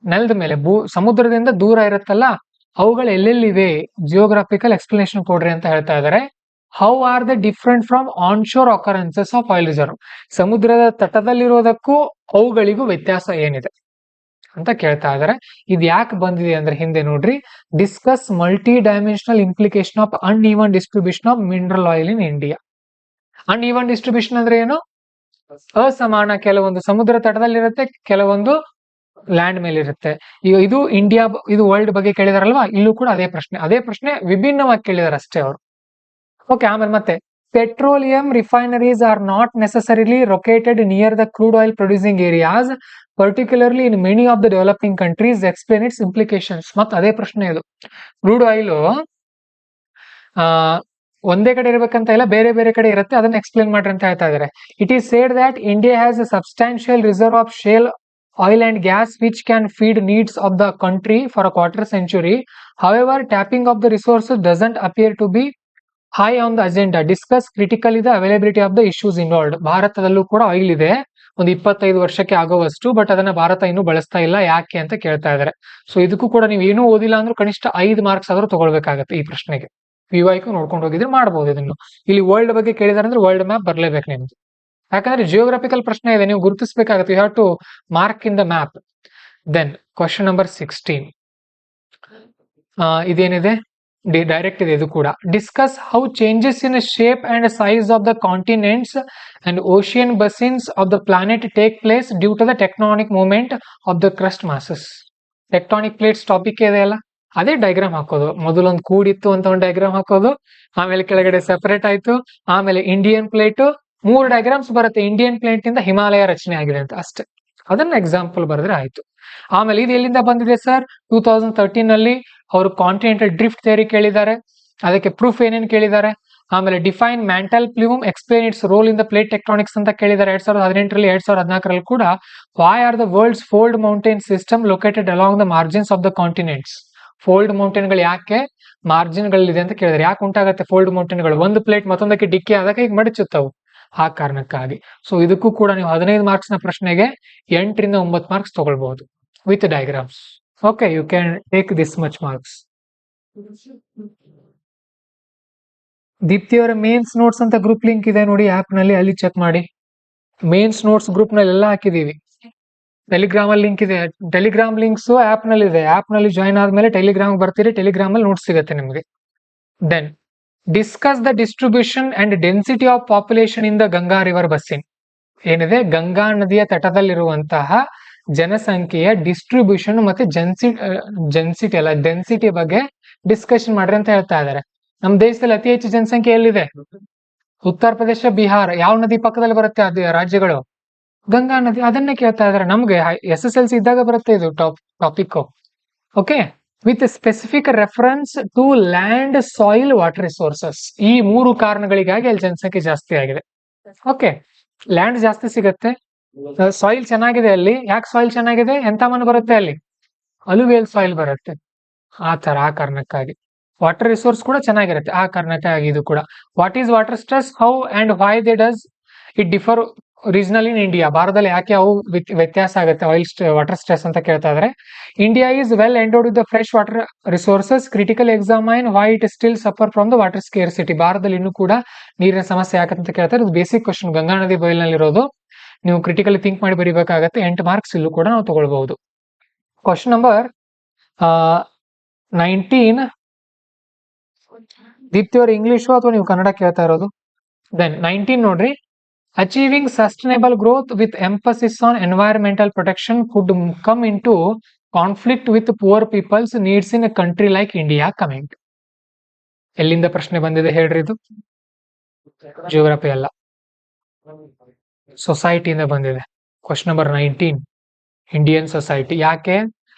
ನೆಲದ ಮೇಲೆ, ಸಮುದ್ರದಿಂದ ದೂರ ಇರುತ್ತಲ್ಲ, ಅವುಗಳು ಎಲ್ಲೆಲ್ಲಿವೆ, ಜಿಯೋಗ್ರಫಿಕಲ್ ಎಕ್ಸ್ಪ್ಲನೇಷನ್ ಕೊಡ್ರಿ ಅಂತ ಹೇಳ್ತಾ ಇದ್ದಾರೆ. How are the different from onshore occurrences of oil reserve. ಸಮುದ್ರದ ತಟದಲ್ಲಿರೋದಕ್ಕೂ ಅವುಗಳಿಗೂ ವ್ಯತ್ಯಾಸ ಏನಿದೆ ಅಂತ ಕೇಳ್ತಾ ಇದ್ದಾರೆ. ಇದು ಯಾಕೆ ಬಂದಿದೆ ಅಂದ್ರೆ ಹಿಂದೆ ನೋಡ್ರಿ, discuss multi dimensional implication of uneven distribution of mineral oil in India. Uneven distribution ಅಂದ್ರೆ ಏನು? ಅಸಮಾನ, ಕೆಲವೊಂದು ಸಮುದ್ರ ತಟದಲ್ಲಿರುತ್ತೆ, ಕೆಲವೊಂದು ಲ್ಯಾಂಡ್ ಮೇಲೆ ಇರುತ್ತೆ. ಈಗ ಇದು ಇಂಡಿಯಾ, ಇದು ವರ್ಲ್ಡ್ ಬಗ್ಗೆ ಕೇಳಿದಾರಲ್ವಾ, ಇಲ್ಲೂ ಕೂಡ ಅದೇ ಪ್ರಶ್ನೆ ವಿಭಿನ್ನವಾಗಿ ಕೇಳಿದಾರೆ ಅಷ್ಟೇ ಅವರು. ಓಕೆ, ಆಮೇಲೆ ಮತ್ತೆ petroleum refineries are not necessarily located near the crude oil producing areas, particularly in many of the developing countries. Explain its implications. ಮತ್ತೆ ಅದೇ ಪ್ರಶ್ನೆ ಇದು. ಕ್ರೂಡ್ ಆಯಿಲ್ ಒಂದೇ ಕಡೆ ಇರಬೇಕಂತ ಇಲ್ಲ, ಬೇರೆ ಬೇರೆ ಕಡೆ ಇರುತ್ತೆ, ಅದನ್ನ ಎಕ್ಸ್ಪ್ಲೇನ್ ಮಾಡ್ರಿ ಅಂತ ಹೇಳ್ತಾ ಇದ್ದಾರೆ. It is said that India has a substantial reserve of shale oil and gas which can feed needs of the country for a quarter century. However, tapping of the resources doesn't appear to be high on the agenda. Discuss critically the availability of the issues involved. ಭಾರತದಲ್ಲೂ ಕೂಡ oil ಇದೆ, ಒಂದು 25 ವರ್ಷಕ್ಕೆ ಆಗೋವಷ್ಟು, but ಅದನ್ನ ಭಾರತ ಇನ್ನೂ ಬಳಸ್ತಾ ಇಲ್ಲ, ಯಾಕೆ ಅಂತ ಕೇಳ್ತಾ ಇದ್ದಾರೆ. ಸೊ ಇದಕ್ಕೂ ಕೂಡ ನೀವು ಏನೂ ಓದಿಲ್ಲ ಅಂದ್ರೂ ಕನಿಷ್ಠ 5 ಮಾರ್ಕ್ಸ್ ಆದ್ರೂ ತಗೊಳ್ಬೇಕಾಗತ್ತೆ ಈ ಪ್ರಶ್ನೆಗೆ. PYQ ನೋಡ್ಕೊಂಡು ಹೋಗಿದ್ರೆ ಮಾಡ್ಬೋದು ಇದನ್ನು. ಇಲ್ಲಿ ವರ್ಲ್ಡ್ ಬಗ್ಗೆ ಕೇಳಿದಾರೆ ಅಂದ್ರೆ ವರ್ಲ್ಡ್ ಮ್ಯಾಪ್ ಬರ್ಲೇಬೇಕು ನಿಮ್ದು, ಯಾಕಂದ್ರೆ ಜಿಯೋಗ್ರಫಿಕಲ್ ಪ್ರಶ್ನೆ ಇದೆ, ನೀವು ಗುರುತಿಸಬೇಕಾಗುತ್ತೆ. You have to mark in the map. Then question number 16 ಇದೇನಿದೆ, ಡೈರೆಕ್ಟ್ ಇದೆ ಇದು ಕೂಡ. Discuss how changes in shape and size of the continents and ocean basins of the planet take place due to the tectonic movement of the crust masses. Tectonic plates topic ಇದೆ ಅಲ್ಲ, ಅದೇ diagram ಹಾಕೋದು. ಮೊದಲೊಂದು ಕೂಡಿತ್ತು ಅಂತ ಒಂದು diagram ಹಾಕೋದು, ಆಮೇಲೆ ಕೆಳಗಡೆ ಸೆಪರೇಟ್ ಆಯ್ತು, ಆಮೇಲೆ ಇಂಡಿಯನ್ ಪ್ಲೇಟ್, 3 ಡೈಗ್ರಾಮ್ಸ್ ಬರುತ್ತೆ. ಇಂಡಿಯನ್ ಪ್ಲೇಟ್ ಇಂದ ಹಿಮಾಲಯ ರಚನೆ ಆಗಿದೆ ಅಂತ ಅಷ್ಟೇ, ಅದನ್ನ ಎಕ್ಸಾಂಪಲ್ ಬರೆದ್ರೆ ಆಯ್ತು. ಆಮೇಲೆ ಇದು ಎಲ್ಲಿಂದ ಬಂದಿದೆ ಸರ್? 2013 ನಲ್ಲಿ ಅವರು ಕಾಂಟಿನೆಂಟಲ್ ಡ್ರಿಫ್ಟ್ ಥಿಯರಿ ಕೇಳಿದ್ದಾರೆ, ಅದಕ್ಕೆ ಪ್ರೂಫ್ ಏನೇನು ಕೇಳಿದ್ದಾರೆ. ಆಮೇಲೆ define mantle plume, explain its role in the plate tectonics ಅಂತ ಕೇಳಿದ್ದಾರೆ 2018ರಲ್ಲಿ. 2014ರಲ್ಲಿ ಕೂಡ why are the world's fold mountain system located along the margins of the continents. Fold ಮೌಂಟೇನ್ಗಳು ಯಾಕೆ ಮಾರ್ಜಿನ್ ಗಳಿದೆ ಅಂತ ಕೇಳಿದ್ರೆ, ಯಾಕೆ ಉಂಟಾಗುತ್ತೆ ಫೋಲ್ಡ್ ಮೌಂಟೇನ್ಗಳು? ಒಂದು ಪ್ಲೇಟ್ ಮತ್ತೊಂದಕ್ಕೆ ಡಿಕ್ಕಿ ಆದಾಗ ಈಗ ಮಡಚುತ್ತವು, ಆ ಕಾರಣಕ್ಕಾಗಿ. ಸೊ ಇದಕ್ಕೂ ಕೂಡ ನೀವು 15 ಮಾರ್ಕ್ಸ್ ನ ಪ್ರಶ್ನೆಗೆ 8 ರಿಂದ 9 ಮಾರ್ಕ್ಸ್ ತಗೊಳ್ಬಹುದು with diagrams. Okay, you can take this much marks. Deepti ಅವರ ಮೇನ್ಸ್ ನೋಟ್ಸ್ ಅಂತ ಗ್ರೂಪ್ ಲಿಂಕ್ ಇದೆ ನೋಡಿ ಆಪ್ ನಲ್ಲಿ, ಅಲ್ಲಿ ಚೆಕ್ ಮಾಡಿ. ಮೇನ್ಸ್ ನೋಟ್ಸ್ ಗ್ರೂಪ್ ನಲ್ಲಿ ಎಲ್ಲ ಹಾಕಿದೀವಿ. ಟೆಲಿಗ್ರಾಮ್ ಅಲ್ಲಿ ಲಿಂಕ್ ಇದೆ, ಟೆಲಿಗ್ರಾಮ್ ಲಿಂಕ್ಸ್ ಆಪ್ ನಲ್ಲಿ ಇದೆ. ಆಪ್ ನಲ್ಲಿ ಜಾಯ್ನ್ ಆದ್ಮೇಲೆ ಟೆಲಿಗ್ರಾಮ್ ಬರ್ತೀರಿ, ಟೆಲಿಗ್ರಾಮ್ ಅಲ್ಲಿ ನೋಟ್ಸ್ ಸಿಗುತ್ತೆ ನಿಮಗೆ. Then discuss the distribution and density of population in the Ganga river basin. ಏನಿದೆ, ಗಂಗಾ ನದಿಯ ತಟದಲ್ಲಿರುವಂತಹ ಜನಸಂಖ್ಯೆಯ ಡಿಸ್ಟ್ರಿಬ್ಯೂಷನ್ ಮತ್ತೆ ಡೆನ್ಸಿಟಿ ಬಗ್ಗೆ ಡಿಸ್ಕಷನ್ ಮಾಡ್ರಿ ಅಂತ ಹೇಳ್ತಾ ಇದ್ದಾರೆ. ನಮ್ಮ ದೇಶದಲ್ಲಿ ಅತಿ ಹೆಚ್ಚು ಜನಸಂಖ್ಯೆ ಎಲ್ಲಿದೆ? ಉತ್ತರ ಪ್ರದೇಶ, ಬಿಹಾರ. ಯಾವ ನದಿ ಪಕ್ಕದಲ್ಲಿ ಬರುತ್ತೆ ಅದು ರಾಜ್ಯಗಳು? ಗಂಗಾ ನದಿ. ಅದನ್ನೇ ಕೇಳ್ತಾ ಇದಾರೆ. ನಮ್ಗೆ SSLC ಇದ್ದಾಗ ಬರುತ್ತೆ ಇದು topic. Okay, with specific reference to land, soil, water resources. ಈ 3 ಕಾರಣಗಳಿಗಾಗಿ ಅಲ್ಲಿ ಜನಸಂಖ್ಯೆ ಜಾಸ್ತಿ ಆಗಿದೆ. ಓಕೆ, ಲ್ಯಾಂಡ್ ಜಾಸ್ತಿ ಸಿಗತ್ತೆ, ಸಾಯಿಲ್ ಚೆನ್ನಾಗಿದೆ. ಅಲ್ಲಿ ಯಾಕೆ ಸಾಯಿಲ್ ಚೆನ್ನಾಗಿದೆ? ಎಂತ ಮಣ್ಣು ಬರುತ್ತೆ ಅಲ್ಲಿ? ಅಲುವಿಯಲ್ ಸಾಯಿಲ್ ಬರುತ್ತೆ. ಆ ಕಾರಣಕ್ಕಾಗಿ. ವಾಟರ್ ರಿಸೋರ್ಸ್ ಕೂಡ ಚೆನ್ನಾಗಿರುತ್ತೆ, ಆ ಕಾರಣಕ್ಕಾಗಿ ಇದು ಕೂಡ. What is water stress, how and why they does it differ regional in India? ಭಾರತದಲ್ಲಿ ಯಾಕೆ ಅವು ವ್ಯತ್ಯಾಸ ಆಗುತ್ತೆ ವಾಟರ್ ಸ್ಟ್ರೆಸ್ ಅಂತ ಕೇಳ್ತಾ ಇದ್ರೆ, India is well endowed with the fresh water resources, critical examine why it still suffer from the water scarcity. ಭಾರತದಲ್ಲಿ ಇನ್ನೂ ಕೂಡ ನೀರಿನ ಸಮಸ್ಯೆ ಯಾಕಂತ ಕೇಳ್ತಾರೆ. ಇದು ಬೇಸಿಕ್ ಕ್ವಶನ್, ಗಂಗಾ ನದಿ ಬಯಲಿನಲ್ಲಿರೋದು. ನೀವು ಕ್ರಿಟಿಕಲಿ ಥಿಂಕ್ ಮಾಡಿ ಬರೀಬೇಕಾಗತ್ತೆ. 8 ಮಾರ್ಕ್ಸ್ ಇಲ್ಲೂ ಕೂಡ ನಾವು ತಗೊಳ್ಬಹುದು. Question number 19. ದೀಪ್ತಿ ಅವ್ರ ಇಂಗ್ಲಿಷು ಅಥವಾ ನೀವು ಕನ್ನಡ ಕೇಳ್ತಾ ಇರೋದು? ದೆನ್ 19 ನೋಡ್ರಿ. Achieving sustainable growth with emphasis on environmental protection could come into conflict with poor people's needs in a country like India. Comment. ಎಲ್ಲಿಂದ ಪ್ರಶ್ನೆ ಬಂದಿದೆ ಹೇಳ್ರಿ? ಇದು ಜಿಯೋಗ್ರಫಿ ಅಲ್ಲ, ಸೊಸೈಟಿಯಿಂದ ಬಂದಿದೆ. Question number 19, Indian society. ಯಾಕೆ?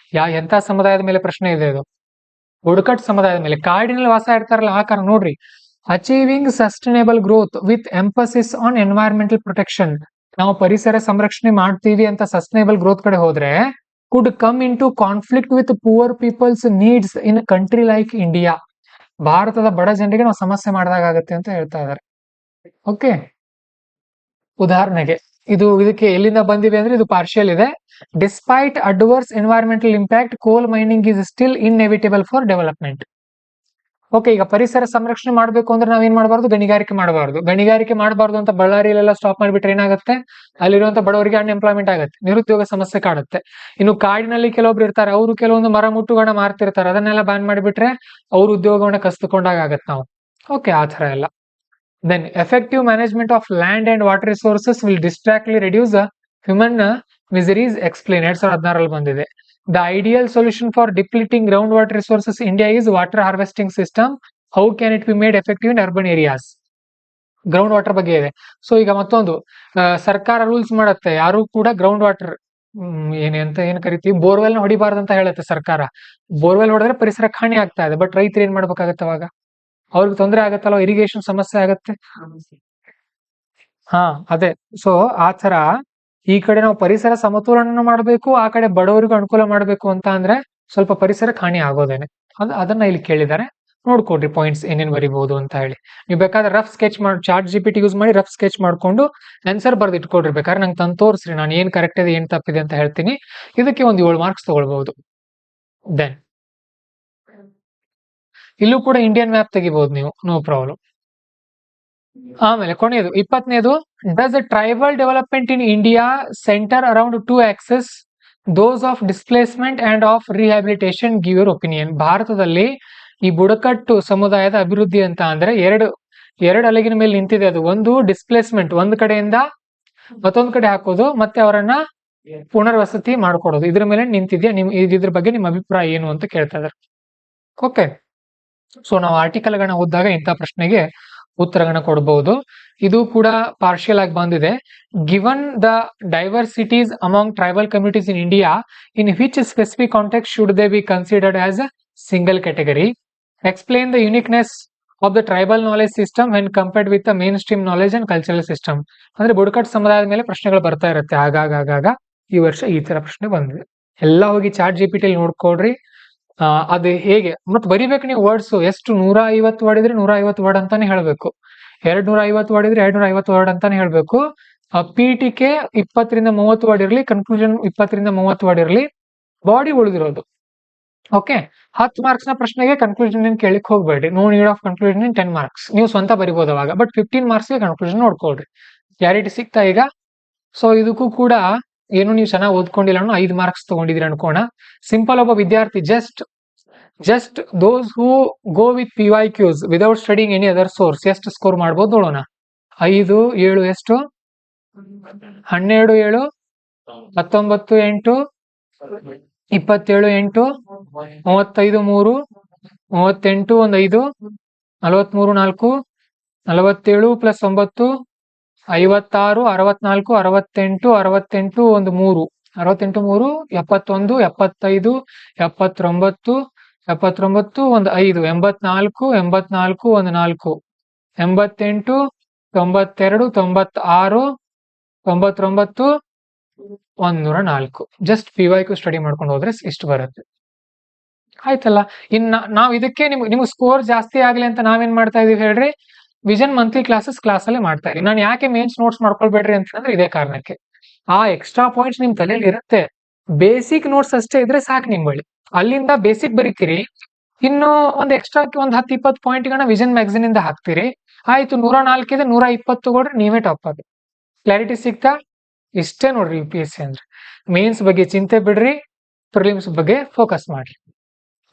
ಎಂತ ಸಮುದಾಯದ ಮೇಲೆ ಪ್ರಶ್ನೆ ಇದೆ ಇದು? ಬುಡಕಟ್ಟು ಸಮುದಾಯದ ಮೇಲೆ. ಕಾಡಿನಲ್ಲಿ ವಾಸ ಇರ್ತಾರಲ್ಲ ಆ ಕಾರಣ ನೋಡ್ರಿ. Achieving sustainable growth with emphasis on environmental protection. ನಾವು ಪರಿಸರ ಸಂರಕ್ಷಣೆ ಮಾಡ್ತೀವಿ ಅಂತ ಸಸ್ಟೈನಬಲ್ ಗ್ರೋತ್ ಕಡೆ ಹೋದ್ರೆ, could come into conflict with poor people's needs in country like India. ಭಾರತದ ಬಡ ಜನರಿಗೆ ನಾವು ಸಮಸ್ಯೆ ಮಾಡಿದಾಗ ಆಗುತ್ತೆ ಅಂತ ಹೇಳ್ತಾ ಇದ್ದಾರೆ. ಓಕೆ, ಉದಾಹರಣೆಗೆ ಇದಕ್ಕೆ ಎಲ್ಲಿಂದ ಬಂದಿವೆ ಅಂದ್ರೆ ಇದು ಪಾರ್ಷಿಯಲ್ ಇದೆ. ಡಿಸ್ಪೈಟ್ ಅಡ್ವರ್ಸ್ ಎನ್ವೈರನ್ಮೆಂಟಲ್ ಇಂಪ್ಯಾಕ್ಟ್, ಕೋಲ್ mining is still inevitable for development. Okay, ಈಗ ಪರಿಸರ ಸಂರಕ್ಷಣೆ ಮಾಡಬೇಕು ಅಂದ್ರೆ ನಾವೇನ್ ಮಾಡಬಾರ್ದು? ಗಣಿಗಾರಿಕೆ ಮಾಡಬಾರ್ದು. ಗಣಿಗಾರಿಕೆ ಮಾಡಬಾರ್ದು ಅಂತ ಬಳ್ಳಾರಿಯಲ್ಲೆಲ್ಲ ಸ್ಟಾಪ್ ಮಾಡಿಬಿಟ್ರೆ ಏನಾಗುತ್ತೆ? ಅಲ್ಲಿರುವಂತ ಬಡವರಿಗೆ ಅನ್ಎಂಪ್ಲಾಯ್ಮೆಂಟ್ ಆಗುತ್ತೆ, ನಿರುದ್ಯೋಗ ಸಮಸ್ಯೆ ಕಾಡುತ್ತೆ. ಇನ್ನು ಕಾಡಿನಲ್ಲಿ ಕೆಲವೊಬ್ರು ಇರ್ತಾರೆ, ಅವರು ಕೆಲವೊಂದು ಮರ ಮುಟ್ಟುಗಳನ್ನ ಮಾರ್ತಿರ್ತಾರೆ, ಅದನ್ನೆಲ್ಲ ಬ್ಯಾನ್ ಮಾಡಿಬಿಟ್ರೆ ಅವ್ರ ಉದ್ಯೋಗವನ್ನ ಕಸ್ದುಕೊಂಡಾಗ ಆಗತ್ತೆ ನಾವು. ಓಕೆ, ಆ ತರ ಎಲ್ಲ. Then effective management of land and water resources will distractly reduce the human miseries explained. 2016 ಬಂದಿದೆ. The ideal solution for depleting groundwater resources in India is water harvesting system. How can it be made effective in urban areas? Ground water ಬಗ್ಗೆ ಇದೆ. So ಈಗ ಮತ್ತೊಂದು ಸರ್ಕಾರ rules ಮಾಡುತ್ತೆ, ಯಾರು ಕೂಡ ground water ಏನ್ ಕರಿತೀವಿ, ಬೋರ್ವೆಲ್ ಹೊಡಿಬಾರ್ದು ಅಂತ ಹೇಳುತ್ತೆ ಸರ್ಕಾರ. ಬೋರ್ವೆಲ್ ಹೊಡೆದ್ರೆ ಪರಿಸರ ಹಾನಿ ಆಗ್ತಾ ಇದೆ. ಬಟ್ ರೈತರು ಏನ್ ಮಾಡ್ಬೇಕಾಗತ್ತೆ ಅವಾಗ? ಅವ್ರಿಗೆ ತೊಂದರೆ ಆಗತ್ತಲ್ಲ, ಇರಿಗೇಷನ್ ಸಮಸ್ಯೆ ಆಗತ್ತೆ. ಅದೇ. ಸೊ ಆ ತರ ಈ ಕಡೆ ನಾವು ಪರಿಸರ ಸಮತೋಲನ ಮಾಡಬೇಕು, ಆ ಕಡೆ ಬಡವರಿಗೂ ಅನುಕೂಲ ಮಾಡಬೇಕು ಅಂತ ಅಂದ್ರೆ ಸ್ವಲ್ಪ ಪರಿಸರಕ್ಕೆ ಹಾನಿ ಆಗೋದೇನೆ. ಅದನ್ನ ಇಲ್ಲಿ ಕೇಳಿದ್ದಾರೆ, ನೋಡ್ಕೊಡ್ರಿ ಪಾಯಿಂಟ್ಸ್ ಏನೇನ್ ಬರಿಬಹುದು ಅಂತ ಹೇಳಿ. ನೀವು ಬೇಕಾದ್ರೆ ರಫ್ ಸ್ಕೆಚ್ ಮಾಡಿ, ಚಾರ್ಟ್ ಜಿಪಿಟಿ ಯೂಸ್ ಮಾಡಿ ರಫ್ ಸ್ಕೆಚ್ ಮಾಡ್ಕೊಂಡು ಆನ್ಸರ್ ಬರ್ದು ಇಟ್ಕೊಡ್ರಿ. ಬೇಕಾದ್ರೆ ನಂಗೆ ತಂದು ತೋರಿಸ್ರಿ, ನಾನು ಏನ್ ಕರೆಕ್ಟ್ ಇದೆ ಏನ್ ತಪ್ಪಿದೆ ಅಂತ ಹೇಳ್ತೀನಿ. ಇದಕ್ಕೆ ಒಂದು 7 ಮಾರ್ಕ್ಸ್ ತಗೊಳ್ಬಹುದು. ದೆನ್ ಇಲ್ಲೂ ಕೂಡ ಇಂಡಿಯನ್ ಮ್ಯಾಪ್ ತೆಗಿಬಹುದು ನೀವು, ನೋ ಪ್ರಾಬ್ಲಮ್. ಆಮೇಲೆ ಕೊನೆಯದು 20ನೇದು. Does tribal development in India centre around 2 axes, those of displacement and of rehabilitation. Give your opinion. ಭಾರತದಲ್ಲಿ ಈ ಬುಡಕಟ್ಟು ಸಮುದಾಯದ ಅಭಿವೃದ್ಧಿ ಅಂತ ಅಂದ್ರೆ ಎರಡು ಅಲಗಿನ ಮೇಲೆ ನಿಂತಿದೆ. ಅದು ಒಂದು ಡಿಸ್ಪ್ಲೇಸ್ಮೆಂಟ್, ಒಂದ್ ಕಡೆಯಿಂದ ಮತ್ತೊಂದ್ ಕಡೆ ಹಾಕೋದು, ಮತ್ತೆ ಅವರನ್ನ ಪುನರ್ವಸತಿ ಮಾಡ್ಕೊಡೋದು. ಇದ್ರ ಮೇಲೆ ನಿಂತಿದ್ಯಾ, ಇದ್ರ ಬಗ್ಗೆ ನಿಮ್ಮ ಅಭಿಪ್ರಾಯ ಏನು ಅಂತ ಕೇಳ್ತಾ ಇದಾರೆ. ಓಕೆ, ಸೊ ನಾವು ಆರ್ಟಿಕಲ್ ಗಳನ್ನ ಓದಿದಾಗ ಇಂಥ ಪ್ರಶ್ನೆಗೆ ಉತ್ತರಗಳನ್ನ ಕೊಡಬಹುದು. ಇದು ಕೂಡ ಪಾರ್ಷಿಯಲ್ ಆಗಿ ಬಂದಿದೆ. Given the diversities among tribal communities in India, in which specific context should they be considered as a single category? Explain the uniqueness of the tribal knowledge system when compared with the main stream knowledge and cultural system. ಅಂದ್ರೆ ಬುಡಕಟ್ಟು ಸಮುದಾಯದ ಮೇಲೆ ಪ್ರಶ್ನೆಗಳು ಬರ್ತಾ ಇರುತ್ತೆ ಆಗಾಗ. ಈ ವರ್ಷ ಈ ತರ ಪ್ರಶ್ನೆ ಬಂದಿದೆ. ಎಲ್ಲ ಹೋಗಿ ಚಾರ್ಟ್ ಜಿಪಿಟಿ ನೋಡ್ಕೊಳ್ರಿ. ಅದು ಹೇಗೆ ಮತ್ ಬರಿಬೇಕು ನೀವು ವರ್ಡ್ಸ್. ಎಷ್ಟು 150 ವರ್ಡ್ ಇದ್ರೆ 150 ವರ್ಡ್ ಅಂತಾನೆ ಹೇಳ್ಬೇಕು. 250 ವರ್ಡ್ ಇದ್ರೆ 250 ವರ್ಡ್ ಅಂತಾನೆ ಹೇಳ್ಬೇಕು. ಪೀಠಿಕೆ 20 ರಿಂದ 30 ವರ್ಡ್ ಇರ್ಲಿ, ಕನ್ಕ್ಲೂಷನ್ 20 ರಿಂದ 30 ವರ್ಡ್ ಇರ್ಲಿ, ಬಾಡಿ ಉಳಿದಿರೋದು. ಓಕೆ, 10 ಮಾರ್ಕ್ಸ್ ನ ಪ್ರಶ್ನೆಗೆ ಕನ್ಕ್ಲೂಷನ್ ಏನ್ ಕೇಳಕ್ ಹೋಗ್ಬೇಡಿ. No need of conclusion in 10 marks. ನೀವು ಸ್ವಂತ ಬರಿಬಹುದು ಅವಾಗ. ಬಟ್ 15 ಮಾರ್ಕ್ಸ್ ಗೆ ಕನ್ಕ್ಲೂಷನ್ ನೋಡ್ಕೊಳ್ರಿ. ಕ್ಲಾರಿಟಿ ಸಿಗ್ತಾ ಈಗ? ಸೊ ಇದಕ್ಕೂ ಕೂಡ ಏನು ನೀವು ಚೆನ್ನಾಗಿ ಓದ್ಕೊಂಡಿಲ್ಲ, 5 ಮಾರ್ಕ್ಸ್ ತಗೊಂಡಿದ್ರಿ ಅನ್ಕೋಣ. ಸಿಂಪಲ್ ಒಬ್ಬ ವಿದ್ಯಾರ್ಥಿ just those who go with PYQs without studying any other source ಎಷ್ಟು ಸ್ಕೋರ್ ಮಾಡ್ಬೋದು ನೋಡೋಣ. 5, 7 ಎಷ್ಟು? 12, 7, 19, 8, 27, 8, 35, 3, 38, 1, 5, 43, 4, 47 + 9, 56, 64, 68, 1, 3. 68 3 71 75 79 79 ಒಂದು 5 84 84 ಒಂದು 4 88 92 96 99 104 ಜಸ್ಟ್ PYQ ಸ್ಟಡಿ ಮಾಡ್ಕೊಂಡು ಹೋದ್ರೆ ಇಷ್ಟು ಬರುತ್ತೆ. ಆಯ್ತಲ್ಲ. ಇನ್ನು ನಾವು ಇದಕ್ಕೆ ನಿಮ್ಗೆ ಸ್ಕೋರ್ ಜಾಸ್ತಿ ಆಗ್ಲಿ ಅಂತ ನಾವೇನ್ ಮಾಡ್ತಾ ಇದೀವಿ ಹೇಳ್ರಿ, ವಿಷನ್ ಮಂತ್ಲಿ ಕ್ಲಾಸಲ್ಲಿ ಮಾಡ್ತಾ ಇದೀವಿ. ನಾನು ಯಾಕೆ ಮೇನ್ಸ್ ನೋಟ್ಸ್ ಮಾಡ್ಕೊಳ್ಬೇಡ್ರಿ ಅಂತಂದ್ರೆ ಇದೇ ಕಾರಣಕ್ಕೆ. ಆ ಎಕ್ಸ್ಟ್ರಾ ಪಾಯಿಂಟ್ಸ್ ನಿಮ್ ತಲೆಯಲ್ಲಿ ಇರುತ್ತೆ, ಬೇಸಿಕ್ ನೋಟ್ಸ್ ಅಷ್ಟೇ ಇದ್ರೆ ಸಾಕು ನಿಮ್ ಬಳಿ. ಅಲ್ಲಿಂದ ಬೇಸಿಕ್ ಬರೀತೀರಿ, ಇನ್ನು ಒಂದ್ ಎಕ್ಸ್ಟ್ರಾ ಒಂದ್ 10-20 ಪಾಯಿಂಟ್ಗಳನ್ನ ವಿಷನ್ ಮ್ಯಾಗಝಿನ್ ಇಂದ ಹಾಕ್ತಿರಿ. ಆಯ್ತು, 104 ಇದೆ, 120 ತಗೊಳ್ರಿ, ನೀವೇ ಟಾಪ್ ಆಗಿ. ಕ್ಲಾರಿಟಿ ಸಿಗ್ತಾ? ಇಷ್ಟೇ ನೋಡ್ರಿ UPSC ಅಂದ್ರೆ. ಮೇನ್ಸ್ ಬಗ್ಗೆ ಚಿಂತೆ ಬಿಡ್ರಿ, ಪ್ರಿಲಿಮ್ಸ್ ಬಗ್ಗೆ ಫೋಕಸ್ ಮಾಡ್ರಿ.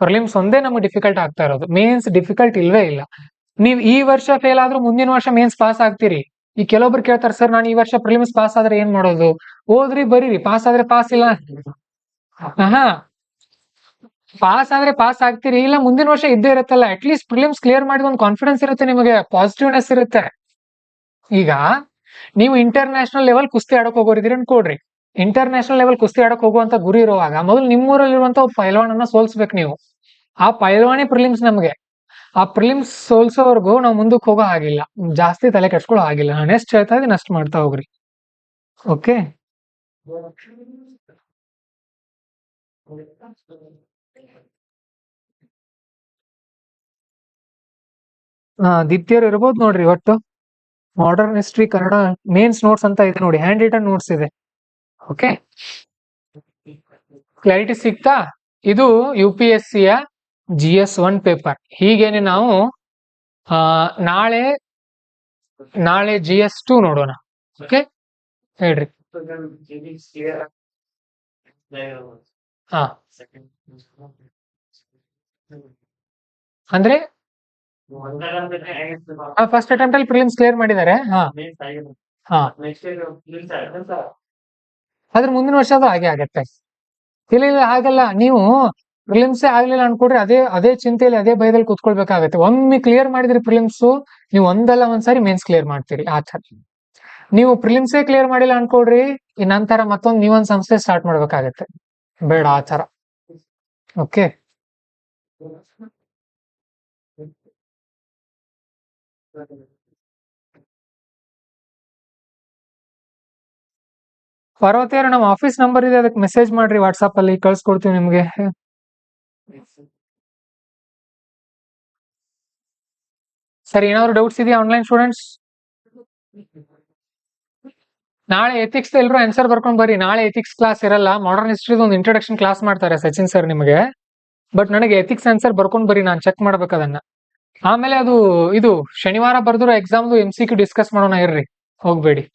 ಪ್ರಿಲಿಮ್ಸ್ ಒಂದೇ ನಮಗೆ ಡಿಫಿಕಲ್ಟ್ ಆಗ್ತಾ ಇರೋದು, ಮೇನ್ಸ್ ಡಿಫಿಕಲ್ಟ್ ಇಲ್ವೇ ಇಲ್ಲ. ನೀವ್ ಈ ವರ್ಷ ಫೇಲ್ ಆದ್ರೂ ಮುಂದಿನ ವರ್ಷ ಮೇನ್ಸ್ ಪಾಸ್ ಆಗ್ತೀರಿ. ಈ ಕೆಲವೊಬ್ರು ಕೇಳ್ತಾರೆ, ಸರ್ ನಾನು ಈ ವರ್ಷ ಪ್ರಿಲಿಮ್ಸ್ ಪಾಸ್ ಆದ್ರೆ ಏನ್ ಮಾಡೋದು? ಓದ್ರಿ, ಬರೀರಿ, ಪಾಸ್ ಆದ್ರೆ ಪಾಸ್, ಇಲ್ಲ ಪಾಸ್ ಆದ್ರೆ ಪಾಸ್ ಆಗ್ತೀರಿ, ಇಲ್ಲ ಮುಂದಿನ ವರ್ಷ ಇದ್ದೇ ಇರುತ್ತಲ್ಲ. ಅಟ್ಲೀಸ್ಟ್ ಪ್ರಿಲಿಮ್ಸ್ ಕ್ಲಿಯರ್ ಮಾಡಿದ ಒಂದು ಕಾನ್ಫಿಡೆನ್ಸ್ ಇರುತ್ತೆ ನಿಮಗೆ, ಪಾಸಿಟಿವ್ನೆಸ್ ಇರುತ್ತೆ. ಈಗ ನೀವು ಇಂಟರ್ನ್ಯಾಷನಲ್ ಲೆವೆಲ್ ಕುಸ್ತಿ ಆಡಕ್ ಹೋಗೋರಿದ್ದೀರಿ ಅನ್ಕೊಡ್ರಿ. ಇಂಟರ್ನ್ಯಾಷನಲ್ ಲೆವೆಲ್ ಕುಸ್ತಿ ಆಡಕ್ ಹೋಗುವಂತ ಗುರಿ ಇರುವಾಗ ಮೊದಲು ನಿಮ್ಮೂರಲ್ಲಿರುವಂತ ಒಬ್ಬ ಪೈಲ್ವಾನನ್ನ ಸೋಲ್ಸ್ಬೇಕು ನೀವು. ಆ ಪೈಲ್ವಾನಿ ಪ್ರಿಲಿಮ್ಸ್ ನಮ್ಗೆ. ಆ ಪ್ರಿಲಿಮ್ಸ್ ಸೋಲ್ಸೋವರೆಗೂ ನಾವು ಮುಂದಕ್ಕೆ ಹೋಗೋ ಆಗಿಲ್ಲ, ಜಾಸ್ತಿ ತಲೆ ಕೆಡ್ಸ್ಕೊಳ್ಳೋ ಆಗಿಲ್ಲ. ನಾನು ಎಷ್ಟು ಹೇಳ್ತಾ ಇದೀನಿ ಅಷ್ಟು ಮಾಡ್ತಾ ಹೋಗ್ರಿ. ಓಕೆ, ದಿತ್ಯರು ಇರ್ಬೋದು ನೋಡ್ರಿ. ಒಟ್ಟು modern history Kannada mains notes ಅಂತ ಇದೆ ನೋಡಿ, ಹ್ಯಾಂಡ್ ರಿಟನ್ ನೋಟ್ಸ್ ಇದೆ. ಓಕೆ, ಕ್ಲಾರಿಟಿ ಸಿಗ್ತಾ? ಇದು UPSCಯ GS 1 ಪೇಪರ್. ಹೀಗೇನೆ ನಾವು ನಾಳೆ GS 2 ನೋಡೋಣ. ಓಕೆ, ಹೇಳ್ರಿ. ಹಾ, ಅಂದ್ರೆ ಫಸ್ಟ್ ಅಟೆಂಪ್ಟ್ ಅಲ್ಲಿ ಪ್ರಿಲಿಮ್ಸ್ ಕ್ಲಿಯರ್ ಮಾಡಿದ್ದಾರೆ. ಅದ್ರ ಮುಂದಿನ ವರ್ಷ ಅದು ಹಾಗೆ ಆಗತ್ತೆ. ಇಲ್ಲ ಹಾಗಲ್ಲ, ನೀವು ಪ್ರಿಲಿಮ್ಸೇ ಆಗ್ಲಿಲ್ಲ ಅನ್ಕೊಡ್ರಿ, ಅದೇ ಚಿಂತೆಯಲ್ಲಿ ಅದೇ ಭಯದಲ್ಲಿ ಕೂತ್ಕೊಳ್ಬೇಕಾಗತ್ತೆ. ಒಮ್ಮೆ ಕ್ಲಿಯರ್ ಮಾಡಿದ್ರಿ ಪ್ರಿಲಿಮ್ಸ್, ನೀವು ಒಂದಲ್ಲ ಒಂದ್ಸಾರಿ ಮೇನ್ಸ್ ಕ್ಲಿಯರ್ ಮಾಡ್ತೀರಿ. ಆ ತರ ನೀವು ಪ್ರಿಲಿಮ್ಸೇ ಕ್ಲಿಯರ್ ಮಾಡಿಲ್ಲ ಅನ್ಕೊಡ್ರಿ, ಈ ನಂತರ ಮತ್ತೊಂದು ನೀವೊಂದ್ ಸಂಸ್ಥೆ ಸ್ಟಾರ್ಟ್ ಮಾಡ್ಬೇಕಾಗತ್ತೆ. ಬೇಡ ಆ ತರ. ಓಕೆ, ಪಾರ್ವತಿ ಅವ್ರ ನಮ್ಮ ಆಫೀಸ್ ನಂಬರ್ ಇದೆ, ಅದಕ್ಕೆ ಮೆಸೇಜ್ ಮಾಡ್ರಿ, ವಾಟ್ಸಾಪ್ ಅಲ್ಲಿ ಕಳ್ಸ್ಕೊಡ್ತೀವಿ ನಿಮ್ಗೆ. ಸರಿ, ಏನಾದ್ರು ಡೌಟ್ಸ್ ಇದೆಯಾ ಆನ್ಲೈನ್ ಸ್ಟೂಡೆಂಟ್ಸ್? ನಾಳೆ ಎಥಿಕ್ಸ್ ಎಲ್ಲರೂ ಆನ್ಸರ್ ಬರ್ಕೊಂಡ್ ಬರ್ರಿ. ನಾಳೆ ಎಥಿಕ್ಸ್ ಕ್ಲಾಸ್ ಇರಲ್ಲ, ಮಾಡರ್ನ್ ಹಿಸ್ಟ್ರಿ ಒಂದು ಇಂಟ್ರೊಡಕ್ಷನ್ ಕ್ಲಾಸ್ ಮಾಡ್ತಾರೆ ಸಚಿನ್ ಸರ್ ನಿಮಗೆ. ಬಟ್ ನನಗೆ ಎಥಿಕ್ಸ್ ಆನ್ಸರ್ ಬರ್ಕೊಂಡ್ ಬರ್ರಿ, ನಾನು ಚೆಕ್ ಮಾಡ್ಬೇಕು ಅದನ್ನ. ಆಮೇಲೆ ಇದು ಶನಿವಾರ ಬರ್ದ್ರು ಎಕ್ಸಾಮ್ದು MCQ ಡಿಸ್ಕಸ್ ಮಾಡೋಣ, ಇರ್ರಿ, ಹೋಗ್ಬೇಡಿ.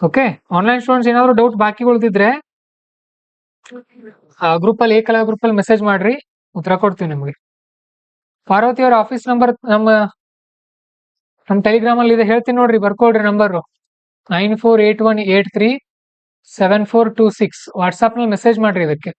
ಓಕೆ, ಆನ್ಲೈನ್ ಸ್ಟೂಡೆಂಟ್ಸ್ ಏನಾದ್ರು ಡೌಟ್ ಬಾಕಿ ಉಳಿದಿದ್ರೆ ಗ್ರೂಪ್ ಅಲ್ಲಿ, ಏಕಲವ್ಯ ಗ್ರೂಪ್ ಅಲ್ಲಿ ಮೆಸೇಜ್ ಮಾಡ್ರಿ, ಉತ್ತರ ಕೊಡ್ತೀವಿ ನಿಮ್ಗೆ. ಪಾರ್ವತಿ ಅವ್ರ ಆಫೀಸ್ ನಂಬರ್ ನಮ್ಮ ಟೆಲಿಗ್ರಾಮ್ ಅಲ್ಲಿ ಇದೆ, ಹೇಳ್ತೀನಿ ನೋಡ್ರಿ, ಬರ್ಕೊಳ್ರಿ. ನಂಬರ್ 9481837426. ವಾಟ್ಸಾಪ್ ನಲ್ಲಿ ಮೆಸೇಜ್ ಮಾಡ್ರಿ ಇದಕ್ಕೆ.